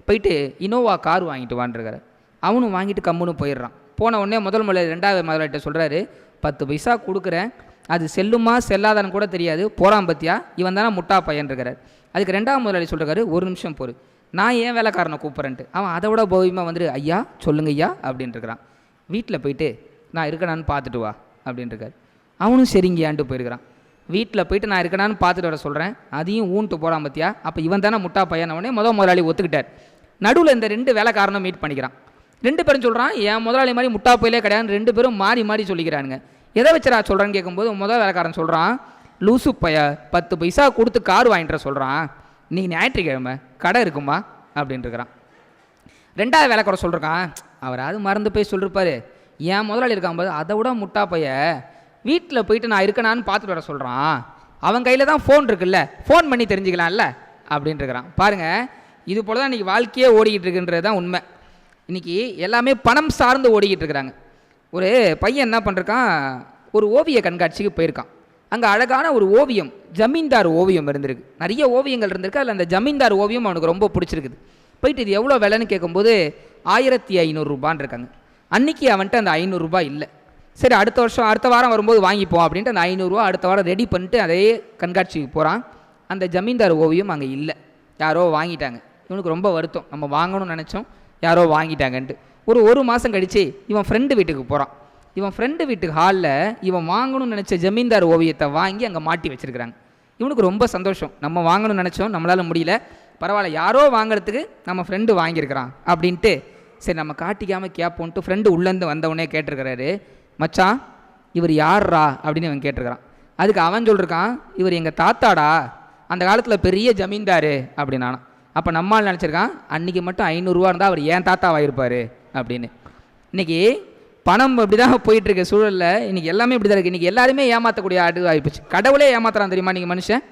போயிட்டு இனோவா கார் வாங்கிட்டு வான்ருக்காரு. அவனும் வாங்கிட்டு கம்முன்னு போயிடுறான். போன உடனே ரெண்டாவது முதலாளிகிட்ட சொல்கிறாரு, 10 பைசா கொடுக்குறேன், அது செல்லுமா செல்லாதான்னு கூட தெரியாது, போகிறான் பத்தியா, இவன் தானே முட்டா பையன் இருக்கிறார். அதுக்கு ரெண்டாவது முதலாளி சொல்கிறாரு, ஒரு நிமிஷம் பொறு, நான் ஏன் வேலைக்காரனை கூப்பிட்றேன்ட்டு. அவன் அதை விட பவ்யமாக வந்துட்டு ஐயா சொல்லுங்க ஐயா அப்படின்ட்டுருக்கிறான். வீட்டில் போயிட்டு நான் இருக்கணான்னு பார்த்துட்டு வா அப்படின்ட்டுருக்காரு. அவனும் சரிங்கயான்ட்டு போயிருக்கிறான். வீட்டில் போயிட்டு நான் இருக்கணான்னு பார்த்துட்டு வர சொல்கிறேன், அதையும் ஊன்ட்டு போகிறான் பத்தியா, அப்போ இவன் தானே முட்டா பையன். உடனே முதலாளி ஒத்துக்கிட்டார். நடுவில் இந்த 2 வேலைக்காரனும் மீட் பண்ணிக்கிறான். 2 பேரும் சொல்கிறான், என் முதலாளி மாதிரி முட்டா பையிலே கிடையாதுன்னு 2 பேரும் மாறி மாறி சொல்லிக்கிறானுங்க. எதை வச்சுரா சொல்கிறேன்னு கேட்கும்போது முதல் வேலைக்காரன் சொல்கிறான், லூசு பைய 10 பைசா கொடுத்து கார் வாங்கிட்டு சொல்கிறான், இன்றைக்கி ஞாயிற்றுக்கிழமை கடை இருக்குமா அப்படின்ட்டுருக்கிறான். ரெண்டாவது வேலைக்காரன் சொல்கிறான், அவராது மறந்து போய் சொல்லிருப்பாரு, என் முதலாளி இருக்காம்போது அதை விட முட்டா பைய வீட்டில் போயிட்டு நான் இருக்கணான்னு பார்த்துட்டு வர சொல்கிறான், அவன் கையில் தான் ஃபோன் இருக்குல்ல, ஃபோன் பண்ணி தெரிஞ்சுக்கலாம்ல அப்படின்ட்டுருக்கிறான். பாருங்கள், இது போல் தான் இன்றைக்கி வாழ்க்கையே ஓடிக்கிட்டு இருக்குன்றது தான் உண்மை. இன்றைக்கி எல்லாமே பணம் சார்ந்து ஓடிக்கிட்டு இருக்கிறாங்க. ஒரு பையன் என்ன பண்ணுறான், ஒரு ஓவிய கண்காட்சிக்கு போயிருக்கான். அங்கே அழகான ஒரு ஓவியம், ஜமீன்தார் ஓவியம் இருந்திருக்கு. நிறைய ஓவியங்கள் இருந்திருக்கு, அதில் அந்த ஜமீன்தார் ஓவியம் அவனுக்கு ரொம்ப பிடிச்சிருக்குது. போயிட்டு இது எவ்வளோ விலைன்னு கேட்கும்போது 1500 ரூபான்னு இருக்காங்க. அன்றைக்கி அவன்கிட்ட அந்த 500 ரூபாய் இல்லை. சரி, அடுத்த வாரம் வரும்போது வாங்கிப்போம் அப்படின்ட்டு அந்த 500 ரூபா அடுத்த வாரம் ரெடி பண்ணிட்டு அதே கண்காட்சிக்கு போகிறான். அந்த ஜமீன்தார் ஓவியம் அங்கே இல்லை, யாரோ வாங்கிட்டாங்க. இவனுக்கு ரொம்ப வருத்தம், நம்ம வாங்கணும்னு நினச்சோம், யாரோ வாங்கிட்டாங்கன்ட்டு. ஒரு மாதம் கழித்து இவன் ஃப்ரெண்டு வீட்டுக்கு போகிறான். இவன் ஃப்ரெண்டு வீட்டுக்கு ஹாலில் இவன் வாங்கணும்னு நினச்ச ஜமீன்தார் ஓவியத்தை வாங்கி அங்கே மாட்டி வச்சுருக்கிறாங்க. இவனுக்கு ரொம்ப சந்தோஷம், நம்ம வாங்கணும்னு நினச்சோம், நம்மளால் முடியல, பரவாயில்ல, யாரோ வாங்கிறதுக்கு நம்ம ஃப்ரெண்டு வாங்கியிருக்கிறான் அப்படின்ட்டு சரி நம்ம காட்டிக்காமல் கேட்போன்ட்டு ஃப்ரெண்டு உள்ளேருந்து வந்தவொடனே கேட்டிருக்கிறாரு, மச்சான் இவர் யார்ரா அப்படின்னு அவன் கேட்டிருக்கிறான். அதுக்கு அவன் சொல்லியிருக்கான், இவர் எங்கள் தாத்தாடா, அந்த காலத்தில் பெரிய ஜமீன்தார் அப்படின்னானா. அப்போ நம்மால் நினச்சிருக்கான், அன்றைக்கி மட்டும் 500 ரூபா இருந்தால் அவர் ஏன் தாத்தாவாயிருப்பார் அப்படின்னு. இன்றைக்கி பணம் இப்படி தான் போயிட்டுருக்க சூழலில் இன்றைக்கி எல்லாமே இப்படி தான் இருக்குது. இன்றைக்கி எல்லாருமே ஏமாற்றக்கூடிய ஆடு ஆகிப்போச்சு. கடவுளே ஏமாத்துறான் தெரியுமா நீங்கள் மனுஷன்.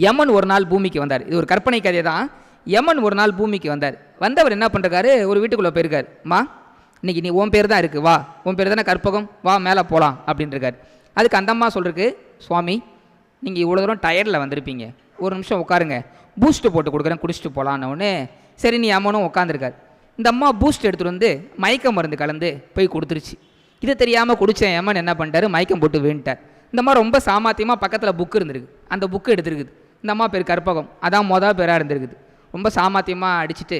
யமன் ஒரு நாள் பூமிக்கு வந்தார். இது ஒரு கற்பனை கதை தான். யமன் ஒரு நாள் பூமிக்கு வந்தார். வந்தவர் என்ன பண்ணுறாரு, ஒரு வீட்டுக்குள்ளே போயிருக்கார். மா இன்றைக்கி நீ உன் பேர் தான் இருக்குது, வா, உன் பேர் தானே கற்பகம், வா மேலே போகலாம் அப்படின்ட்டுருக்காரு. அதுக்கு அந்த அம்மா சொல்கிறதுக்கு, சுவாமி நீங்கள் இவ்வளோ தூரம் டயர்டில் வந்திருப்பீங்க, ஒரு நிமிஷம் உட்காருங்க, பூஸ்ட்டு போட்டு கொடுக்குறேன், குடிச்சிட்டு போகலான்னு. சரி நீ அம்மனும் உட்காந்துருக்காரு. இந்த அம்மா பூஸ்ட் எடுத்துகிட்டு வந்து மயக்க மருந்து கலந்து போய் கொடுத்துருச்சு. இது தெரியாமல் குடித்தேன் அம்மன் என்ன பண்ணிட்டாரு, மயக்கம் போட்டு வேண்டார். இந்த அம்மா ரொம்ப சாமர்த்தியமாக பக்கத்தில் புக்கு இருந்திருக்கு, அந்த புக்கு எடுத்துருக்குது. இந்த அம்மா பேர் கற்பகம், அதான் பேராக இருந்திருக்குது. ரொம்ப சாமர்த்தியமாக அடிச்சுட்டு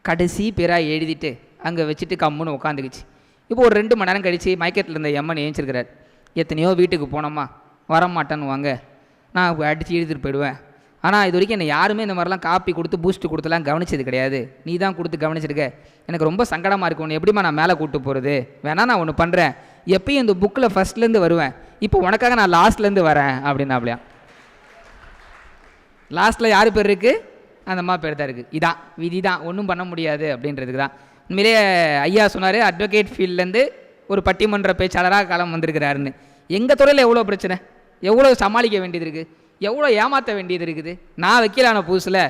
கடைசி பேராக எழுதிட்டு அங்கே வச்சுட்டு கம்முன்னு உட்காந்துக்குச்சு. இப்போ ஒரு 2 மணி நேரம் கழித்து மயக்கத்தில் இருந்த எம்மன் ஏஞ்சிருக்கிறார். எத்தனையோ வீட்டுக்கு போனோம்மா, வரமாட்டேன்னு வாங்க, நான் அடித்து எழுதிட்டு போயிடுவேன், ஆனால் இது வரைக்கும் என்னை யாருமே இந்த மாதிரிலாம் காப்பி கொடுத்து பூஸ்ட்டு கொடுத்துலாம் கவனிச்சது கிடையாது, நீ தான் கொடுத்து கவனிச்சிருக்க, எனக்கு ரொம்ப சங்கடமாக இருக்கும், ஒன்று எப்படிமா நான் மேலே கூப்பிட்டு போகிறது, வேணா நான் ஒன்று பண்ணுறேன், எப்பயும் இந்த புக்கில் ஃபஸ்ட்லேருந்து வருவேன், இப்போ உனக்காக நான் லாஸ்ட்லேருந்து வரேன் அப்படின்னா. அப்படியா லாஸ்ட்டில் யார் பேர் இருக்குது, அந்த அம்மா பேர் தான் இருக்குது. இதான் விதி தான், ஒன்றும் பண்ண முடியாது அப்படின்றதுக்கு தான். உண்மையிலே ஐயா சொன்னார், அட்வொகேட் ஃபீல்ட்லேருந்து ஒரு பட்டிமன்ற பேச்சாளராக காலம் வந்திருக்கிறாருன்னு. எங்கள் துறையில் எவ்வளோ பிரச்சனை, எவ்வளோ சமாளிக்க வேண்டியது இருக்குது, எவ்வளோ ஏமாற்ற வேண்டியது இருக்குது. நான் வக்கீலான புதுசில்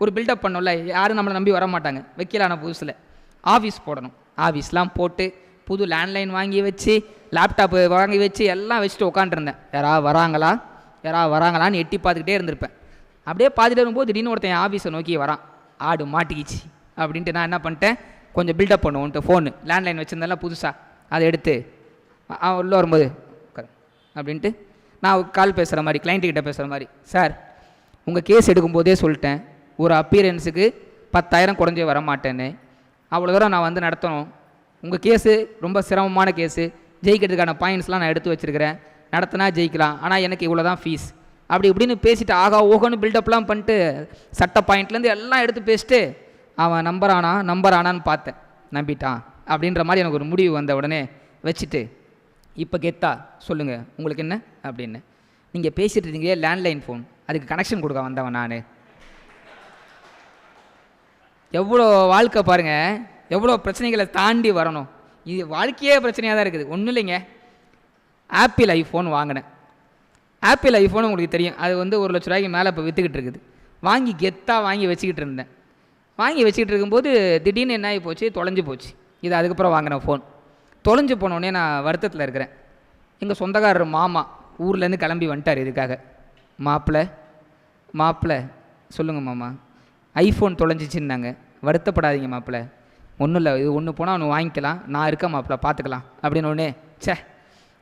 ஒரு பில்டப் பண்ணோம்ல, யாரும் நம்மளை நம்பி வர மாட்டாங்க. வக்கீலான புதுசில் ஆஃபீஸ் போடணும், ஆஃபீஸ்லாம் போட்டு புது லேண்ட்லைன் வாங்கி வச்சு லேப்டாப்பு வாங்கி வச்சு எல்லாம் வச்சுட்டு உட்காண்ட்ருந்தேன். யாராவது வராங்களான்னு எட்டி பார்த்துக்கிட்டே இருந்திருப்பேன். அப்படியே பார்த்துட்டு வரும்போது திடீர்னு ஒருத்தன் ஆஃபீஸை நோக்கி வரான், ஆடு மாட்டிக்கிச்சு அப்படின்ட்டு நான் என்ன பண்ணிட்டேன், கொஞ்சம் பில்டப் பண்ணுவோன்ட்டு ஃபோனு லேண்ட்லைன் வச்சுருந்தேன்ல புதுசாக, அதை எடுத்து உள்ளே வரும்போது அப்படின்ட்டு நான் கால் பேசுகிற மாதிரி, கிளைண்ட்டுக்கிட்ட பேசுகிற மாதிரி, சார் உங்கள் கேஸ் எடுக்கும்போதே சொல்லிட்டேன், ஒரு அப்பீரன்ஸுக்கு 10,000 குறைஞ்சே வர மாட்டேன்னு, அவ்வளோ தூரம் நான் வந்து நடத்தணும், உங்கள் கேஸு ரொம்ப சிரமமான கேஸு, ஜெயிக்கிறதுக்கான பாயிண்ட்ஸ்லாம் நான் எடுத்து வச்சுருக்கிறேன், நடத்தினா ஜெயிக்கலாம், ஆனால் எனக்கு இவ்வளோ தான் ஃபீஸ் அப்படி இப்படின்னு பேசிட்டு ஆகா ஓகோன்னு பில்டப்லாம் பண்ணிட்டு சட்ட பாயிண்ட்லேருந்து எல்லாம் எடுத்து பேசிட்டு அவன் நம்பரானான்னு பார்த்தேன், நம்பிட்டான் அப்படின்ற மாதிரி எனக்கு ஒரு முடிவு வந்த உடனே வச்சுட்டு, இப்போ கெத்தா சொல்லுங்கள் உங்களுக்கு என்ன அப்படின்னு. நீங்கள் பேசிகிட்டு இருந்தீங்களே லேண்ட்லைன் ஃபோன், அதுக்கு கனெக்ஷன் கொடுக்க வந்தவன் நான். எவ்வளோ வாழ்க்கை பாருங்கள், எவ்வளோ பிரச்சனைகளை தாண்டி வரணும். இது வாழ்க்கையே பிரச்சனையாக தான் இருக்குது. ஒன்றும் இல்லைங்க, ஆப்பிள் ஐஃபோன் வாங்கினேன். ஆப்பிள் ஐஃபோன் உங்களுக்கு தெரியும், அது வந்து 1 லட்ச ரூபாய்க்கு மேலே இப்போ விற்றுக்கிட்டு இருக்குது. வாங்கி கெத்தாக வாங்கி வச்சுக்கிட்டு இருந்தேன். வாங்கி வச்சுக்கிட்டு இருக்கும்போது திடீர்னு என்ன ஆகி போச்சு, தொலைஞ்சு போச்சு. இது அதுக்கப்புறம் வாங்கின ஃபோன் தொலைஞ்சு போனோடனே நான் வருத்தத்தில் இருக்கிறேன். எங்கள் சொந்தக்காரர் மாமா ஊர்லேருந்து கிளம்பி வந்துட்டார் இதுக்காக. மாப்பிள்ளை சொல்லுங்கள் மாமா. ஐஃபோன் தொலைஞ்சிச்சின்னாங்க. வருத்தப்படாதீங்க மாப்பிள்ளை, ஒன்றும் இல்லை, இது ஒன்று போனால் ஒன்று வாங்கிக்கலாம், நான் இருக்கேன் மாப்பிள்ளை, பார்த்துக்கலாம் அப்படின்னு ஒன்று. சே,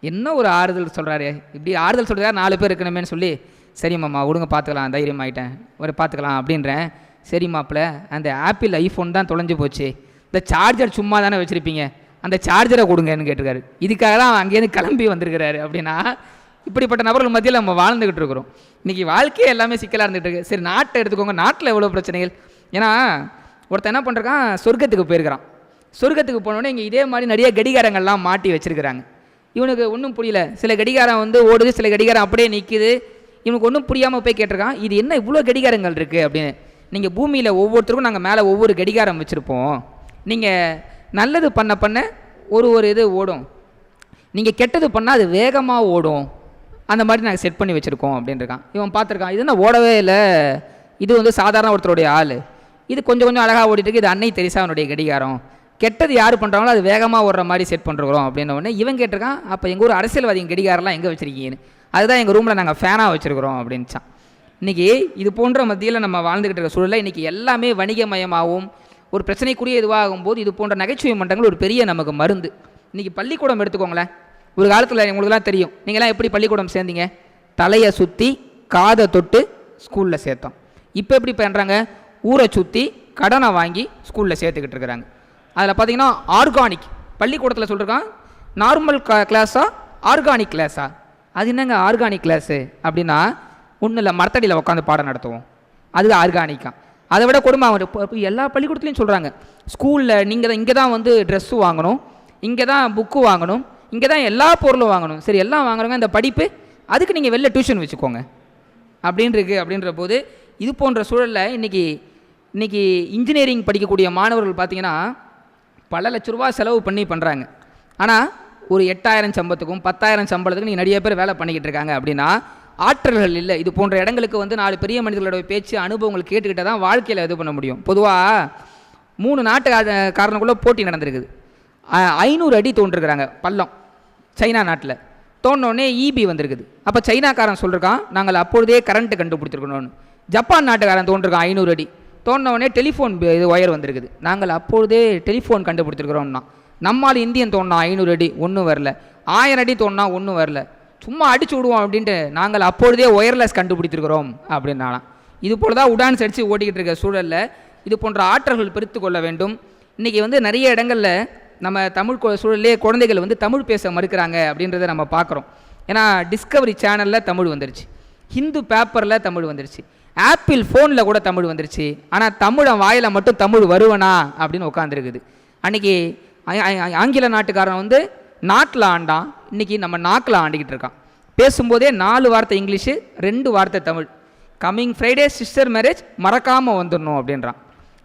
என்ன ஒரு ஆறுதல் சொல்கிறாரு, இப்படி ஆறுதல் சொல்கிறதா 4 பேர் இருக்கணுமேனு சொல்லி, சரி மாமா விடுங்க பார்த்துக்கலாம், தைரியம் ஆகிட்டேன், ஒரு பார்த்துக்கலாம் அப்படின்றேன். சரி மாப்பிள்ளை, அந்த ஆப்பிள் ஐஃபோன் தான் தொலைஞ்சு போச்சு, இந்த சார்ஜர் சும்மா தானே வச்சுருப்பீங்க, அந்த சார்ஜரை கொடுங்கன்னு கேட்டிருக்காரு. இதுக்காக தான் அங்கேருந்து கிளம்பி வந்திருக்கிறாரு. அப்படின்னா இப்படிப்பட்ட நபர்கள் மத்தியில் நம்ம வாழ்ந்துக்கிட்டு இருக்கிறோம். இன்றைக்கி வாழ்க்கையே எல்லாமே சிக்கலாக இருந்துகிட்டு இருக்கு. சரி, நாட்டை எடுத்துக்கோங்க, நாட்டில் எவ்வளோ பிரச்சனைகள். ஏன்னா ஒருத்தன் என்ன பண்ணுறான், சொர்க்கத்துக்கு போயிருக்கிறான். சொர்க்கத்துக்கு போனோடனே இங்கே இதே மாதிரி நிறைய கடிகாரங்கள்லாம் மாட்டி வச்சுருக்கிறாங்க. இவனுக்கு ஒன்றும் புரியல. சில கடிகாரம் வந்து ஓடுது, சில கடிகாரம் அப்படியே நிற்குது. இவனுக்கு ஒன்றும் புரியாமல் போய் கேட்டிருக்கான், இது என்ன இவ்வளோ கடிகாரங்கள் இருக்குது அப்படின்னு. நீங்கள் பூமியில் ஒவ்வொருத்தருக்கும் நாங்கள் மேலே ஒவ்வொரு கடிகாரம் வச்சுருப்போம், நீங்கள் நல்லது பண்ண ஒரு இது ஓடும், நீங்கள் கெட்டது பண்ணால் அது வேகமாக ஓடும், அந்த மாதிரி நாங்கள் செட் பண்ணி வச்சுருக்கோம் அப்படின்ட்டுருக்கான். இவன் பார்த்துருக்கான், இது என்ன ஓடவே இல்லை, இது வந்து சாதாரண ஒருத்தருடைய ஆள், இது கொஞ்சம் அழகாக ஓடிட்டுருக்கு, இது அன்னை தெரசாவனுடைய கடிகாரம், கெட்டது யார் பண்ணுறாங்களோ அது வேகமாக ஓடுற மாதிரி செட் பண்ணுறோம் அப்படின்ன உடனே இவன் கேட்டிருக்கான், அப்போ எங்கள் ஊர் அரசியல்வாதிங்க கடிகாரம்லாம் எங்கே வச்சுருக்கீங்கன்னு. அதுதான் எங்கள் ரூமில் நாங்கள் ஃபேனாக வச்சுருக்குறோம் அப்படின்ச்சான். இன்றைக்கி இது போன்ற மத்தியில் நம்ம வாழ்ந்துக்கிட்டு இருக்க சூழலில் இன்றைக்கி எல்லாமே வணிகமயமாகவும் ஒரு பிரச்சனைக்குரிய இதுவாகும் போது இது போன்ற நகைச்சுவை மன்றங்கள் ஒரு பெரிய நமக்கு மருந்து. இன்றைக்கி பள்ளிக்கூடம் எடுத்துக்கோங்களேன். ஒரு காலத்தில் உங்களுக்குலாம் தெரியும், நீங்களாம் எப்படி பள்ளிக்கூடம் சேர்ந்தீங்க, தலையை சுற்றி காதை தொட்டு ஸ்கூலில் சேர்த்தோம். இப்போ எப்படி பண்ணுறாங்க, ஊரை சுற்றி கடனை வாங்கி ஸ்கூலில் சேர்த்துக்கிட்டு இருக்கிறாங்க. அதில் பார்த்தீங்கன்னா ஆர்கானிக் பள்ளிக்கூடத்தில் சொல்லியிருக்கான், நார்மல் கிளாஸா ஆர்கானிக் கிளாஸா. அது என்னங்க ஆர்கானிக் கிளாஸு அப்படின்னா, ஒன்றும் இல்லை, மரத்தடியில் உட்காந்து பாடம் நடத்துவோம், அது ஆர்கானிக்கா. அதை விட கொடுமை எல்லா பள்ளிக்கூடத்துலையும் சொல்கிறாங்க, ஸ்கூலில் நீங்கள் தான் இங்கே தான் வந்து ட்ரெஸ்ஸு வாங்கணும், இங்கே தான் புக்கு வாங்கணும், இங்கே தான் எல்லா பொருளும் வாங்கணும். சரி, எல்லாம் வாங்குறவங்க இந்த படிப்பு, அதுக்கு நீங்கள் வெளில டியூஷன் வச்சுக்கோங்க அப்படின்ற போது இது போன்ற சூழலில் இன்றைக்கி இன்ஜினியரிங் படிக்கக்கூடிய மாணவர்கள் பார்த்திங்கன்னா பல லட்ச ரூபா செலவு பண்ணி பண்ணுறாங்க. ஆனால் ஒரு 8000 சம்பளத்துக்கும் 10,000 சம்பளத்துக்கும் நீங்கள் நிறைய பேர் வேலை பண்ணிக்கிட்டு இருக்காங்க. அப்படின்னா ஆற்றல்கள் இல்லை. இது போன்ற இடங்களுக்கு வந்து 4 பெரிய மனிதர்களோட பேச்சு அனுபவங்கள் கேட்டுக்கிட்டால் தான் வாழ்க்கையில் இது பண்ண முடியும். பொதுவாக 3 நாட்டுக்காரனுக்குள்ளே போட்டி நடந்திருக்குது. 500 அடி தோன்றிருக்கிறாங்க பள்ளம் சைனா நாட்டில். தோணுனோடனே ஈபி வந்திருக்குது. அப்போ சைனாக்காரன் சொல்லியிருக்கான், நாங்கள் அப்பொழுதே கரண்ட்டு கண்டுபிடிச்சிருக்கணும்னு. ஜப்பான் நாட்டுக்காரன் தோன்றிருக்கான் 500 அடி. தோணுனோடனே டெலிஃபோன் இது ஒயர் வந்திருக்குது, நாங்கள் அப்பொழுதே டெலிஃபோன் கண்டுபிடிச்சிருக்கிறோம்னா. நம்மால் இந்தியன் தோணுனா 500 அடி ஒன்றும் வரல, 1000 அடி தோணுனா ஒன்றும் வரல, சும்மா அடிச்சு விடுவோம் அப்படின்ட்டு நாங்கள் அப்பொழுதே ஒயர்லெஸ் கண்டுபிடிச்சிருக்கிறோம் அப்படின்னானா. இது போல தான் உடான்ஸ் அடித்து ஓட்டிக்கிட்டு இருக்க சூழலில் இது போன்ற ஆற்றல்கள் பிரித்து கொள்ள வேண்டும். இன்றைக்கி வந்து நிறைய இடங்களில் நம்ம தமிழ் சூழலே குழந்தைகள் வந்து தமிழ் பேச மறுக்கிறாங்க அப்படின்றத நம்ம பார்க்குறோம். ஏன்னா டிஸ்கவரி சேனலில் தமிழ் வந்துருச்சு, ஹிந்து பேப்பரில் தமிழ் வந்துருச்சு, ஆப்பிள் ஃபோனில் கூட தமிழ் வந்துருச்சு. ஆனால் தமிழன் வாயில் மட்டும் தமிழ் வருவனா அப்படின்னு உட்காந்துருக்குது. அன்றைக்கி ஆங்கில நாட்டுக்காரன் வந்து நாட்டில் ஆண்டான், இன்றைக்கி நம்ம நாக்கில் ஆண்டிக்கிட்டு இருக்கான். பேசும்போதே 4 வார்த்தை இங்கிலீஷு, 2 வார்த்தை Tamil. Coming Friday sister marriage மறக்காமல் வந்துடணும் அப்படின்றான்.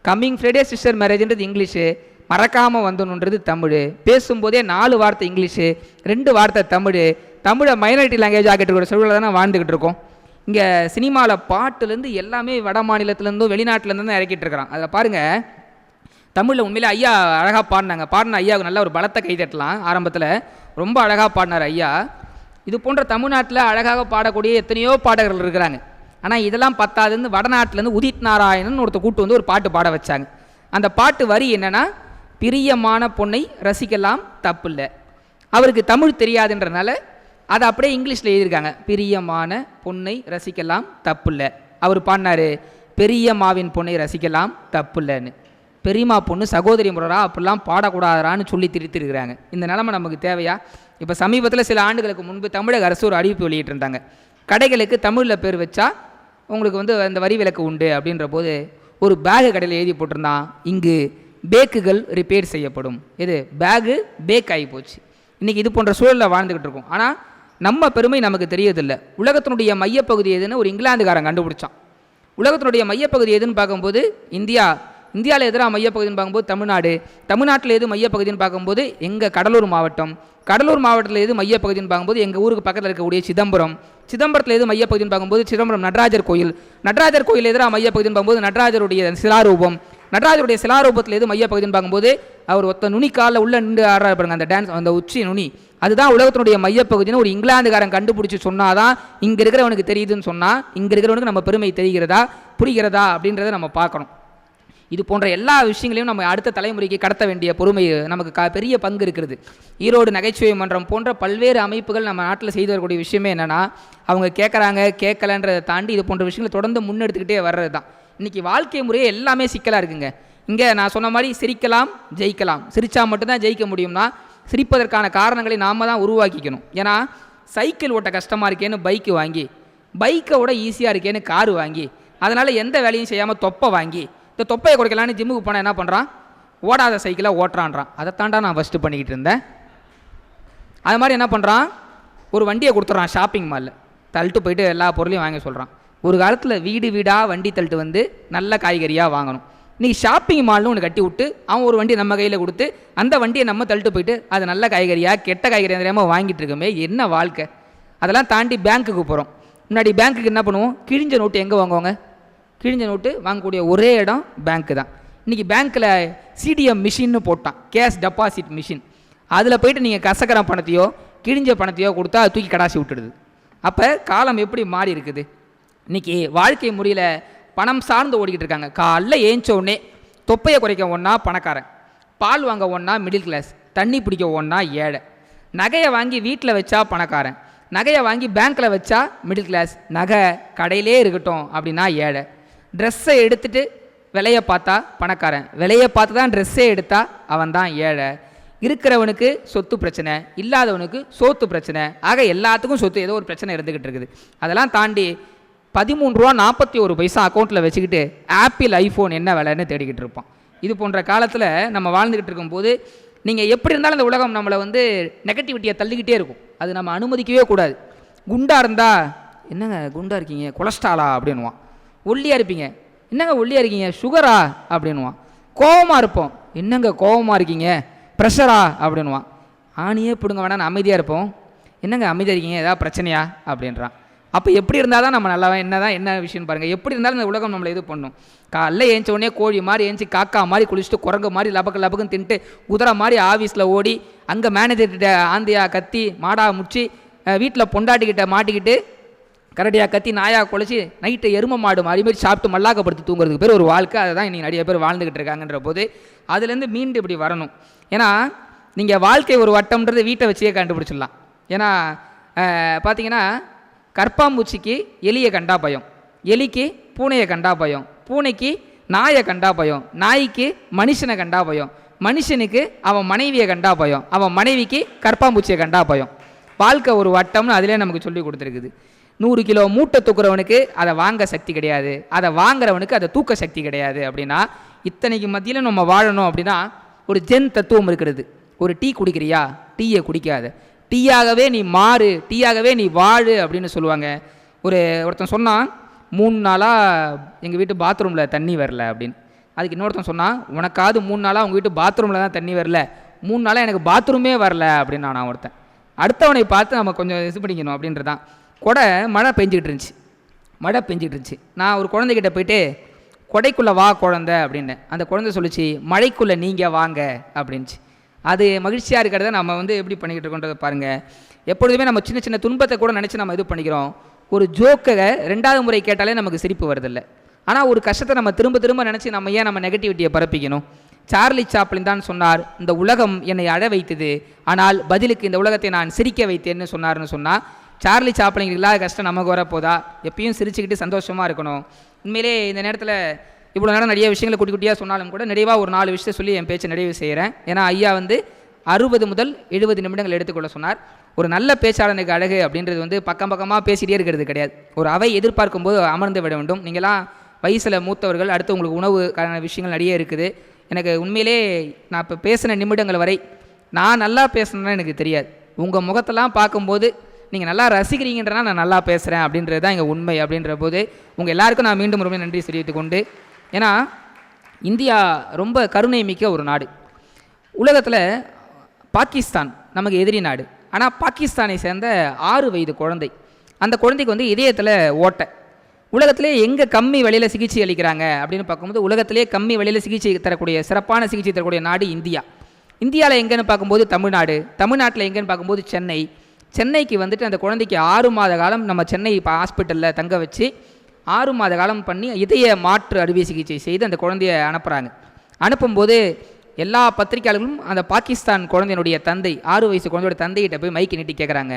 கம்மிங் ஃப்ரைடே சிஸ்டர் மேரேஜ்ன்றது இங்கிலீஷு, மறக்காமல் வந்துடணுன்றது தமிழ். பேசும்போதே 4 வார்த்தை இங்கிலீஷு, 2 வார்த்தை தமிழ். தமிழை மைனாரிட்டி லாங்குவேஜ் ஆகிட்டு இருக்கிற சூழலில் தானே வாழ்ந்துக்கிட்டு இருக்கோம். இங்கே சினிமாவில் பாட்டுலேருந்து எல்லாமே வட மாநிலத்துலேருந்தும் வெளிநாட்டிலேருந்து தான் இறக்கிட்டு இருக்கிறான். அதில் பாருங்கள், தமிழில் உண்மையிலே ஐயா அழகாக பாடினாங்க. பாடின ஐயாவுக்கு நல்ல ஒரு பலத்தை கை தட்டலாம். ஆரம்பத்தில் ரொம்ப அழகாக பாடினார் ஐயா. இது போன்ற தமிழ்நாட்டில் அழகாக பாடக்கூடிய எத்தனையோ பாடகர்கள் இருக்கிறாங்க. ஆனால் இதெல்லாம் பத்தாதுன்னு வடநாட்டிலேருந்து உதித் நாராயணன் ஒருத்தர் கூட்டு வந்து ஒரு பாட்டு பாட வச்சாங்க. அந்த பாட்டு வரி என்னென்னா, பிரியமான பொண்ணை ரசிக்கலாம் தப்பில்லை. அவருக்கு தமிழ் தெரியாதுன்றனால அதை அப்படியே இங்கிலீஷில் எழுதியிருக்காங்க, பிரியமான பொண்ணை ரசிக்கலாம் தப்பில்லை. அவர் பாடினார், பெரியம்மாவின் பொண்ணை ரசிக்கலாம் தப்பில்லைன்னு. பெரியம்மா பொண்ணு சகோதரி முறரா அப்படிலாம் பாடக்கூடாதான்னு சொல்லி திருத்திருக்கிறாங்க. இந்த நிலைமை நமக்கு தேவையா? இப்போ சமீபத்தில் சில ஆண்டுகளுக்கு முன்பு தமிழக அரசு ஒரு அறிவிப்பு வெளியிட்டிருந்தாங்க, கடைகளுக்கு தமிழில் பேர் வச்சா உங்களுக்கு வந்து அந்த வரி விலக்கு உண்டு அப்படின்ற போது ஒரு பேகு கடையில் எழுதி போட்டிருந்தான், இங்கு பேக்குகள் ரிப்பேர் செய்யப்படும். இது பேகு பேக் ஆகி போச்சு. இன்றைக்கி இது போன்ற சூழலில் வாழ்ந்துக்கிட்டு இருக்கோம். ஆனால் நம்ம பெருமை நமக்கு தெரியதில்லை. உலகத்தினுடைய மையப்பகுதி எதுன்னு ஒரு இங்கிலாந்துக்காரன் கண்டுபிடிச்சான். உலகத்தினுடைய மையப்பகுதி எதுன்னு பார்க்கும்போது இந்தியாவில் எதிராக மையப்பகுதின்னு பார்க்கும்போது தமிழ்நாடு, தமிழ்நாட்டில் எது மையப்பகுதின்னு பார்க்கும்போது எங்கள் கடலூர் மாவட்டம், கடலூர் மாவட்டத்தில் எது மையப்பகுதின்னு பார்க்கும்போது எங்கள் ஊருக்கு பக்கத்தில் இருக்கக்கூடிய சிதம்பரம், சிதம்பரத்தில் எது மையப்பகுதின்னு பார்க்கும்போது சிதம்பரம் நடராஜர் கோயில், நடராஜர் கோயில் எதிராக மையப்பகுதின்னு பார்க்கும்போது நடராஜருடைய சிலாரூபம், நடராஜருடைய சிலாரூபத்தில் எது மையப்பகுதின்னு பார்க்கும்போது அவர் ஒத்த நுனிக்காலில் உள்ள நின்று ஆடுறாரு பாருங்க, அந்த டான்ஸ், அந்த உச்சி நுனி, அதுதான் உலகத்தினுடைய மையப்பகுதின்னு ஒரு இங்கிலாந்துக்காரன் கண்டுபிடிச்சி சொன்னாதான் இங்கே இருக்கிறவனுக்கு தெரியுதுன்னு சொன்னால் இங்கே இருக்கிறவனுக்கு நம்ம பெருமை தெரிகிறதா புரிகிறதா அப்படின்றத நம்ம பார்க்கணும். இது போன்ற எல்லா விஷயங்களையும் நம்ம அடுத்த தலைமுறைக்கு கடத்த வேண்டிய பொறுமை நமக்கு பெரிய பங்கு இருக்கிறது. ஈரோடு நகைச்சுவை மன்றம் போன்ற பல்வேறு அமைப்புகள் நம்ம நாட்டில் செய்து வரக்கூடிய விஷயமே என்னென்னா, அவங்க கேட்குறாங்க கேட்கலன்றதை தாண்டி இது போன்ற விஷயங்களை தொடர்ந்து முன்னெடுத்துக்கிட்டே வர்றது தான். இன்றைக்கி வாழ்க்கை முறையே எல்லாமே சிக்கலாக இருக்குங்க. இங்கே நான் சொன்ன மாதிரி சிரிக்கலாம் ஜெயிக்கலாம், சிரித்தா மட்டும்தான் ஜெயிக்க முடியும்னா சிரிப்பதற்கான காரணங்களை நாம் தான் உருவாக்கிக்கணும். ஏன்னா சைக்கிள் ஓட்ட கஷ்டமாக இருக்கேன்னு பைக்கு வாங்கி, பைக்கை விட ஈஸியாக இருக்கேன்னு காரு வாங்கி, அதனால் எந்த வேலையும் செய்யாமல் தொப்பை வாங்கி, இந்த தொப்பையை குறைக்கலான்னு ஜிம்முக்கு போனால் என்ன பண்ணுறான், ஓடாத சைக்கிளை ஓட்டுறான்றான். அதை தாண்டா நான் ஃபஸ்ட்டு பண்ணிக்கிட்டு இருந்தேன். அது மாதிரி என்ன பண்ணுறான், ஒரு வண்டியை கொடுத்துட்றான் ஷாப்பிங் மாலில், தள்ளிட்டு போயிட்டு எல்லா பொருளையும் வாங்க சொல்கிறான். ஒரு காலத்தில் வீடு வீடாக வண்டி தள்ளிட்டு வந்து நல்ல காய்கறியாக வாங்கணும். இன்றைக்கி ஷாப்பிங் மால்னு ஒன்று கட்டி விட்டு அவன் ஒரு வண்டியை நம்ம கையில் கொடுத்து அந்த வண்டியை நம்ம தள்ளிட்டு போயிட்டு அது நல்ல காய்கறியாக கெட்ட காய்கறியாக தெரியாமல் வாங்கிட்டு இருக்கோமே, என்ன வாழ்க்கை. அதெல்லாம் தாண்டி பேங்க்குக்கு போகிறோம். முன்னாடி பேங்க்குக்கு என்ன பண்ணுவோம், கிழிஞ்ச நோட்டு எங்கே வாங்குவாங்க, கிழிஞ்ச நோட்டு வாங்கக்கூடிய ஒரே இடம் பேங்க்கு தான். இன்றைக்கி பேங்க்கில் சிடிஎம் மிஷின்னு போட்டான், கேஷ் டெபாசிட் மிஷின். அதில் போய்ட்டு நீங்கள் கசக்கிற பணத்தையோ கிழிஞ்ச பணத்தையோ கொடுத்தா அது தூக்கி கடாசி விட்டுடுது. அப்போ காலம் எப்படி மாறி இருக்குது. இன்றைக்கி வாழ்க்கை முறையில் பணம் சார்ந்து ஓடிக்கிட்டு இருக்காங்க. காலைல ஏஞ்ச உடனே தொப்பையை குறைக்க ஒன்றா பணக்காரன், பால் வாங்க ஒன்றா மிடில் கிளாஸ், தண்ணி பிடிக்க ஒன்றா ஏழை, நகையை வாங்கி வீட்டில் வச்சா பணக்காரன், நகையை வாங்கி பேங்க்கில் வச்சா மிடில் கிளாஸ், நகை கடையிலே இருக்கட்டும் அப்படின்னா ஏழை, ட்ரெஸ்ஸை எடுத்துகிட்டு விலையை பார்த்தா பணக்காரன், விலையை பார்த்து தான் ட்ரெஸ்ஸே எடுத்தா அவன் தான் ஏழை. இருக்கிறவனுக்கு சொத்து பிரச்சனை, இல்லாதவனுக்கு சோத்து பிரச்சனை. ஆக எல்லாத்துக்கும் சொத்து ஏதோ ஒரு பிரச்சனை இருந்துக்கிட்டு இருக்குது. அதெல்லாம் தாண்டி 13 ரூபா 41 பைசா அக்கௌண்ட்டில் வச்சுக்கிட்டு ஆப்பிள் ஐஃபோன் என்ன விலைன்னு தேடிக்கிட்டு இருப்பான். இது போன்ற காலத்தில் நம்ம வாழ்ந்துக்கிட்டு இருக்கும்போது நீங்கள் எப்படி இருந்தாலும் இந்த உலகம் நம்மளை வந்து நெகட்டிவிட்டியை தள்ளிக்கிட்டே இருக்கும். அது நம்ம அனுமதிக்கவே கூடாது. குண்டாக இருந்தால் என்னங்க குண்டாக இருக்கீங்க, கொலஸ்ட்ராலா அப்படின்வான். ஒல்லியாக இருப்பீங்க, என்னங்க ஒல்லியாக இருக்கீங்க, சுகரா அப்படின்வான். கோவமாக இருப்போம், என்னங்க கோவமாக இருக்கீங்க, ப்ரெஷரா அப்படின்வான். ஆணியே பிடுங்க வேணாம், அமைதியாக இருப்போம், என்னங்க அமைதியாக இருக்கீங்க, ஏதாவது பிரச்சனையா அப்படின்றான். அப்போ எப்படி இருந்தால் தான் நம்ம நல்லா என்ன விஷயம்னு பாருங்கள். எப்படி இருந்தாலும் இந்த உலகம் நம்மளை இது பண்ணும். காலைல ஏஞ்ச உடனே கோழி மாதிரி ஏஞ்சி காக்கா மாதிரி குளிச்சுட்டு குரங்கு மாதிரி லபக்கு லபக்குன்னு தின்ட்டு குதிரை மாதிரி ஆஃபீஸில் ஓடி அங்கே மேனேஜர்கிட்ட ஆந்தியா கத்தி மாடா முச்சி வீட்டில் பொண்டாட்டிக்கிட்ட மாட்டிக்கிட்டு கரடியாக கத்தி நாயாக குலைச்சி நைட்டு எரும மாடு மாதிரி சாப்பிட்டு மல்லாக்கப்படுத்தி தூங்குறதுக்கு பேர் ஒரு வாழ்க்கை. அதை தான் இன்றைக்கி நிறைய பேர் வாழ்ந்துக்கிட்டு இருக்காங்கன்ற போது அதுலேருந்து மீண்டு இப்படி வரணும். ஏன்னா நீங்கள் வாழ்க்கை ஒரு வட்டம்ன்றது வீட்டை வச்சே கண்டுபிடிச்சிடலாம். ஏன்னா பார்த்தீங்கன்னா கற்பாம்பூச்சிக்கு எலியை கண்டா பயம், எலிக்கு பூனையை கண்டா பயம், பூனைக்கு நாயை கண்டா பயம், நாய்க்கு மனுஷனை கண்டா பயம், மனுஷனுக்கு அவன் மனைவியை கண்டா பயம், அவன் மனைவிக்கு கற்பாம்பூச்சியை கண்டா பயம். வாழ்க்கை ஒரு வட்டம்னு அதிலே நமக்கு சொல்லி கொடுத்துருக்குது. 100 கிலோ மூட்டை தூக்குறவனுக்கு அதை வாங்க சக்தி கிடையாது, அதை வாங்குறவனுக்கு அதை தூக்க சக்தி கிடையாது. அப்படின்னா இத்தனைக்கு மத்தியில் நம்ம வாழணும் அப்படின்னா ஒரு ஜென் தத்துவம் இருக்கிறது. ஒரு டீ குடிக்கிறியா, டீயை குடிக்காத, டீயாகவே நீ மாறு, டீயாகவே நீ வாழு அப்படின்னு சொல்லுவாங்க. ஒருத்தன் சொன்னான், 3 நாளாக எங்கள் வீட்டு பாத்ரூமில் தண்ணி வரல அப்படின்னு. அதுக்கு இன்னொருத்தன் சொன்னான், உனக்காவது 3 நாளாக உங்கள் வீட்டு பாத்ரூமில் தான் தண்ணி வரல, 3 நாளாக எனக்கு பாத்ரூமே வரல அப்படின்னு நான் ஒருத்தன். அடுத்தவனை பார்த்து நம்ம கொஞ்சம் இது பண்ணிக்கணும் அப்படின்றதான். மழை பெஞ்சிக்கிட்டு இருந்துச்சு. நான் ஒரு குழந்தைகிட்ட போயிட்டு கொடைக்குள்ளே வா குழந்தை அப்படின்னேன். அந்த குழந்தை சொல்லிச்சு, மழைக்குள்ளே நீங்கள் வாங்க அப்படின்ச்சு. அது மகிழ்ச்சியாக இருக்கிறத நம்ம வந்து எப்படி பண்ணிக்கிட்டு இருக்கோன்றதை பாருங்கள். எப்பொழுதுமே நம்ம சின்ன சின்ன துன்பத்தை கூட நினச்சி நம்ம இது பண்ணிக்கிறோம். ஒரு ஜோக்கை 2வது முறை கேட்டாலே நமக்கு சிரிப்பு வருதில்லை. ஆனால் ஒரு கஷ்டத்தை நம்ம திரும்ப திரும்ப நினச்சி நம்ம ஏன் நம்ம நெகட்டிவிட்டியை பரப்பிக்கணும். சார்லி சாப்ளின் தான் சொன்னார், இந்த உலகம் என்னை அழ வைத்தது, ஆனால் பதிலுக்கு இந்த உலகத்தை நான் சிரிக்க வைத்தேன்னு சொன்னார்னு சொன்னால், சார்லி சாப்ளின் இல்லாத கஷ்டம் நமக்கு வரப்போதா? எப்பயும் சிரிச்சுக்கிட்டு சந்தோஷமாக இருக்கணும். உண்மையிலே இந்த நேரத்தில் இவ்வளோ நேரம் நிறைய விஷயங்களை குட்டி குட்டியாக சொன்னாலும் கூட நிறைவாக ஒரு 4 விஷயத்தை சொல்லி என் பேச்சை நிறைவு செய்கிறேன். ஏன்னா ஐயா வந்து 60 முதல் 70 நிமிடங்கள் எடுத்துக்கொள்ள சொன்னார். ஒரு நல்ல பேச்சாளனுக்கு அழகு அப்படின்றது வந்து பக்கம் பக்கமாக பேசிகிட்டே இருக்கிறது கிடையாது. ஒரு அவை எதிர்பார்க்கும் போது அமர்ந்து விட வேண்டும். நீங்களாம் வயசில் மூத்தவர்கள், அடுத்து உங்களுக்கு உணவுக்கான விஷயங்கள் நிறைய இருக்குது. எனக்கு உண்மையிலே நான் இப்போ பேசின நிமிடங்கள் வரை நான் நல்லா பேசணுன்னா எனக்கு தெரியாது. உங்கள் முகத்தெல்லாம் பார்க்கும்போது நீங்கள் நல்லா ரசிக்கிறீங்கன்றனா நான் நல்லா பேசுகிறேன் அப்படின்றது தான் எங்கள் உண்மை. அப்படின்ற போது உங்கள் எல்லாருக்கும் நான் மீண்டும் ரொம்ப நன்றி தெரிவித்துக் கொண்டு, ஏன்னா இந்தியா ரொம்ப கருணை மிக்க ஒரு நாடு. உலகத்தில் பாகிஸ்தான் நமக்கு எதிரி நாடு. ஆனால் பாகிஸ்தானை சேர்ந்த 6 வயது குழந்தை, அந்த குழந்தைக்கு வந்து இதயத்தில் ஓட்டை. உலகத்திலே எங்கே கம்மி விலையில் சிகிச்சை அளிக்கிறாங்க அப்படின்னு பார்க்கும்போது உலகத்திலே கம்மி விலையில் சிகிச்சை தரக்கூடிய சிறப்பான சிகிச்சை தரக்கூடிய நாடு இந்தியா. இந்தியாவில் எங்கேன்னு பார்க்கும்போது தமிழ்நாடு, தமிழ்நாட்டில் எங்கேன்னு பார்க்கும்போது சென்னை. சென்னைக்கு வந்துட்டு அந்த குழந்தைக்கு 6 மாத காலம் நம்ம சென்னை ஹாஸ்பிட்டலில் தங்க வச்சு 6 மாத காலம் பண்ணி இதய மாற்று அறுவை சிகிச்சை செய்து அந்த குழந்தைய அனுப்புகிறாங்க. அனுப்பும்போது எல்லா பத்திரிகையாளர்களும் அந்த பாகிஸ்தான் குழந்தையினுடைய தந்தை 6 வயசு குழந்தையோட தந்தைகிட்ட போய் மைக்கு நீட்டி கேட்குறாங்க,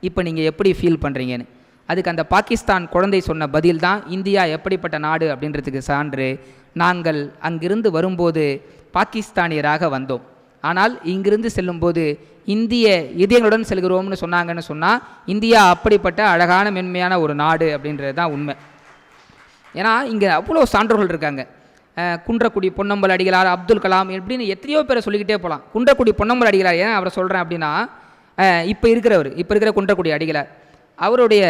இப்போ நீங்கள் எப்படி ஃபீல் பண்ணுறீங்கன்னு. அதுக்கு அந்த பாகிஸ்தான் குழந்தை சொன்ன பதில் தான் இந்தியா எப்படிப்பட்ட நாடு அப்படின்றதுக்கு சான்று. நாங்கள் அங்கிருந்து வரும்போது பாகிஸ்தானியராக வந்தோம், ஆனால் இங்கிருந்து செல்லும்போது இந்திய இதயங்களுடன் செல்கிறோம்னு சொன்னாங்கன்னு சொன்னால் இந்தியா அப்படிப்பட்ட அழகான மென்மையான ஒரு நாடு அப்படின்றது தான் உண்மை. ஏன்னா இங்கே அவ்வளோ சான்றோர்கள் இருக்காங்க. குன்றக்குடி பொன்னம்பல அடிகளார், அப்துல் கலாம் எப்படின்னு எத்தனையோ பேரை சொல்லிக்கிட்டே போகலாம். குன்றக்குடி பொன்னம்பல அடிகளார் ஏன் அவரை சொல்கிறேன் அப்படின்னா, இப்போ இருக்கிற குன்றக்குடி அடிகளார் அவருடைய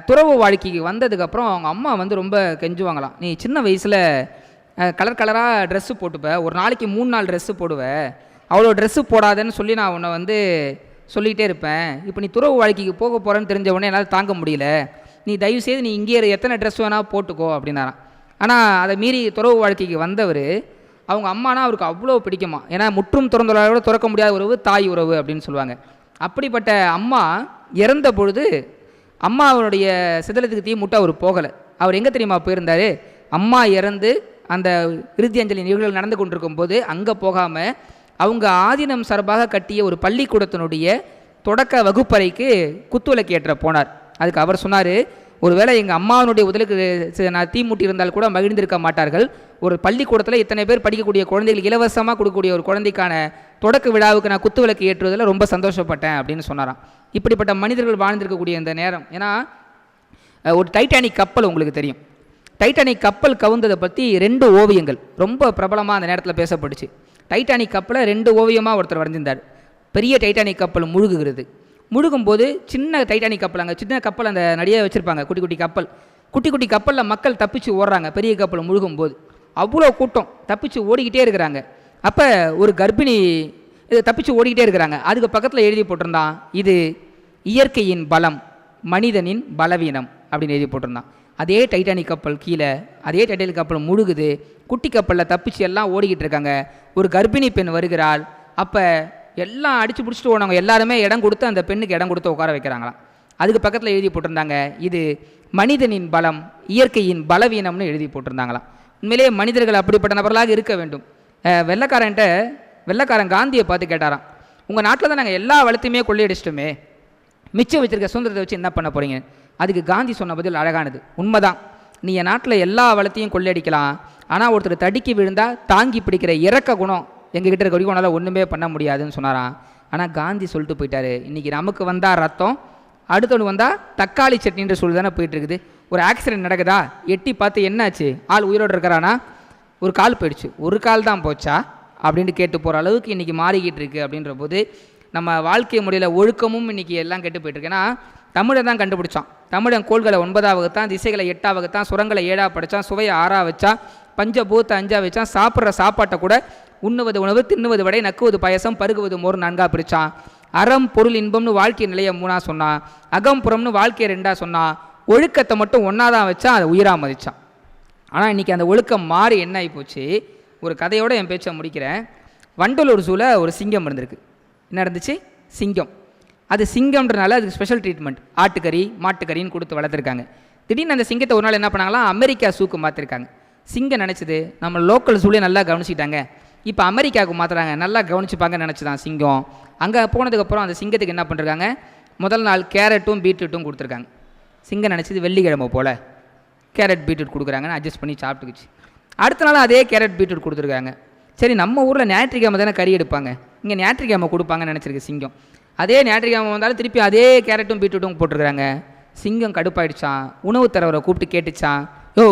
துறவு வாழ்க்கைக்கு வந்ததுக்கப்புறம் அவங்க அம்மா வந்து ரொம்ப கெஞ்சுவாங்களாம். நீ சின்ன வயசில் கலர் கலராக ட்ரெஸ்ஸு போட்டுப்ப, ஒரு நாளைக்கு 3-4 ட்ரெஸ்ஸு போடுவேன், அவ்வளோ ட்ரெஸ்ஸு போடாதேன்னு சொல்லி நான் உன்னை வந்து சொல்லிக்கிட்டே இருப்பேன். இப்போ நீ துறவு வாழ்க்கைக்கு போக போகிறேன்னு தெரிஞ்ச உடனே என்னால் தாங்க முடியல, நீ தயவுசெய்து நீ இங்கே எத்தனை ட்ரெஸ் வேணால் போட்டுக்கோ அப்படின்னாராம். ஆனால் அதை மீறி துறவு வாழ்க்கைக்கு வந்தவர் அவங்க அம்மானா அவருக்கு அவ்வளோ பிடிக்குமா. ஏன்னா முற்றும் திறந்துள்ளோட துறக்க முடியாத உறவு தாய் உறவு அப்படின்னு சொல்லுவாங்க. அப்படிப்பட்ட அம்மா இறந்த பொழுது அம்மா அவருடைய சிதலத்துக்கு தீ முட்டை அவர் போகலை. அவர் எங்கே தெரியுமா போயிருந்தார்? அம்மா இறந்து அந்த இறுதி அஞ்சலி நிகழ்வுகள் நடந்து கொண்டிருக்கும் போது அங்கே போகாமல் அவங்க ஆதீனம் சார்பாக கட்டிய ஒரு பள்ளிக்கூடத்தினுடைய தொடக்க வகுப்பறைக்கு குத்துவிளக்கு ஏற்ற போனார். அதுக்கு அவர் சொன்னார், ஒருவேளை எங்கள் அம்மாவனுடைய உதலுக்கு நான் தீ மூட்டி இருந்தால் கூட மகிழ்ந்திருக்க மாட்டார்கள். ஒரு பள்ளிக்கூடத்தில் இத்தனை பேர் படிக்கக்கூடிய குழந்தைகளுக்கு இலவசமாக கொடுக்கக்கூடிய ஒரு குழந்தைக்கான தொடக்க விழாவுக்கு நான் குத்துவிளக்கு ஏற்றுவதில் ரொம்ப சந்தோஷப்பட்டேன் அப்படின்னு சொன்னாராம். இப்படிப்பட்ட மனிதர்கள் வாழ்ந்திருக்கக்கூடிய இந்த நேரம். ஏன்னா ஒரு டைட்டானிக் கப்பல் உங்களுக்கு தெரியும். டைட்டானிக் கப்பல் கவுந்ததை பற்றி 2 ஓவியங்கள் ரொம்ப பிரபலமாக அந்த நேரத்தில் பேசப்பட்டுச்சு. டைட்டானிக் கப்பலை 2 ஓவியமாக ஒருத்தர் வரைஞ்சிருந்தார். பெரிய டைட்டானிக் கப்பல் முழுகுகிறது. முழுகும்போது சின்ன டைட்டானிக் கப்பல், அங்கே சின்ன கப்பல் அந்த நிறைய வச்சுருப்பாங்க, குட்டி குட்டி கப்பலில் மக்கள் தப்பிச்சு ஓடுறாங்க. பெரிய கப்பல் முழுகும்போது அவ்வளோ கூட்டம் தப்பிச்சு ஓடிக்கிட்டே இருக்கிறாங்க. அப்போ ஒரு கர்ப்பிணி தப்பிச்சு ஓடிக்கிட்டே இருக்கிறாங்க. அதுக்கு பக்கத்தில் எழுதி போட்டிருந்தான், இது இயற்கையின் பலம், மனிதனின் பலவீனம் அப்படின்னு எழுதி போட்டிருந்தான். அதே டைட்டானிக் கப்பல் கீழே, அதே டைட்டானிக் கப்பல் முழுகுது. குட்டி கப்பலில் தப்பிச்சு எல்லாம் ஓடிக்கிட்டு இருக்காங்க. ஒரு கர்ப்பிணி பெண் வருகிறாள். அப்போ எல்லாம் அடித்து பிடிச்சிட்டு ஓனவங்க எல்லாருமே இடம் கொடுத்து அந்த பெண்ணுக்கு இடம் கொடுத்து உட்கார வைக்கிறாங்களாம். அதுக்கு பக்கத்தில் எழுதி போட்டிருந்தாங்க, இது மனிதனின் பலம், இயற்கையின் பலவீனம்னு எழுதி போட்டிருந்தாங்களாம். உண்மையிலேயே மனிதர்கள் அப்படிப்பட்ட நபர்களாக இருக்க வேண்டும். வெள்ளைக்காரன் காந்தியை பார்த்து கேட்டாராம், உங்கள் நாட்டில் தான் நாங்கள் எல்லா வளத்தையுமே கொள்ளையடிச்சிட்டோமே, மிச்சம் வச்சுருக்க சுதந்திரத்தை வச்சு என்ன பண்ண போகிறீங்க? அதுக்கு காந்தி சொன்ன பதில் அழகானது. உண்மைதான், நீ என் நாட்டில் எல்லா வளத்தையும் கொள்ளையடிக்கலாம், ஆனால் ஒருத்தர் தடுக்கி விழுந்தால் தாங்கி பிடிக்கிற இறக்க குணம் எங்ககிட்ட இருக்க வரைக்கும் உன்னால் ஒன்றுமே பண்ண முடியாதுன்னு சொன்னாராம். ஆனால் காந்தி சொல்லிட்டு போயிட்டாரு, இன்றைக்கி நமக்கு வந்தால் ரத்தம், அடுத்தவனு வந்தால் தக்காளி சட்னின்ற சொல்லி தானே போயிட்டுருக்குது. ஒரு ஆக்சிடென்ட் நடக்குதா, எட்டி பார்த்து என்னாச்சு, ஆள் உயிரோடு இருக்கிறானா, ஒரு கால் போயிடுச்சு, ஒரு கால் தான் போச்சா அப்படின்ட்டு கேட்டு போகிற அளவுக்கு இன்றைக்கி மாறிக்கிட்டு இருக்குது. அப்படின்ற போது நம்ம வாழ்க்கை முறையில் ஒழுக்கமும் இன்றைக்கி எல்லாம் கெட்டு போயிட்டுருக்கு. ஏன்னா தமிழை தான் கண்டுபிடிச்சான். தமிழன் கோள்களை 9ஆக வகுத்தான், திசைகளை 8ஆக வகுத்தான், சுரங்களை 7ஆக படித்தான், சுவையை 6ஆக வச்சான், பஞ்சபூத்தை 5ஆக வச்சான், சாப்பிட்ற சாப்பாட்டை கூட உண்ணுவது உணவு, தின்னுவது வடை, நக்குவது பாயசம், பருகுவது மோர் 4ஆக பிரித்தான். அறம் பொருள் இன்பம்னு வாழ்க்கை நிலையை 3ஆக சொன்னான், அகம்புறம்னு வாழ்க்கையை 2ஆக சொன்னான், ஒழுக்கத்தை மட்டும் 1ஆக தான் வச்சான், அதை உயிராக மதித்தான். ஆனால் இன்றைக்கி அந்த ஒழுக்கம் மாறி என்ன ஆகி போச்சு. ஒரு கதையோடு என் பேச்சை முடிக்கிறேன். வண்டலூர் ஜூவில் ஒரு சிங்கம் இருந்திருக்கு. என்ன இருந்துச்சு? சிங்கம். அது சிங்கம்ன்றனால அதுக்கு ஸ்பெஷல் ட்ரீட்மெண்ட், ஆட்டுக்கறி மாட்டுக்கறின்னு கொடுத்து வளர்த்துருக்காங்க. திடீர்னு அந்த சிங்கத்தை ஒரு நாள் என்ன பண்ணாங்களாம், அமெரிக்கா சூக்கு மாற்றிருக்காங்க. சிங்கம் நினச்சிது நம்ம லோக்கல் ஜூலே நல்லா கவனிச்சிட்டாங்க, இப்போ அமெரிக்காவுக்கு மாற்றுறாங்க, நல்லா கவனிச்சுப்பாங்கன்னு நினச்சிதான் சிங்கம். அங்கே போனதுக்கப்புறம் அந்த சிங்கத்துக்கு என்ன பண்ணுறாங்க, முதல் நாள் கேரட்டும் பீட்ரூட்டும் கொடுத்துருக்காங்க. சிங்கம் நினச்சிது வெள்ளிக்கிழமை போல் கேரட் பீட்ரூட் கொடுக்குறாங்கன்னு அட்ஜஸ்ட் பண்ணி சாப்பிட்டுக்குச்சு. அடுத்த நாள் அதே கேரட் பீட்ரூட் கொடுத்துருக்காங்க. சரி, நம்ம ஊரில் ஞாயிற்றுக்கிழமை தானே கறி எடுப்பாங்க, இங்கே ஞாயிற்றுக்கிழமை கொடுப்பாங்கன்னு நினச்சிருக்கு சிங்கம். அதே ஞாயிற்றுக்கிழமை வந்தாலும் திருப்பி அதே கேரட்டும் பீட்ரூட்டும் போட்டிருக்கிறாங்க. சிங்கம் கடுப்பாயிடுச்சான். உணவு தரவரை கூப்பிட்டு கேட்டுச்சான், யோ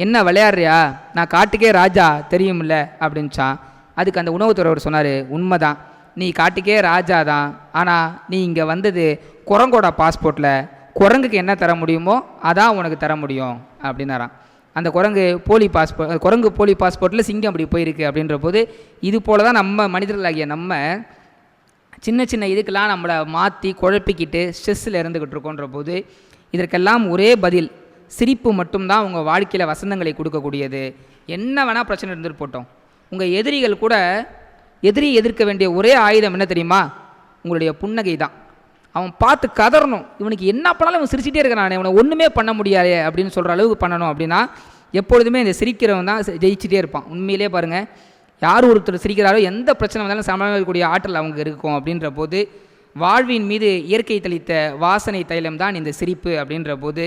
என்ன விளையாடுறியா, நான் காட்டுக்கே ராஜா தெரியுமில்ல அப்படின்ச்சான். அதுக்கு அந்த உணவு தரவர் சொன்னார், உண்மைதான், நீ காட்டுக்கே ராஜா தான், ஆனால் நீ இங்கே வந்தது குரங்கோட பாஸ்போர்ட்டில், குரங்குக்கு என்ன தர முடியுமோ அதான் உனக்கு தர முடியும் அப்படின்னாரான். அந்த குரங்கு போலி பாஸ்போர்ட்டில் சிங்கம் அப்படி போயிருக்கு. அப்படின்ற போது இது போல தான் நம்ம மனிதர்களாகிய நம்ம சின்ன சின்ன இதுக்கெல்லாம் நம்மளை மாற்றி குழப்பிக்கிட்டு ஸ்ட்ரெஸ்ஸில் இருந்துக்கிட்டு இருக்கோன்ற போது இதற்கெல்லாம் ஒரே பதில், சிரிப்பு மட்டும்தான் உங்கள் வாழ்க்கையில் வசந்தங்களை கொடுக்கக்கூடியது. என்ன வேணால் பிரச்சனை இருந்துட்டு போட்டோம். உங்கள் எதிரிகள் கூட எதிர்க்க வேண்டிய ஒரே ஆயுதம் என்ன தெரியுமா? உங்களுடைய புன்னகை தான். அவன் பார்த்து கதறணும், இவனுக்கு என்ன பண்ணாலும் இவன் சிரிச்சிட்டே இருக்கிறான், இவனை ஒன்றுமே பண்ண முடியாது அப்படின்னு சொல்கிற அளவுக்கு பண்ணணும். அப்படின்னா எப்பொழுதுமே இந்த சிரிக்கிறவன் தான் ஜெயிச்சிட்டே இருப்பான். உண்மையிலே பாருங்கள், யார் ஒருத்தர் சிரிக்கிறாரோ எந்த பிரச்சனை வந்தாலும் சமாளிக்கக்கூடிய ஆற்றல் அவங்க இருக்கும். அப்படின்ற போது வாழ்வின் மீது இயற்கை தெளித்த வாசனை தைலம் தான் இந்த சிரிப்பு. அப்படின்ற போது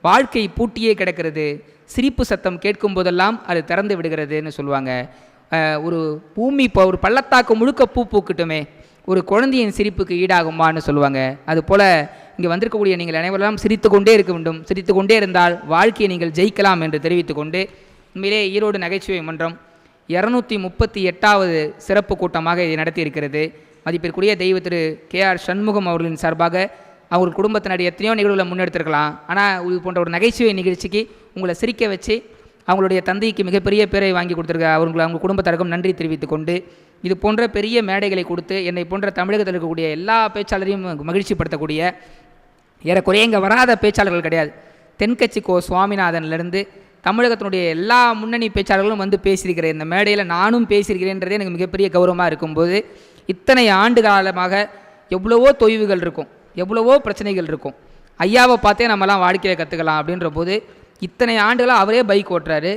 வாழ்க்கை பூட்டியே கிடக்கிறது, சிரிப்பு சத்தம் கேட்கும் போதெல்லாம் அது திறந்து விடுகிறதுன்னு சொல்லுவாங்க. ஒரு பூமி இப்போ ஒரு பள்ளத்தாக்கு முழுக்க பூ பூக்கட்டுமே, ஒரு குழந்தையின் சிரிப்புக்கு ஈடாகுமான்னு சொல்லுவாங்க. அதுபோல் இங்கே வந்திருக்கக்கூடிய நீங்கள் அனைவரெல்லாம் சிரித்து கொண்டே இருக்க வேண்டும். சிரித்து கொண்டே இருந்தால் வாழ்க்கையை நீங்கள் ஜெயிக்கலாம் என்று தெரிவித்துக்கொண்டு, உண்மையிலே ஈரோடு நகைச்சுவை மன்றம் 238வது சிறப்பு கூட்டமாக இதை நடத்தியிருக்கிறது. மதிப்பிற்குரிய தெய்வ திரு KR சண்முகம் அவர்களின் சார்பாக அவர் குடும்பத்தினர் எத்தனையோ நிகழ்வுகளை முன்னெடுத்திருக்கலாம். ஆனால் இது போன்ற ஒரு நகைச்சுவை நிகழ்ச்சிக்கு உங்களை சிரிக்க வச்சு அவங்களுடைய தந்தைக்கு மிகப்பெரிய பேரை வாங்கி கொடுத்துருக்க அவங்க குடும்பத்தாருக்கும் நன்றி தெரிவித்து கொண்டு, இது போன்ற பெரிய மேடைகளை கொடுத்து என்னை போன்ற தமிழகத்தில் இருக்கக்கூடிய எல்லா பேச்சாளரையும் மகிழ்ச்சிப்படுத்தக்கூடிய ஏறக்குறைய இங்கே வராத பேச்சாளர்கள் கிடையாது. தென்கட்சி கோ சுவாமிநாதன்லேருந்து தமிழகத்தினுடைய எல்லா முன்னணி பேச்சாளர்களும் வந்து பேசியிருக்கிறேன். இந்த மேடையில் நானும் பேசியிருக்கிறேன்றதே எனக்கு மிகப்பெரிய கௌரவமாக இருக்கும்போது, இத்தனை ஆண்டு காலமாக எவ்வளவோ தொய்வுகள் இருக்கும், எவ்வளவோ பிரச்சனைகள் இருக்கும். ஐயாவை பார்த்தே நம்மலாம் வாழ்க்கையை கற்றுக்கலாம். அப்படின்ற போது இத்தனை ஆண்டுகளாக அவரே பைக் ஓட்டுறாரு,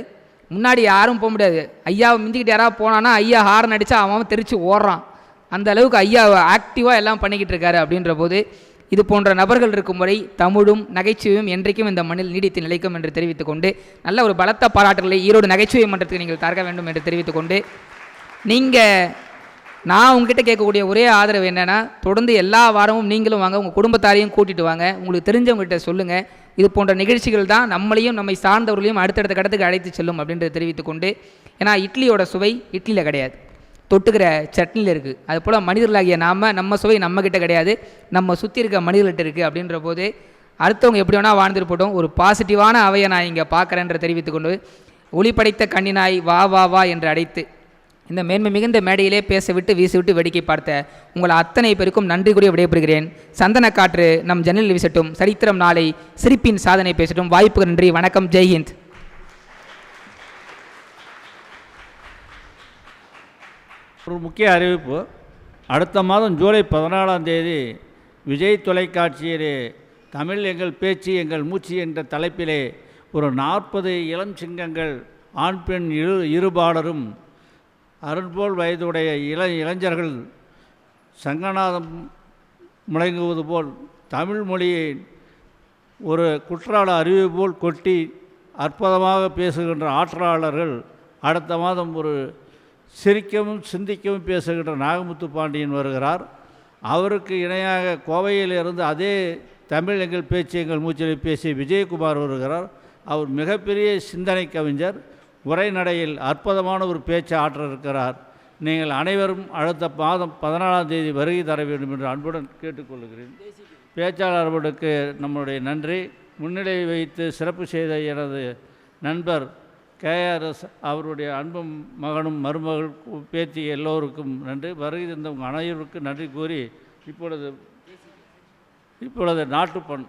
முன்னாடி யாரும் போக முடியாது. ஐயாவை மிந்திக்கிட்டு யாராவது போனான்னா ஐயா ஹாரன் அடித்தா அவன் தெரிச்சு ஓடுறான். அந்த அளவுக்கு ஐயா ஆக்டிவாக எல்லாம் பண்ணிக்கிட்டு இருக்காரு. அப்படின்ற போது இது போன்ற நபர்கள் இருக்கும் வரை தமிழும் நகைச்சுவையும் என்றைக்கும் இந்த மண்ணில் நீடித்து நிலைக்கும் என்று தெரிவித்துக்கொண்டு, நல்ல ஒரு பலத்த பாராட்டுகளை ஈரோடு நகைச்சுவை மன்றத்துக்கு நீங்கள் தர வேண்டும் என்று தெரிவித்துக்கொண்டு, நான் உங்ககிட்ட கேட்கக்கூடிய ஒரே ஆதரவு என்னென்னா, தொடர்ந்து எல்லா வாரமும் நீங்களும் வாங்க, உங்கள் குடும்பத்தாரையும் கூட்டிகிட்டு வாங்க, உங்களுக்கு தெரிஞ்சவங்ககிட்ட சொல்லுங்கள். இது போன்ற நிகழ்ச்சிகள் தான் நம்மளையும் நம்மை சார்ந்தவர்களையும் அடுத்தடுத்த கடத்துக்கு அழைத்து செல்லும் அப்படின்றத தெரிவித்துக்கொண்டு, ஏன்னா இட்லியோட சுவை இட்லியில் கிடையாது, தொட்டுக்கிற சட்னியில் இருக்குது. அதுபோல் மனிதர்களாகிய நம்ம சுவை நம்மக்கிட்ட கிடையாது, நம்ம சுற்றி இருக்க மனிதர்கள்ட்ட இருக்குது. அப்படின்ற போது அடுத்தவங்க எப்படி வேணால் வாழ்ந்துட்டு போட்டோம், ஒரு பாசிட்டிவான அவையை நான் இங்கே பார்க்குறேன்ற தெரிவித்துக்கொண்டு, ஒளி படைத்த கண்ணினாய் வா வா வா என்று அழைத்து இந்த மேன்மை மிகுந்த மேடையிலே பேசவிட்டு வீசிவிட்டு வேடிக்கை பார்த்த உங்கள் அத்தனை பேருக்கும் நன்றி கூறி விடைபெறுகிறேன். சந்தன காற்று நம் ஜன்னலில் வீசட்டும், சரித்திரம் நாளை சிரிப்பின் சாதனை பேசட்டும். வாய்ப்புக்கு நன்றி, வணக்கம், ஜெய்ஹிந்த். ஒரு முக்கிய அறிவிப்பு. அடுத்த மாதம் ஜூலை 14ஆம் தேதி விஜய் தொலைக்காட்சியிலே தமிழ் எங்கள் பேச்சு எங்கள் மூச்சு என்ற தலைப்பிலே ஒரு 40 இளம் சிங்கங்கள் ஆண் பெண் இருபாலரும் அருண்போல் வயதுடைய இளைஞர்கள் சங்கநாதம் முழங்குவது போல் தமிழ் மொழியை ஒரு குற்றால அருவி போல் கொட்டி அற்புதமாக பேசுகின்ற ஆற்றலாளர்கள் அடுத்த மாதம் ஒரு சிரிக்கவும் சிந்திக்கவும் பேசுகின்ற நாகமுத்து பாண்டியன் வருகிறார். அவருக்கு இணையாக கோவையிலிருந்து அதே தமிழ் எங்கள் பேச்சு எங்கள் மூச்சில் பேசிய விஜயகுமார் வருகிறார். அவர் மிகப்பெரிய சிந்தனை கவிஞர், உரைநடையில் அற்புதமான ஒரு பேச்சு ஆற்ற இருக்கிறார். நீங்கள் அனைவரும் அடுத்த மாதம் 14ஆம் தேதி வருகை தர வேண்டும் என்று அன்புடன் கேட்டுக்கொள்கிறேன். பேச்சாளர்களுக்கு நம்முடைய நன்றி. முன்னிலை வைத்து சிறப்பு செய்த எனது நண்பர் KRS அவருடைய அன்பும் மகனும் மருமகள் பேத்தி எல்லோருக்கும் நன்றி. வருகை தந்தவங்க அனைவருக்கும் நன்றி கூறி இப்பொழுது நாட்டுப்பண்